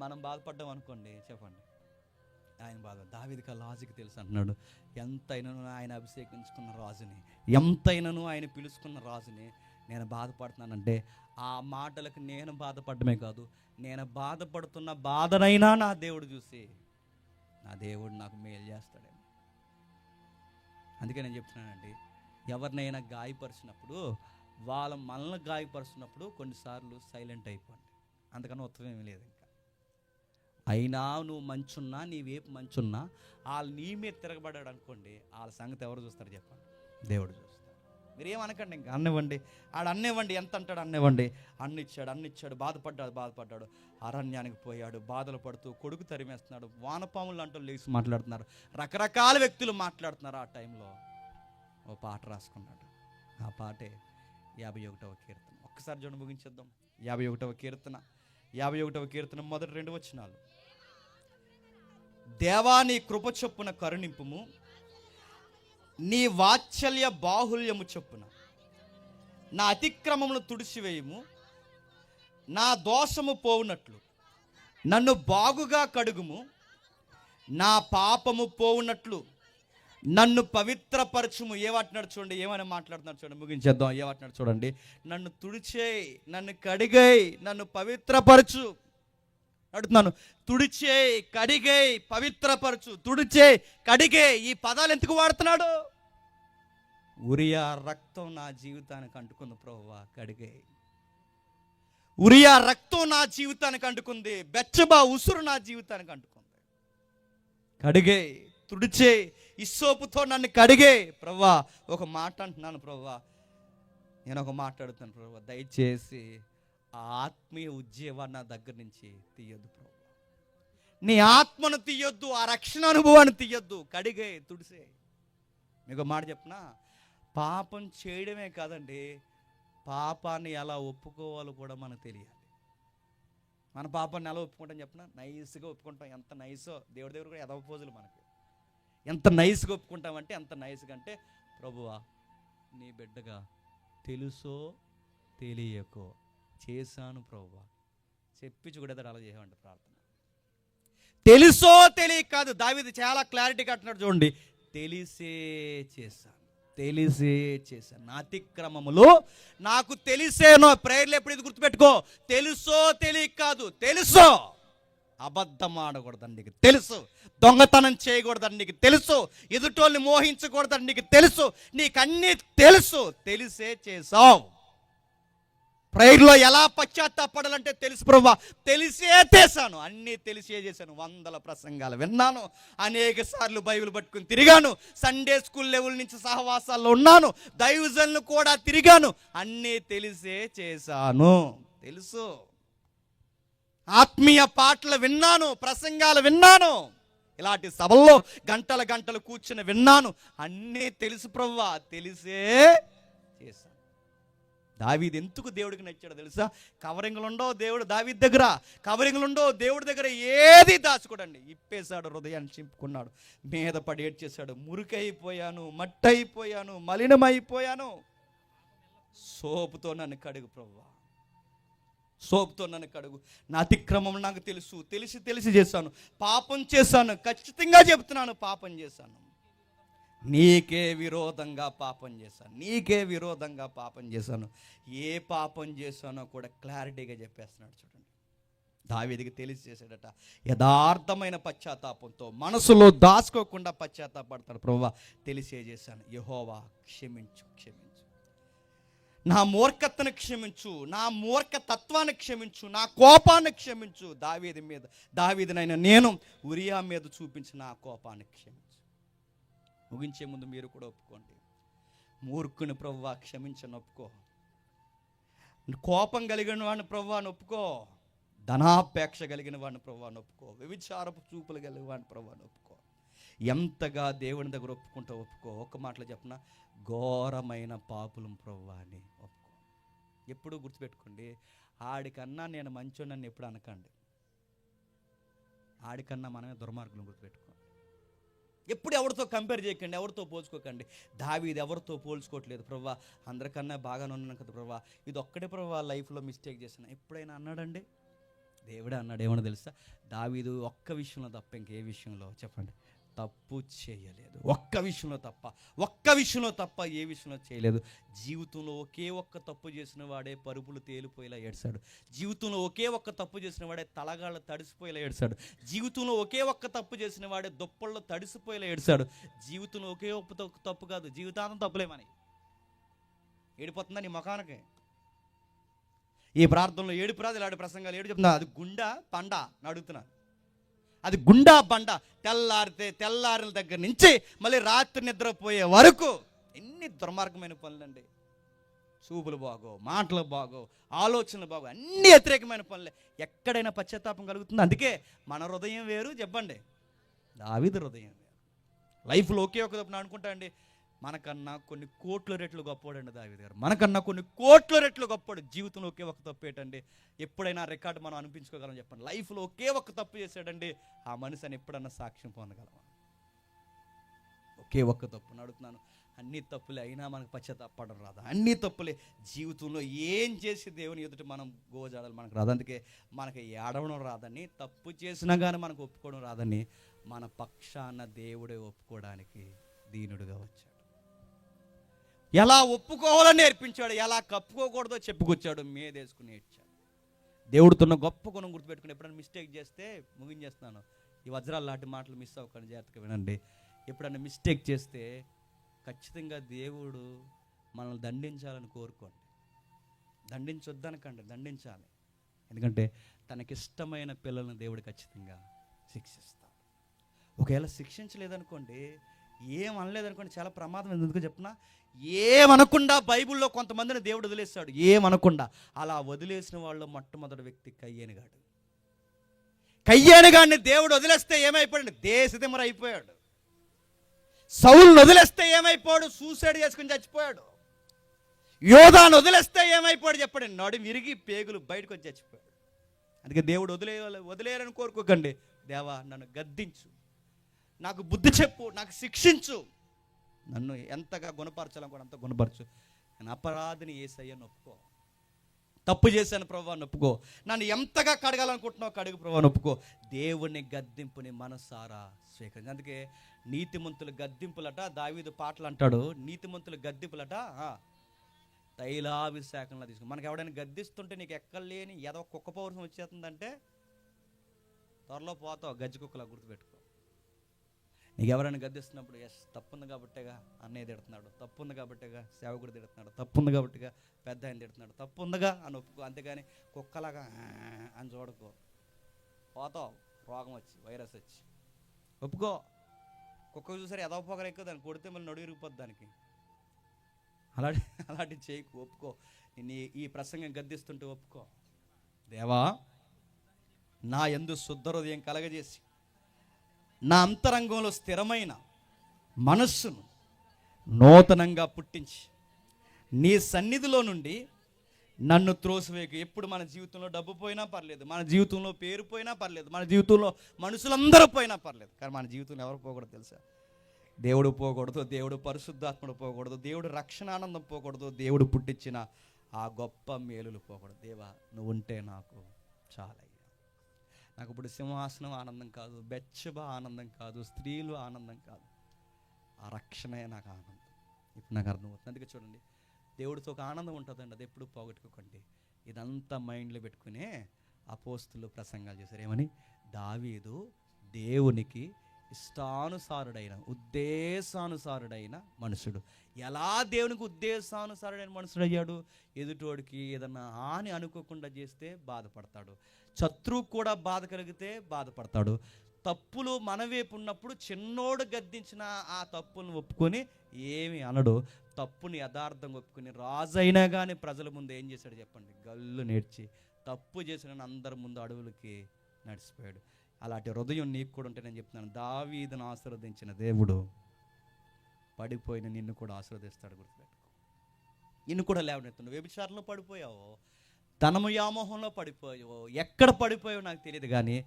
మనం బాధపడ్డాం అనుకోండి, చెప్పండి ఆయన బాధ. దావీదుకి ఆ లాజిక్ తెలుసు అంటున్నాడు, ఎంతైనాను ఆయన అభిషేకించుకున్న రాజుని, ఎంతైనాను ఆయన పిలుచుకున్న రాజుని నేను బాధపడుతున్నానంటే ఆ మాటలకు నేను బాధపడమే కాదు, నేను బాధపడుతున్న బాధనైనా నా దేవుడు చూసి నా దేవుడు నాకు మేలు చేస్తాడేమో. అందుకే నేను చెప్తున్నానండి, ఎవరినైనా గాయపరిచినప్పుడు మనల్ని గాయపరుస్తున్నప్పుడు కొన్నిసార్లు సైలెంట్ అయిపోండి, అందుకని ఉత్తమం ఏమీ లేదు. ఇంకా అయినా నువ్వు మంచున్నా, నీ వైపు మంచున్నా, వాళ్ళు నీ మీద తిరగబడ్డాడు అనుకోండి, వాళ్ళ సంగతి ఎవరు చూస్తారు చెప్పండి, దేవుడు చూస్తారు. మీరు ఏమనకండి, ఇంకా అన్నివ్వండి, అన్నివ్వండి, ఎంత అంటాడు అన్నివ్వండి. అన్నిచ్చాడు, బాధపడ్డాడు, అరణ్యానికి పోయాడు, బాధలు పడుతూ కొడుకు తరిమేస్తున్నాడు, వానపాములు అంటూ లేచి మాట్లాడుతున్నారు, రకరకాల వ్యక్తులు మాట్లాడుతున్నారు. ఆ టైంలో ఓ పాట రాసుకున్నాడు. ఆ పాటే 51వ కీర్తన. ఒక్కసారి చూడండి, ముగించేద్దాం. 51వ కీర్తన మొదటి 2 వచనాలు. దేవా నీ కృప చొప్పున కరుణింపుము, నీ వాత్సల్య బాహుల్యము చొప్పున నా అతిక్రమమును తుడిచివేయము, నా దోషము పోవునట్లు నన్ను బాగుగా కడుగుము, నా పాపము పోవునట్లు నన్ను పవిత్రపరచుము. ఏమంటున్నాడు చూడండి, ఏమైనా మాట్లాడుతున్నాడు చూడండి, ముగించేద్దాం. ఏమంటున్నాడు చూడండి, నన్ను తుడిచేయి, నన్ను కడిగేయి, నన్ను పవిత్రపరచు అడుగుతున్నాను. తుడిచేయి, కడిగేయి, పవిత్రపరచు, తుడిచేయి, కడిగేయి, ఈ పదాలు ఎందుకు వాడుతున్నాడు? ఉరియా రక్తం నా జీవితానికి అంటుకుంది ప్రభువా, కడిగేయి. ఉరియా రక్తం నా జీవితానికి అంటుకుంది, బెత్షెబా ఉసురు నా జీవితానికి అంటుకుంది, కడిగేయి, తుడిచే, ఇస్సోపుతో నన్ను కడిగే. ప్రభువా ఒక మాట అంటున్నాను ప్రభువా, నేను ఒక మాట అడుగుతాను ప్రభువా, దయచేసి ఆ ఆత్మీయ ఉద్యోగాన్ని నా దగ్గర నుంచి తీయొద్దు ప్రభువా, నీ ఆత్మను తీయొద్దు, ఆ రక్షణ అనుభవాన్ని తీయొద్దు, కడిగే, తుడిసే. మీకు మాట చెప్పనా, పాపం చేయడమే కాదండి, పాపాన్ని ఎలా ఒప్పుకోవాలో కూడా మనకు తెలియాలి. మన పాపాన్ని ఎలా ఒప్పుకుంటాం చెప్పనా, నైస్గా ఒప్పుకుంటాం. ఎంత నైసో, దేవుడి దగ్గర కూడా ఎదవ పోజులు మనకి. ఎంత నైస్గా ఒప్పుకుంటామంటే ఎంత నైస్గా అంటే, ప్రభువా నీ బిడ్డగా తెలుసో తెలియకో చేశాను ప్రభువా, చెప్పించి కూడా అలా చేయమంటే ప్రార్థన. తెలుసో తెలియక కాదు, దావీదు చాలా క్లారిటీగా అంటున్నాడు చూడండి, తెలిసే చేశాను, నా అతిక్రమములు నాకు తెలిసేనో. ప్రేయర్లు ఎప్పుడు ఇది గుర్తుపెట్టుకో, తెలుసో తెలియక కాదు, తెలుసో. అబద్ధం ఆడకూడదని నీకు తెలుసు, దొంగతనం చేయకూడదని నీకు తెలుసు, ఎదుటోళ్ళని మోహించకూడదని నీకు తెలుసు, నీకన్నీ తెలుసు, తెలిసే చేసావు. ప్రేయర్లో ఎలా పశ్చాత్తాపడాలంటే తెలుసు ప్రభువా, తెలిసే చేశాను, అన్నీ తెలిసే చేశాను. 100 ప్రసంగాలు విన్నాను, అనేక సార్లు బైబిల్ పట్టుకుని తిరిగాను, సండే స్కూల్ లెవెల్ నుంచి సహవాసాల్లో ఉన్నాను, దైవజనులు కూడా తిరిగాను, అన్నీ తెలిసే చేశాను. తెలుసు. ఆత్మీయ పాటలు విన్నాను, ప్రసంగాలు విన్నాను, ఇలాంటి సభల్లో గంటల గంటలు కూర్చుని విన్నాను, అన్నీ తెలుసు ప్రభువా, తెలిసే చేశాను. దావీదు ఎందుకు దేవుడికి నచ్చాడో తెలుసా? కవరింగ్లు ఉండవు దేవుడు దావీదు దగ్గర, కవరింగ్లు ఉండవు దేవుడి దగ్గర, ఏది దాచుకోడండి. ఇప్పేశాడు, హృదయాన్ని చింపుకున్నాడు, మీద పడి ఏడ్చేశాడు, మురికైపోయాను, మట్టి అయిపోయాను, మలినమైపోయాను, సోపుతో నన్ను కడుగు ప్రభువా, సోపుతో నన్ను కడుగు, నా అతిక్రమం నాకు తెలుసు, తెలిసి చేశాను, పాపం చేశాను, ఖచ్చితంగా చెప్తున్నాను, పాపం చేశాను, నీకే విరోధంగా పాపం చేశాను, నీకే విరోధంగా పాపం చేశాను. ఏ పాపం చేశానో కూడా క్లారిటీగా చెప్పేస్తున్నాడు. చూడండి, దావీదుకి తెలిసి చేశాడట. యథార్థమైన పశ్చాత్తాపంతో, మనసులో దాచుకోకుండా పశ్చాత్తాపడతాడు. ప్రభువా, తెలిసే చేశాను, యెహోవా క్షమించు, నా మూర్ఖతను క్షమించు, నా మూర్ఖతత్వాన్ని క్షమించు, నా కోపాన్ని క్షమించు. దావీదునైనా నేను ఉరియా మీద చూపించిన ఆ కోపాన్ని క్షమించు. ముగించే ముందు మీరు కూడా ఒప్పుకోండి, మూర్ఖుని ప్రభువా క్షమించని ఒప్పుకో, కోపం కలిగిన వాడిని ప్రభువా ఒప్పుకో, ధనాపేక్ష కలిగిన వాడిని ప్రభువా ఒప్పుకో, వ్యభిచారపు చూపులు కలిగిన వాడిని ప్రభువా ఒప్పుకో. ఎంతగా దేవుని దగ్గర ఒప్పుకో. ఒక్క మాటలో చెప్పిన, ఘోరమైన పాపులం ప్రభువా అని ఒప్పుకో. ఎప్పుడు గుర్తుపెట్టుకోండి, ఆడికన్నా నేను మంచోనని ఎప్పుడు అనకండి, ఆడికన్నా మనమే దుర్మార్గులు. గుర్తుపెట్టుకోండి, ఎప్పుడు ఎవరితో కంపేర్ చేయకండి, ఎవరితో పోల్చుకోకండి. దావీదు ఎవరితో పోల్చుకోవట్లేదు. ప్రభువా, అందరికన్నా బాగానే ఉన్నాను కదా ప్రభువా, ఇది ఒక్కడే ప్రభువా లైఫ్లో మిస్టేక్ చేసిన ఎప్పుడైనా అన్నాడండి? దేవుడే అన్నాడు. ఏమన్నా తెలుసా? దావీదు ఒక్క విషయంలో తప్ప ఇంకే విషయంలో చెప్పండి తప్పు చేయలేదు. ఒక్క విషయంలో తప్ప ఏ విషయంలో చేయలేదు. జీవితంలో ఒకే ఒక్క తప్పు చేసిన వాడే పరుపులు తేలిపోయేలా ఏడ్చాడు. జీవితంలో ఒకే ఒక్క తప్పు చేసిన వాడే తలగాళ్ళు తడిసిపోయేలా ఏడ్చాడు. జీవితంలో ఒకే ఒక్క తప్పు చేసిన వాడే దుప్పల్లో తడిసిపోయేలా ఏడ్చాడు. జీవితంలో ఒకే ఒక్క తప్పు కాదు, జీవితాంతం తప్పులేమని ఏడిపోతుందా నీ ముఖానికి? ఈ ప్రార్థనలో ఏడుపు రాదు, ఇలాంటి ప్రసంగాలు ఏడు చెప్తున్నా, అది గుండా పండ అని అడుగుతున్నాను. అది గుండా బండ, తెల్లారిన దగ్గర నుంచి మళ్ళీ రాత్రి నిద్రపోయే వరకు ఎన్ని దుర్మార్గమైన పనులండి. చూపులు బాగో, మాటలు బాగో, ఆలోచనలు బాగో, అన్ని వ్యతిరేకమైన పనులే. ఎక్కడైనా పశ్చాత్తాపం కలుగుతుంది. అందుకే మన హృదయం వేరు, చెప్పండి, దావీదు హృదయం వేరు. లైఫ్లో ఒకే ఒక తప్పు అనుకుంటా అండి, మనకన్నా కొన్ని కోట్ల రెట్లు గొప్పవాడండి దావీదు గారు, మనకన్నా కొన్ని కోట్ల రెట్లు గొప్పవాడు. జీవితంలో ఒకే ఒక తప్పు ఏంటండి? ఎప్పుడైనా రికార్డు మనం అనిపించుకోగలం చెప్పండి? లైఫ్లో ఒకే ఒక తప్పు చేశాడండి, ఆ మనిషిని ఎప్పుడన్నా సాక్ష్యం పొందగలమా? ఒకే ఒక్క తప్పు అడుగుతున్నాను. అన్ని తప్పులే అయినా మనకు పశ్చాత్తాపడం రాదా? అన్ని తప్పులే. జీవితంలో ఏం చేసి దేవుని ఎదుట మనం గోజాడాలి మనకు రాదు. అందుకే మనకి ఏడవడం రాదని, తప్పు చేసినా కానీ మనకు ఒప్పుకోవడం రాదని, మన పక్షాన దేవుడే ఒప్పుకోవడానికి దీనుడుగా వచ్చాడు. ఎలా ఒప్పుకోవాలని నేర్పించాడు, ఎలా కప్పుకోకూడదో చెప్పుకొచ్చాడు, మీదేసుకుని ఏడ్చాడు. దేవుడితున్న గొప్ప గుణం గుర్తుపెట్టుకుని ఎప్పుడైనా మిస్టేక్ చేస్తే, ముగించేస్తున్నాను, ఈ వజ్రాలు లాంటి మాటలు మిస్ అవ్వకండి, జాగ్రత్తగా వినండి. ఎప్పుడైనా మిస్టేక్ చేస్తే ఖచ్చితంగా దేవుడు మనల్ని దండించాలని కోరుకోండి. దండించొద్దనకండి, దండించాలి. ఎందుకంటే తనకిష్టమైన పిల్లలను దేవుడు ఖచ్చితంగా శిక్షిస్తాడు. ఒకవేళ శిక్షించలేదనుకోండి, ఏమనలేదనుకోండి, చాలా ప్రమాదం. ఎందుకు చెప్పినా, ఏమనకుండా బైబిల్లో కొంతమందిని దేవుడు వదిలేస్తాడు, ఏమనకుండా. అలా వదిలేసిన వాళ్ళు మొట్టమొదటి వ్యక్తి కయ్యేనుగాడిని దేవుడు వదిలేస్తే ఏమైపోయాడు? దేశదిమర అయిపోయాడు. సౌలును వదిలేస్తే ఏమైపోయాడు? సూసైడ్ చేసుకుని చచ్చిపోయాడు. యోధాను వదిలేస్తే ఏమైపోయాడు చెప్పండి? నడు విరిగి పేగులు బయటకు వచ్చి చచ్చిపోయాడు. అందుకే దేవుడు వదిలేయాలని కోరుకోకండి. దేవా, నన్ను గద్దించు, నాకు బుద్ధి చెప్పు, నాకు శిక్షించు, నన్ను ఎంతగా గుణపరచాలని కూడా అంత గుణపరచు. నేను అపరాధిని యేసయ్యను ఒప్పుకో, తప్పు చేశాను ప్రభువా ఒప్పుకో, నన్ను ఎంతగా కడగాలనుకుంటున్నావు కడుగు ప్రభువా ఒప్పుకో. దేవుని గద్దింపుని మనసారా స్వీకరించి. అందుకే నీతిమంతుల గద్దింపులట, దావీదు పాటలు అంటాడు, నీతిమంతుల గద్దింపులట తైలాభిషేకంలా తీసుకుని. మనకు ఎవడైనా గద్దిస్తుంటే నీకు ఎక్కలేని ఏదో కుక్క పౌరుషం వచ్చేస్తుందంటే త్వరలో పోతావు, గజ్జి కుక్కలా గుర్తుపెట్టుకో. నీకు ఎవరైనా గద్దిస్తున్నప్పుడు ఎస్ తప్పుంది కాబట్టేగా అన్నయ్య తిడుతున్నాడు, తప్పుంది కాబట్టేగా సేవకుడు తిడుతున్నాడు, తప్పుంది కాబట్టిగా పెద్ద ఆయన తిడుతున్నాడు, తప్పుందిగా అని ఒప్పుకో. అంతేగాని కుక్కలాగా అని చూడకో, పోతావు రోగం వచ్చి, వైరస్ వచ్చి. ఒప్పుకో. కుక్క చూసారు ఎదవపోకరు ఎక్కువ, దాన్ని కొడితే మళ్ళీ నడువు ఇరిగిపోద్ది దానికి. అలాంటివి చేయకు, ఒప్పుకో. నేను ఈ ప్రసంగం గద్దిస్తుంటే ఒప్పుకో. దేవా, నా యందు శుద్ధ హృదయం కలగజేసి నా అంతరంగంలో స్థిరమైన మనస్సును నూతనంగా పుట్టించి నీ సన్నిధిలో నుండి నన్ను త్రోసివేయకు. ఎప్పుడు మన జీవితంలో డబ్బు పోయినా పర్లేదు, మన జీవితంలో పేరు పోయినా పర్లేదు, మన జీవితంలో మనుషులందరూ పోయినా పర్లేదు, కానీ మన జీవితంలో ఎవరు పోకూడదు తెలుసా? దేవుడు పోకూడదు, దేవుడు పరిశుద్ధాత్ముడు పోకూడదు, దేవుడు రక్షణ ఆనందం పోకూడదు, దేవుడు పుట్టించిన ఆ గొప్ప మేలులు పోకూడదు. దేవా, నువ్వు ఉంటే నాకు చాలయ్యా. నాకు ఇప్పుడు సింహాసనం ఆనందం కాదు, బెచ్చబ ఆనందం కాదు, స్త్రీలు ఆనందం కాదు, ఆ రక్షణే నాకు ఆనందం. ఇప్పుడు నాకు అర్థమవుతుంది. అందుకే చూడండి, దేవుడితో ఒక ఆనందం ఉంటుందండి, అది ఎప్పుడు పోగొట్టుకోకండి. ఇదంతా మైండ్లో పెట్టుకునే అపోస్తులు ప్రసంగాలు చేశారు. ఏమని? దావీదు దేవునికి ఇష్టానుసారుడైన, ఉద్దేశానుసారుడైన మనుషుడు. ఎలా దేవునికి ఉద్దేశానుసారుడైన మనుషుడు అయ్యాడు? ఎదుటోడికి ఏదన్నా హాని అనుకోకుండా చేస్తే బాధపడతాడు, శత్రువు కూడా బాధ కలిగితే బాధపడతాడు. తప్పులు మన వైపు ఉన్నప్పుడు చిన్నోడు గద్దించిన ఆ తప్పులను ఒప్పుకొని ఏమి అనడు. తప్పుని యథార్థంగా ఒప్పుకొని రాజు అయినా కానీ ప్రజల ముందు ఏం చేశాడు చెప్పండి? గల్లు నేర్చి తప్పు చేసిన అందరి ముందు అడవులకి నడిచిపోయాడు. అలాంటి హృదయం నీకు కూడా ఉంటే నేను చెప్తున్నాను, దావీదును ఆశీర్వదించిన దేవుడు పడిపోయిన నిన్ను కూడా ఆశీర్వదిస్తాడు. గుర్తుపెట్టుకో. నిన్ను కూడా లేవనెత్తున్నావు. వ్యభిచారంలో పడిపోయావో, ధనము వ్యామోహంలో పడిపోయావో, ఎక్కడ పడిపోయావో నాకు తెలియదు, కానీ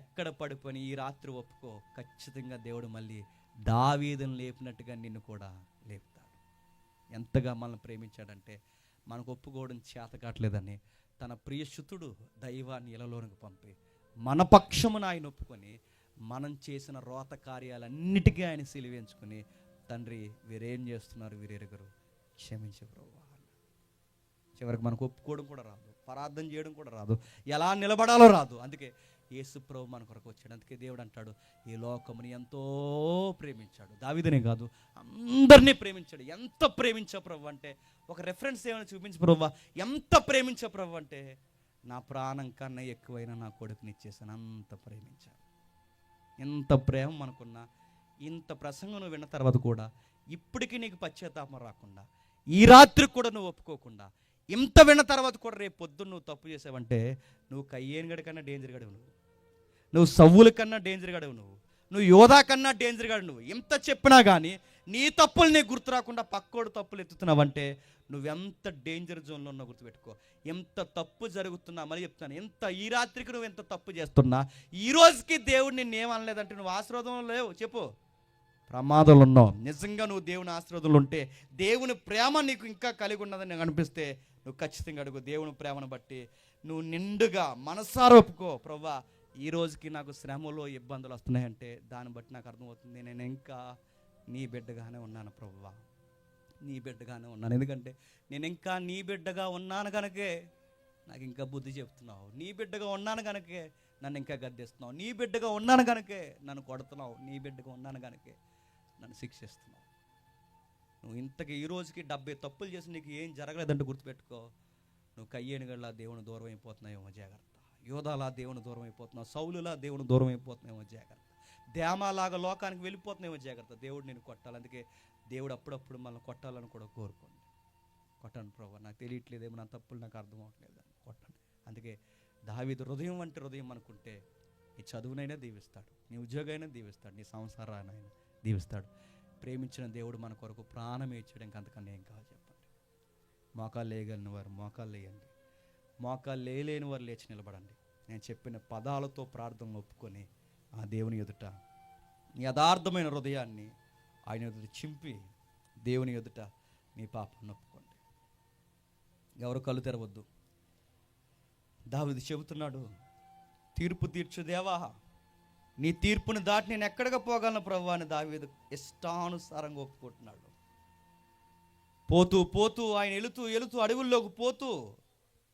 ఎక్కడ పడిపోయిన ఈ రాత్రి ఒప్పుకో, ఖచ్చితంగా దేవుడు మళ్ళీ దావీదును లేపినట్టుగా నిన్ను కూడా లేపుతాడు. ఎంతగా మనల్ని ప్రేమించాడంటే మనకు ఒప్పుకోవడం చేత కావట్లేదని తన ప్రియశుతుడు దైవాన్ని ఇలలోనికి పంపి మన పక్షమున ఆయన ఒప్పుకొని మనం చేసిన రోత కార్యాలన్నిటికీ ఆయన సిలువేంచుకుని, తండ్రి వీరేం చేస్తున్నారు వీరెరుగరు, క్షమించే ప్రభువా. చివరికి మనకు ఒప్పుకోవడం కూడా రాదు, ప్రార్థన చేయడం కూడా రాదు, ఎలా నిలబడాలో రాదు. అందుకే యేసు ప్రభు మన కొరకు వచ్చాడు. అందుకే దేవుడు అంటాడు, ఈ లోకముని ఎంతో ప్రేమించాడు. దావీదునే కాదు, అందరినీ ప్రేమించాడు. ఎంత ప్రేమించా ప్రభు అంటే, ఒక రెఫరెన్స్ ఏమైనా చూపించు ప్రభు, ఎంత ప్రేమించా ప్రభు అంటే, నా ప్రాణం కన్నా ఎక్కువైనా నా కొడుకుని ఇచ్చేసాను, అంత ప్రేమించాను. ఎంత ప్రేమ మనకున్నా, ఇంత ప్రసంగం నువ్వు విన్న తర్వాత కూడా ఇప్పటికీ నీకు పశ్చాత్తాపం రాకుండా, ఈ రాత్రి కూడా నువ్వు ఒప్పుకోకుండా, ఇంత విన్న తర్వాత కూడా రేపు పొద్దున్న నువ్వు తప్పు చేసావంటే, నువ్వు కయ్యేను గడి కన్నా డేంజర్ గడవు, నువ్వు సవ్వుల కన్నా డేంజర్ గడవు, నువ్వు యోధా కన్నా డేంజర్ గడవు. నువ్వు ఎంత చెప్పినా కానీ నీ తప్పులు నీకు గుర్తు రాకుండా పక్కోడు తప్పులు ఎత్తుతున్నావంటే నువ్వెంత డేంజర్ జోన్లో ఉన్నావు గుర్తుపెట్టుకో. ఎంత తప్పు జరుగుతున్నా, మళ్ళీ చెప్తాను, ఎంత ఈ రాత్రికి నువ్వు ఎంత తప్పు చేస్తున్నా, ఈ రోజుకి దేవుడు నిన్ను ఏమనలేదంటే నువ్వు ఆశీర్వాదంలో లేవు. చెప్పు, ప్రమాదంలో ఉన్నావు. నిజంగా నువ్వు దేవుని ఆశీర్వాదంలో ఉంటే, దేవుని ప్రేమ నీకు ఇంకా కలిగి ఉన్నదని నాకు అనిపిస్తే, నువ్వు ఖచ్చితంగా అడుగు. దేవుని ప్రేమను బట్టి నువ్వు నిండుగా మనసారా ఒప్పుకో, ప్రభువా ఈ రోజుకి నాకు శ్రమలో ఇబ్బందులు వస్తున్నాయంటే దాన్ని బట్టి నాకు అర్థమవుతుంది, నేను ఇంకా నీ బిడ్డగానే ఉన్నాను ప్రభువా, నీ బిడ్డగానే ఉన్నాను. ఎందుకంటే నేను ఇంకా నీ బిడ్డగా ఉన్నాను కనుకే నాకు ఇంకా బుద్ధి చెప్తున్నావు, నీ బిడ్డగా ఉన్నాను కనుకే నన్ను ఇంకా గద్దిస్తున్నావు, నీ బిడ్డగా ఉన్నాను కనుకే నన్ను కొడుతున్నావు, నీ బిడ్డగా ఉన్నాను కనుకే నన్ను శిక్షిస్తున్నావు. నువ్వు ఇంతకి ఈ రోజుకి 70 తప్పులు చేసి నీకు ఏం జరగలేదంటే గుర్తుపెట్టుకో, నువ్వు కయ్యేనుగల్లా దేవుని దూరం అయిపోతున్నావేమో జాగ్రత్త, యోధాలా దేవుని దూరం అయిపోతున్నావు, సౌలులా దేవుని దూరం అయిపోతున్నావేమో జాగ్రత్త, దేమాలాగా లోకానికి వెళ్ళిపోతున్నాయేమో జాగ్రత్త. దేవుడు నేను కొట్టాలి. అందుకే దేవుడు అప్పుడప్పుడు మనల్ని కొట్టాలని కూడా కోరుకోండి. కొట్టండి ప్రభు, నాకు తెలియట్లేదేమో, నా తప్పులు నాకు అర్థం అవ్వట్లేదు, కొట్టండి. అందుకే దావీదు హృదయం వంటి హృదయం అనుకుంటే నీ చదువునైనా దీవిస్తాడు, నీ ఉద్యోగమైనా దీవిస్తాడు, నీ సంసారానైనా దీవిస్తాడు. ప్రేమించిన దేవుడు మన కొరకు ప్రాణం ఇచ్చాడు, ఇంకంతకన్నా ఏం కావాలి చెప్పండి. మోకాలు లేయగలిగిన వారు మోకాలు లేయండి, మోకాలు లేని వారు లేచి నిలబడండి. నేను చెప్పిన పదాలతో ప్రార్థనలు ఒప్పుకొని ఆ దేవుని ఎదుట యథార్థమైన హృదయాన్ని ఆయన ఎదుట చింపి దేవుని ఎదుట మీ పాపాన్ని ఒప్పుకోండి. ఎవరు కళ్ళు తెరవద్దు. దావీదు చెబుతున్నాడు, తీర్పు తీర్చు దేవా, నీ తీర్పుని దాటి నేను ఎక్కడికి పోగలను ప్రభువా అని దావీదు ఇష్టానుసారంగా ఒప్పుకుంటున్నాడు. పోతూ పోతూ ఆయన వెళుతూ అడవుల్లోకి పోతూ,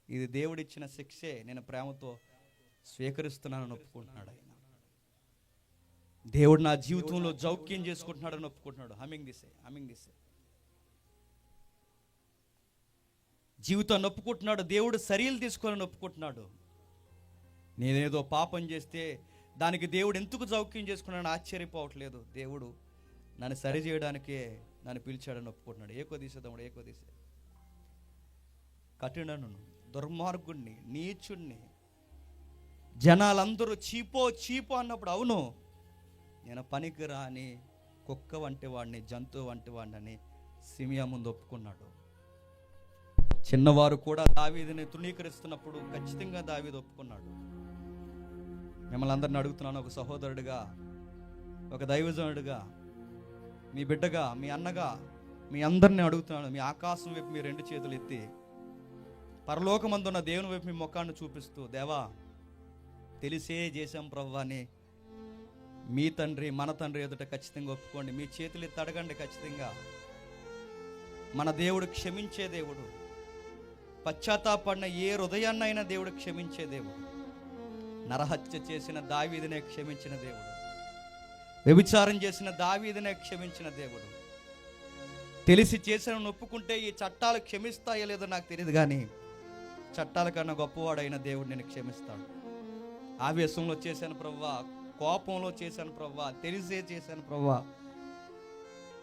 ఇది దేవుడిచ్చిన శిక్షే, నేను ప్రేమతో స్వీకరిస్తున్నానని ఒప్పుకుంటున్నాడు. ఆయన దేవుడు నా జీవితంలో జౌక్యం చేసుకుంటున్నాడని ఒప్పుకుంటున్నాడు. హమింగ్ దిసే జీవితాన్ని ఒప్పుకుంటున్నాడు. దేవుడు చర్యలు తీసుకోవాలని ఒప్పుకుంటున్నాడు. నేనేదో పాపం చేస్తే దానికి దేవుడు ఎందుకు జౌక్యం చేసుకున్నాడని ఆశ్చర్యపోవట్లేదు. దేవుడు నన్ను సరి చేయడానికే నన్ను పిలిచాడని ఒప్పుకుంటున్నాడు. ఏకోదీసే తమ్ముడు, ఏకోదీసే. కఠినను, దుర్మార్గుణ్ణి, నీచుణ్ణి, జనాలందరూ చీపో అన్నప్పుడు, అవును నేను పనికి రాని కుక్క వంటి వాడిని, జంతువు వంటి వాడిని సిమియా ముందు ఒప్పుకున్నాడు. చిన్నవారు కూడా దావీదుని తృణీకరిస్తున్నప్పుడు ఖచ్చితంగా దావీదు ఒప్పుకున్నాడు. మిమ్మల్ని అందరిని అడుగుతున్నాను, ఒక సహోదరుడిగా, ఒక దైవజనుడిగా, మీ బిడ్డగా, మీ అన్నగా, మీ అందరిని అడుగుతున్నాను. మీ ఆకాశం వైపు మీ రెండు చేతులు ఎత్తి పరలోకమందున్న దేవుని వైపు మీ ముఖాన్ని చూపిస్తూ, దేవా తెలిసే చేశాం ప్రభువా అని మీ తండ్రి, మన తండ్రి ఎదుట ఖచ్చితంగా ఒప్పుకోండి. మీ చేతులు ఎత్తి అడగండి. ఖచ్చితంగా మన దేవుడు క్షమించే దేవుడు. పశ్చాత్తాపడిన ఏ హృదయాన్నైనా దేవుడు క్షమించే దేవుడు. నరహత్య చేసిన దావీదునే క్షమించిన దేవుడు. వ్యభిచారం చేసిన దావీదునే క్షమించిన దేవుడు. తెలిసి చేసిన ఒప్పుకుంటే ఈ చట్టాలు క్షమిస్తాయో లేదో నాకు తెలియదు, కానీ చట్టాల కన్నా గొప్పవాడైన దేవుడు నేను క్షమిస్తాడు. ఆవేశంలో చేశాను ప్రభువా, కోపంలో చేశాను ప్రభువా, తెలిసే చేశాను ప్రభువా,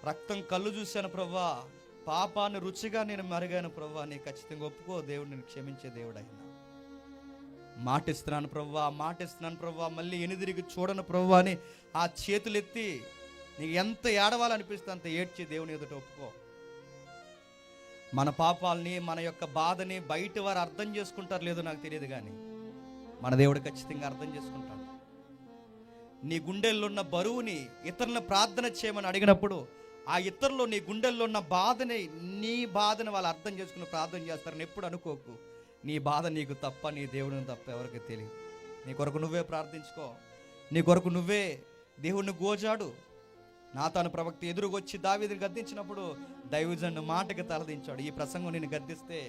రక్తం కళ్ళు చూశాను ప్రభువా, పాపాన్ని రుచిగా నేను మరిగాను ప్రభువా, నీ ఖచ్చితంగా ఒప్పుకో. దేవుడు నేను క్షమించే దేవుడు అయినా. మాటిస్తున్నాను ప్రభువా, మళ్ళీ ఎనిదిరిగి చూడను ప్రభువా అని ఆ చేతులు ఎత్తి నీకు ఎంత ఏడవాలనిపిస్తే అంత ఏడ్చి దేవుని ఎదుట ఒప్పుకో. మన పాపాలని, మన యొక్క బాధని బయట వారు అర్థం చేసుకుంటారు లేదో నాకు తెలియదు, కానీ మన దేవుడు ఖచ్చితంగా అర్థం చేసుకుంటాడు. నీ గుండెల్లో ఉన్న బరువుని ఇతరులను ప్రార్థన చేయమని అడిగినప్పుడు ఆ ఇతరులు నీ గుండెల్లో ఉన్న బాధని, నీ బాధని వాళ్ళు అర్థం చేసుకుని ప్రార్థన చేస్తారని ఎప్పుడు అనుకోకు. నీ బాధ నీకు తప్ప, నీ దేవుడిని తప్ప ఎవరికి తెలియదు. నీ కొరకు నువ్వే ప్రార్థించుకో. నీ కొరకు నువ్వే దేవుడిని గోజాడు. నాతాను ప్రవక్త ఎదురుగొచ్చి దావీదుని గద్దించినప్పుడు దైవజనుని మాటకి తలదించాడు. ఈ ప్రసంగం నేను గద్దిస్తే,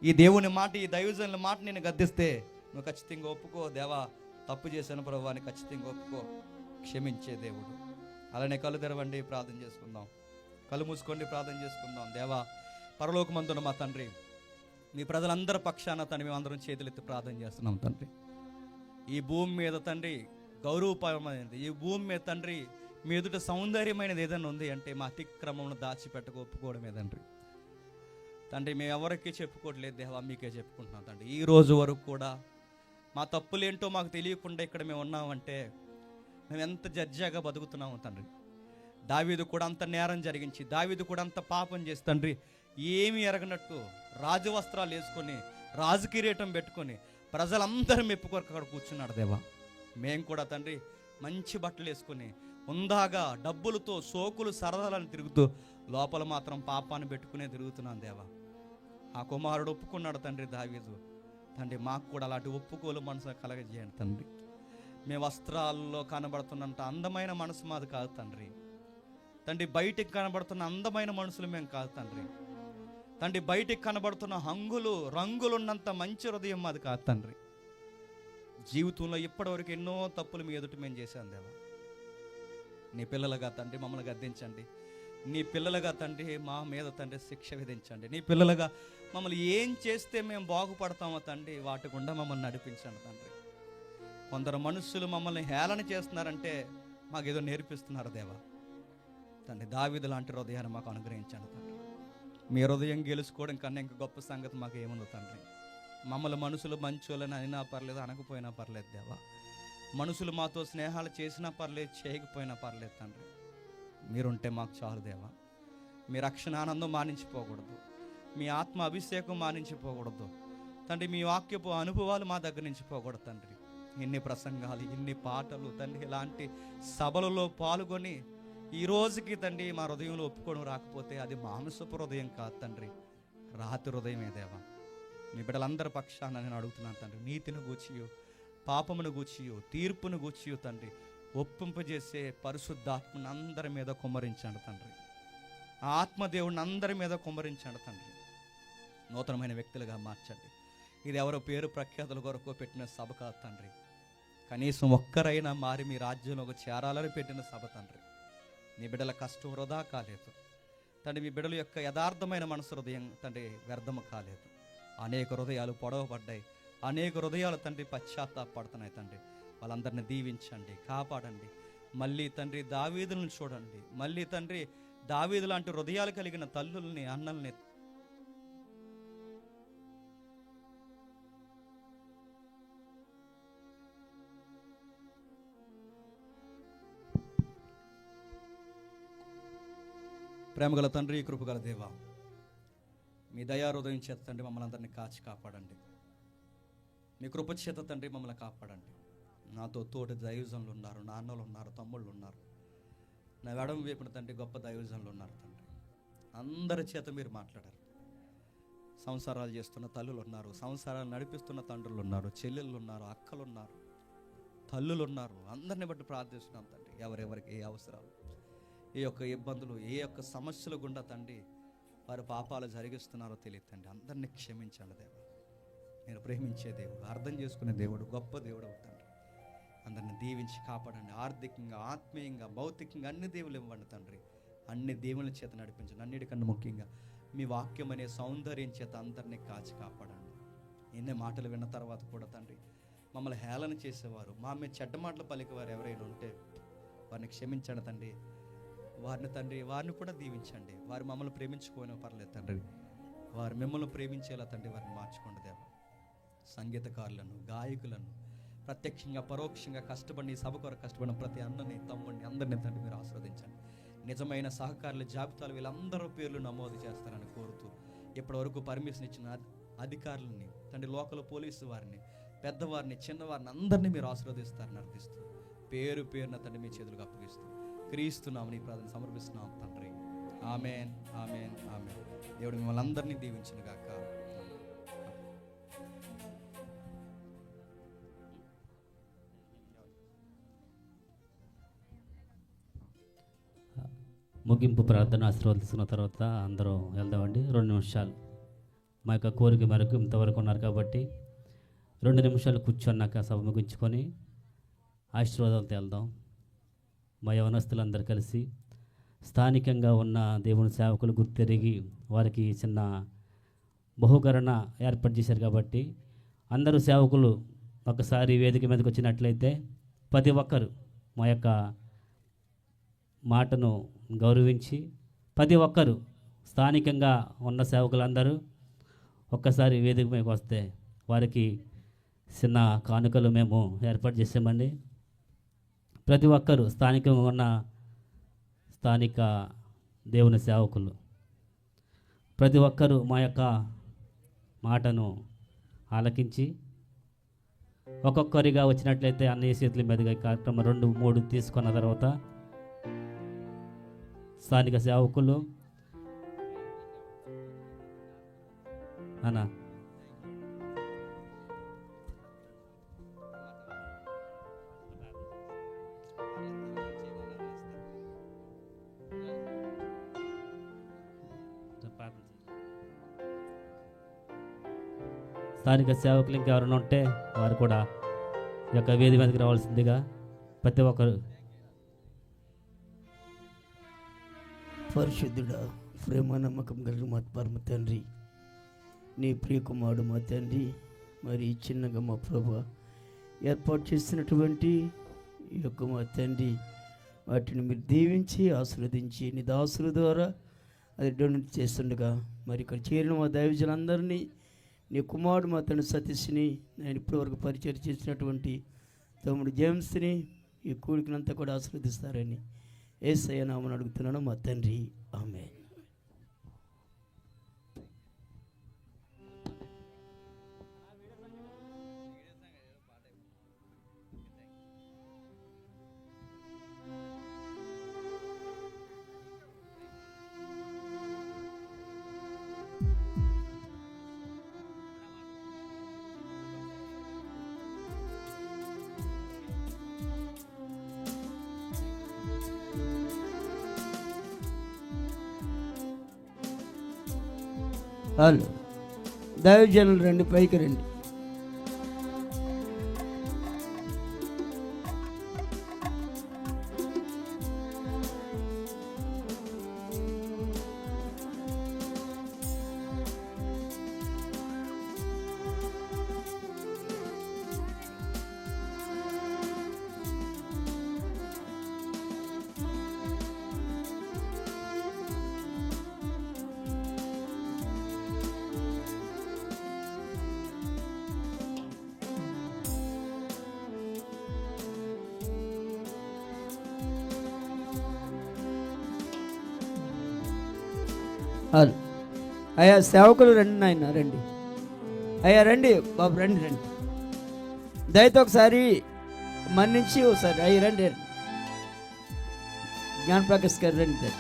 ఈ దేవుని మాట, ఈ దైవజనుల మాట నేను గద్దిస్తే నువ్వు ఖచ్చితంగా ఒప్పుకో. దేవా తప్పు చేశాను ప్రభువా అని ఖచ్చితంగా ఒప్పుకో. క్షమించే దేవుడు. అలానే కళ్ళు తెరవండి, ప్రార్థన చేసుకుందాం. కళ్ళు మూసుకోండి, ప్రార్థన చేసుకుందాం. దేవా పరలోకమందున్న మా తండ్రి, మీ ప్రజలందరి పక్షాన తండ్రి మేమందరం చేతులెత్తి ప్రార్థన చేస్తున్నాం తండ్రి. ఈ భూమి మీద తండ్రి గౌరవపరమైనది, ఈ భూమి మీద తండ్రి మీ ఎదుట సౌందర్యమైనది ఏదైనా ఉంది అంటే మా అతిక్రమం దాచిపెట్టక ఒప్పుకోవడమే తండ్రి. తండ్రి మేము ఎవరికి చెప్పుకోవట్లేదు దేవా, మీకే చెప్పుకుంటున్నాం తండ్రి. ఈ రోజు వరకు కూడా మా తప్పులేంటో మాకు తెలియకుండా ఇక్కడ మేము ఉన్నామంటే మేము ఎంత జడ్జాగా బతుకుతున్నాము తండ్రి. దావీదు కూడా అంత నేరం జరిగించి, దావీదు కూడా అంత పాపం చేసి తండ్రి ఏమి ఎరగనట్టు రాజవస్త్రాలు వేసుకొని, రాజు కిరీటం పెట్టుకొని ప్రజలందరూ మెప్పుకొరకు అక్కడ కూర్చున్నాడు దేవా. మేము కూడా తండ్రి మంచి బట్టలు వేసుకొని ఉందాగా డబ్బులతో సోకులు సరదాలను తిరుగుతూ లోపల మాత్రం పాపాన్ని పెట్టుకునే తిరుగుతున్నాం దేవా. ఆ కుమారుడు ఒప్పుకున్నాడు తండ్రి దావీదు. తండ్రి మాకు కూడా అలాంటి ఒప్పుకోలు మనసు కలగజేయండి తండ్రి. మీ వస్త్రాల్లో కనబడుతున్నంత అందమైన మనసు మాది కాదు తండ్రి. తండ్రి బయటికి కనబడుతున్న అందమైన మనుషులు మేము కాదు తండ్రి. తండ్రి బయటికి కనబడుతున్న రంగులున్నంత మంచి హృదయం మాది కాదు తండ్రి. జీవితంలో ఇప్పటివరకు ఎన్నో తప్పులు మీ ఎదుటి మేము చేశాం దేవా. నీ పిల్లలుగా తండ్రి మమ్మల్ని గద్దించండి. నీ పిల్లలుగా తండ్రి మా మీద తండ్రి శిక్ష విధించండి. నీ పిల్లలుగా మమ్మల్ని ఏం చేస్తే మేము బాగుపడతామో తండ్రి వాటి గుండా మమ్మల్ని నడిపించండి తండ్రి. కొందరు మనుషులు మమ్మల్ని హేళన చేస్తున్నారంటే మాకేదో నేర్పిస్తున్నారు దేవా. తండ్రి దావీదు లాంటి హృదయాన్ని మాకు అనుగ్రహించండి తండ్రి. మీ హృదయం గెలుచుకోవడం కన్నా ఇంకా గొప్ప సంగతి మాకు ఏముందో తండ్రి. మమ్మల్ని మనుషులు మంచోళ్ళని అయినా పర్లేదు, అనకపోయినా పర్లేదు దేవా. మనుషులు మాతో స్నేహాలు చేసినా పర్లేదు, చేయకపోయినా పర్లేదు తండ్రి. మీరుంటే మాకు చాలు దేవా. మీ రక్షణ ఆనందం మానించిపోకూడదు, మీ ఆత్మ అభిషేకం మానించిపోకూడదు తండ్రి. మీ వాక్యపు అనుభవాలు మా దగ్గర నుంచి పోకూడదు తండ్రి. ఇన్ని ప్రసంగాలు, ఇన్ని పాటలు తండ్రి, ఇలాంటి సభలలో పాల్గొని ఈ రోజుకి తండ్రి మా హృదయంలో ఒప్పుకోవడం రాకపోతే అది మాంసపు హృదయం కాదు తండ్రి, రాతి హృదయమే దేవా. మీ బిడ్డలందరి పక్షాన నేను అడుగుతున్నాను తండ్రి. నీతిని గూర్చియో, పాపమును గూర్చియో, తీర్పును గూర్చియో తండ్రి ఒప్పింపజేసే పరిశుద్ధాత్మను అందరి మీద కుమ్మరించండి తండ్రి. ఆ ఆత్మదేవుడిని అందరి మీద కుమ్మరించండి తండ్రి. నూతనమైన వ్యక్తులుగా మార్చండి. ఇది ఎవరో పేరు ప్రఖ్యాతుల కొరకు పెట్టిన సభ కాదు తండ్రి. కనీసం ఒక్కరైనా మారి మీ రాజ్యంలోకి చేరాలని పెట్టిన సభ తండ్రి. మీ బిడ్డల కష్టం వృధా కాలేదు తండ్రి. మీ బిడ్డల యొక్క యథార్థమైన మనసు హృదయం తండ్రి వ్యర్థము కాలేదు. అనేక హృదయాలు పొడవబడ్డాయి, అనేక హృదయాలు తండ్రి పశ్చాత్తాపడుతున్నాయి తండ్రి. వాళ్ళందరినీ దీవించండి, కాపాడండి. మళ్ళీ తండ్రి దావీదులను చూడండి. మళ్ళీ తండ్రి దావీదు లాంటి హృదయాలు కలిగిన తల్లుల్ని, అన్నల్ని ప్రేమగల తండ్రి, కృపగల దేవ, మీ దయా హృదయం చేత తండ్రి మమ్మల్ని అందరినీ కాచి కాపాడండి. మీ కృప చేత తండ్రి మమ్మల్ని కాపాడండి. నాతో తోటి దైవజనులు ఉన్నారు, నాన్నలు ఉన్నారు, తమ్ముళ్ళు ఉన్నారు. నా ఎడమ వైపున తండ్రి గొప్ప దైవజనులు ఉన్నారు తండ్రి. అందరి చేత మీరు మాట్లాడారు. సంసారాలు చేస్తున్న తల్లులు ఉన్నారు, సంసారాలు నడిపిస్తున్న తండ్రులు ఉన్నారు, చెల్లెళ్ళు ఉన్నారు, అక్కలు ఉన్నారు, తల్లులు ఉన్నారు. అందరిని బట్టి ప్రార్థిస్తున్నాం తండ్రి. ఎవరెవరికి ఏ అవసరాలు, ఏ యొక్క ఇబ్బందులు, ఏ యొక్క సమస్యలు గుండా తండ్రి వారు పాపాలు జరిగిస్తున్నారో తెలియదు తండ్రి. అందరినీ క్షమించండి దేవా. నేను ప్రేమించే దేవుడు, అర్థం చేసుకునే దేవుడు, గొప్ప దేవుడు అవుతాడు. అందరిని దీవించి కాపాడండి. ఆర్థికంగా, ఆత్మీయంగా, భౌతికంగా అన్ని దేవులు ఇవ్వండి తండ్రి. అన్ని దేవుల చేత నడిపించండి. అన్నిటికన్నా ముఖ్యంగా మీ వాక్యం అనే సౌందర్యం చేత అందరినీ కాచి కాపాడండి. ఎన్ని మాటలు విన్న తర్వాత కూడా తండ్రి మమ్మల్ని హేళన చేసేవారు, మా మీద చెడ్డ మాటలు పలికేవారు ఎవరైనా ఉంటే వారిని క్షమించండి తండ్రి. వారిని కూడా దీవించండి. వారు మమ్మల్ని ప్రేమించుకోని పర్లేదు తండ్రి, వారు మిమ్మల్ని ప్రేమించేలా తండ్రి వారిని మార్చుకోండి దేవ. సంగీతకారులను, గాయకులను, ప్రత్యక్షంగా పరోక్షంగా కష్టపడి సభ కొరకు కష్టపడిన ప్రతి అన్నని, తమ్ముడిని, అందరినీ తండ్రి మీరు ఆశీర్వదించండి. నిజమైన సహకారుల జాబితాలు వీళ్ళందరూ పేర్లు నమోదు చేస్తారని కోరుతూ, ఇప్పటివరకు పర్మిషన్ ఇచ్చిన అధికారులని తండ్రి, లోకల్ పోలీసు వారిని, పెద్దవారిని, చిన్నవారిని అందరినీ మీరు ఆశీర్వదిస్తారని అర్థిస్తూ, పేరు పేరున తండ్రి మీ చేతులకు అప్పగిస్తూ క్రీస్తున్నామని ప్రార్థన సమర్పిస్తున్నాం తండ్రి. Amen, amen, amen. దేవుడు మిమ్మల్ని అందరినీ దీవించును గాక. ముగింపు ప్రార్థన ఆశీర్వదిస్తున్న తర్వాత అందరూ వెళ్దామండి. 2 నిమిషాలు మా యొక్క కోరిక మేరకు ఇంతవరకు ఉన్నారు కాబట్టి 2 నిమిషాలు కూర్చున్నాక సభ ముగించుకొని ఆశీర్వాదాలతో వెళ్దాం. మా యవనస్తులందరూ కలిసి స్థానికంగా ఉన్న దేవుని సేవకులు గుర్తెరిగి వారికి చిన్న బహుకరణ ఏర్పాటు చేశారు కాబట్టి అందరూ సేవకులు ఒకసారి వేదిక మీదకి వచ్చినట్లయితే ప్రతి ఒక్కరు మా యొక్క మాటను గౌరవించి ప్రతి ఒక్కరు స్థానికంగా ఉన్న సేవకులందరూ ఒక్కసారి వేదిక మీదకి వస్తే వారికి చిన్న కానుకలు మేము ఏర్పాటు చేసామండి. ప్రతి ఒక్కరు స్థానికంగా ఉన్న స్థానిక దేవుని సేవకులు ప్రతి ఒక్కరూ మా యొక్క మాటను ఆలకించి ఒక్కొక్కరిగా వచ్చినట్లయితే అన్నయ్య చేతుల మీదుగా కార్యక్రమం 2-3 తీసుకున్న తర్వాత స్థానిక సేవకులు అన్నా స్థానిక సేవకులు ఇంకెవరైనా ఉంటే వారు కూడా ఈ యొక్క వేది మీదకి రావాల్సిందిగా ప్రతి ఒక్కరు. పరిశుద్ధుడా, ప్రేమ నమ్మకం కలిగిన మా పరమ తండ్రి, నీ ప్రియకుమారుడు మా తండ్రి, మరి చిన్నగా మా ప్రభు ఏర్పాటు చేసినటువంటి ఈ యొక్క మా తండ్రి వాటిని మీరు దీవించి ఆశీర్వదించి నీ దాసుల ద్వారా అది డొనేట్ చేస్తుండగా మరి ఇక్కడ చేరిన మా దైవజనులందరినీ నీ కుమారుడు మా తండ్రి సతీష్ని, నేను ఇప్పటివరకు పరిచయం చేసినటువంటి తమ్ముడు జేమ్స్ని ఈ కూడికనంతా కూడా ఆశీర్వదిస్తారని యేసయ్య నామమున అడుగుతున్నాను మా తండ్రి, ఆమేన్. హలో దైవజనులు రండి, పైకి రండి. హలో. అయ్యా సేవకులు రండి నాయన రండి. అయ్యా రండి బాబు, రండి రండి. దయతో ఒకసారి మన్నించి ఒకసారి అయ్యి రండి రండి. జ్ఞానప్రకాష్ గారు రండి.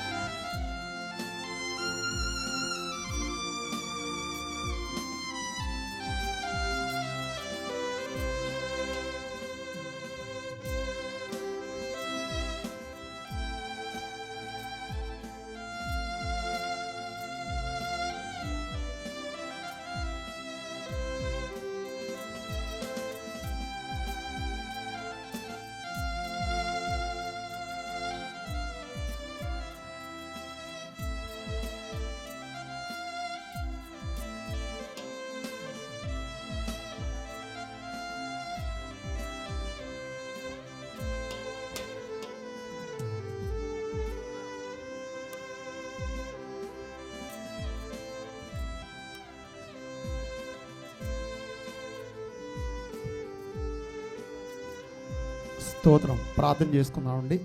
స్తోత్రం. ప్రార్థన చేసుకుందామండి.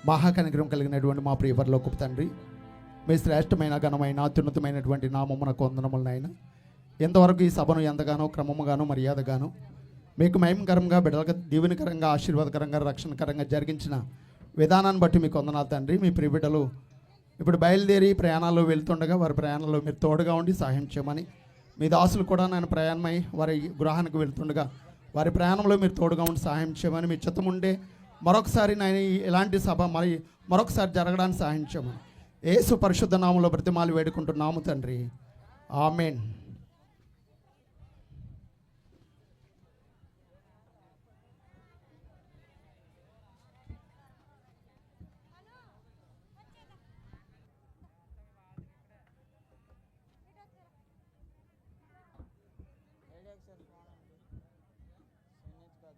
మహాకనికరం కలిగినటువంటి మా ప్రియ పరలోకపు తండ్రి, మీ శ్రేష్టమైన ఘనమైన అత్యున్నతమైనటువంటి నామమునకు వందనములనైనా ఎంతవరకు ఈ సభను ఎంతగానో క్రమముగాను మర్యాదగాను మీకు మహిమకరంగా బిడ్డలుగా దీవెనకరంగా ఆశీర్వాదకరంగా రక్షణకరంగా జరిగించిన విధానాన్ని బట్టి మీకు వందనాలు తండ్రి. మీ ప్రియ బిడ్డలు ఇప్పుడు బయలుదేరి ప్రయాణాల్లో వెళ్తుండగా వారి ప్రయాణంలో మీరు తోడుగా ఉండి సహాయం చేయమని, మీ దాసులు కూడా నేను ప్రయాణమై వారి గృహానికి వెళ్తుండగా వారి ప్రయాణంలో మీరు తోడుగా ఉండి సహాయం చేయమని, మీ చిత్తం ఉండే మరొకసారి నేను ఇలాంటి సభ మరొకసారి జరగడానికి సహాయం చేయమని యేసు పరిశుద్ధ నామంలో బ్రతిమాలి వేడుకుంటున్నాము తండ్రి. ఆమేన్.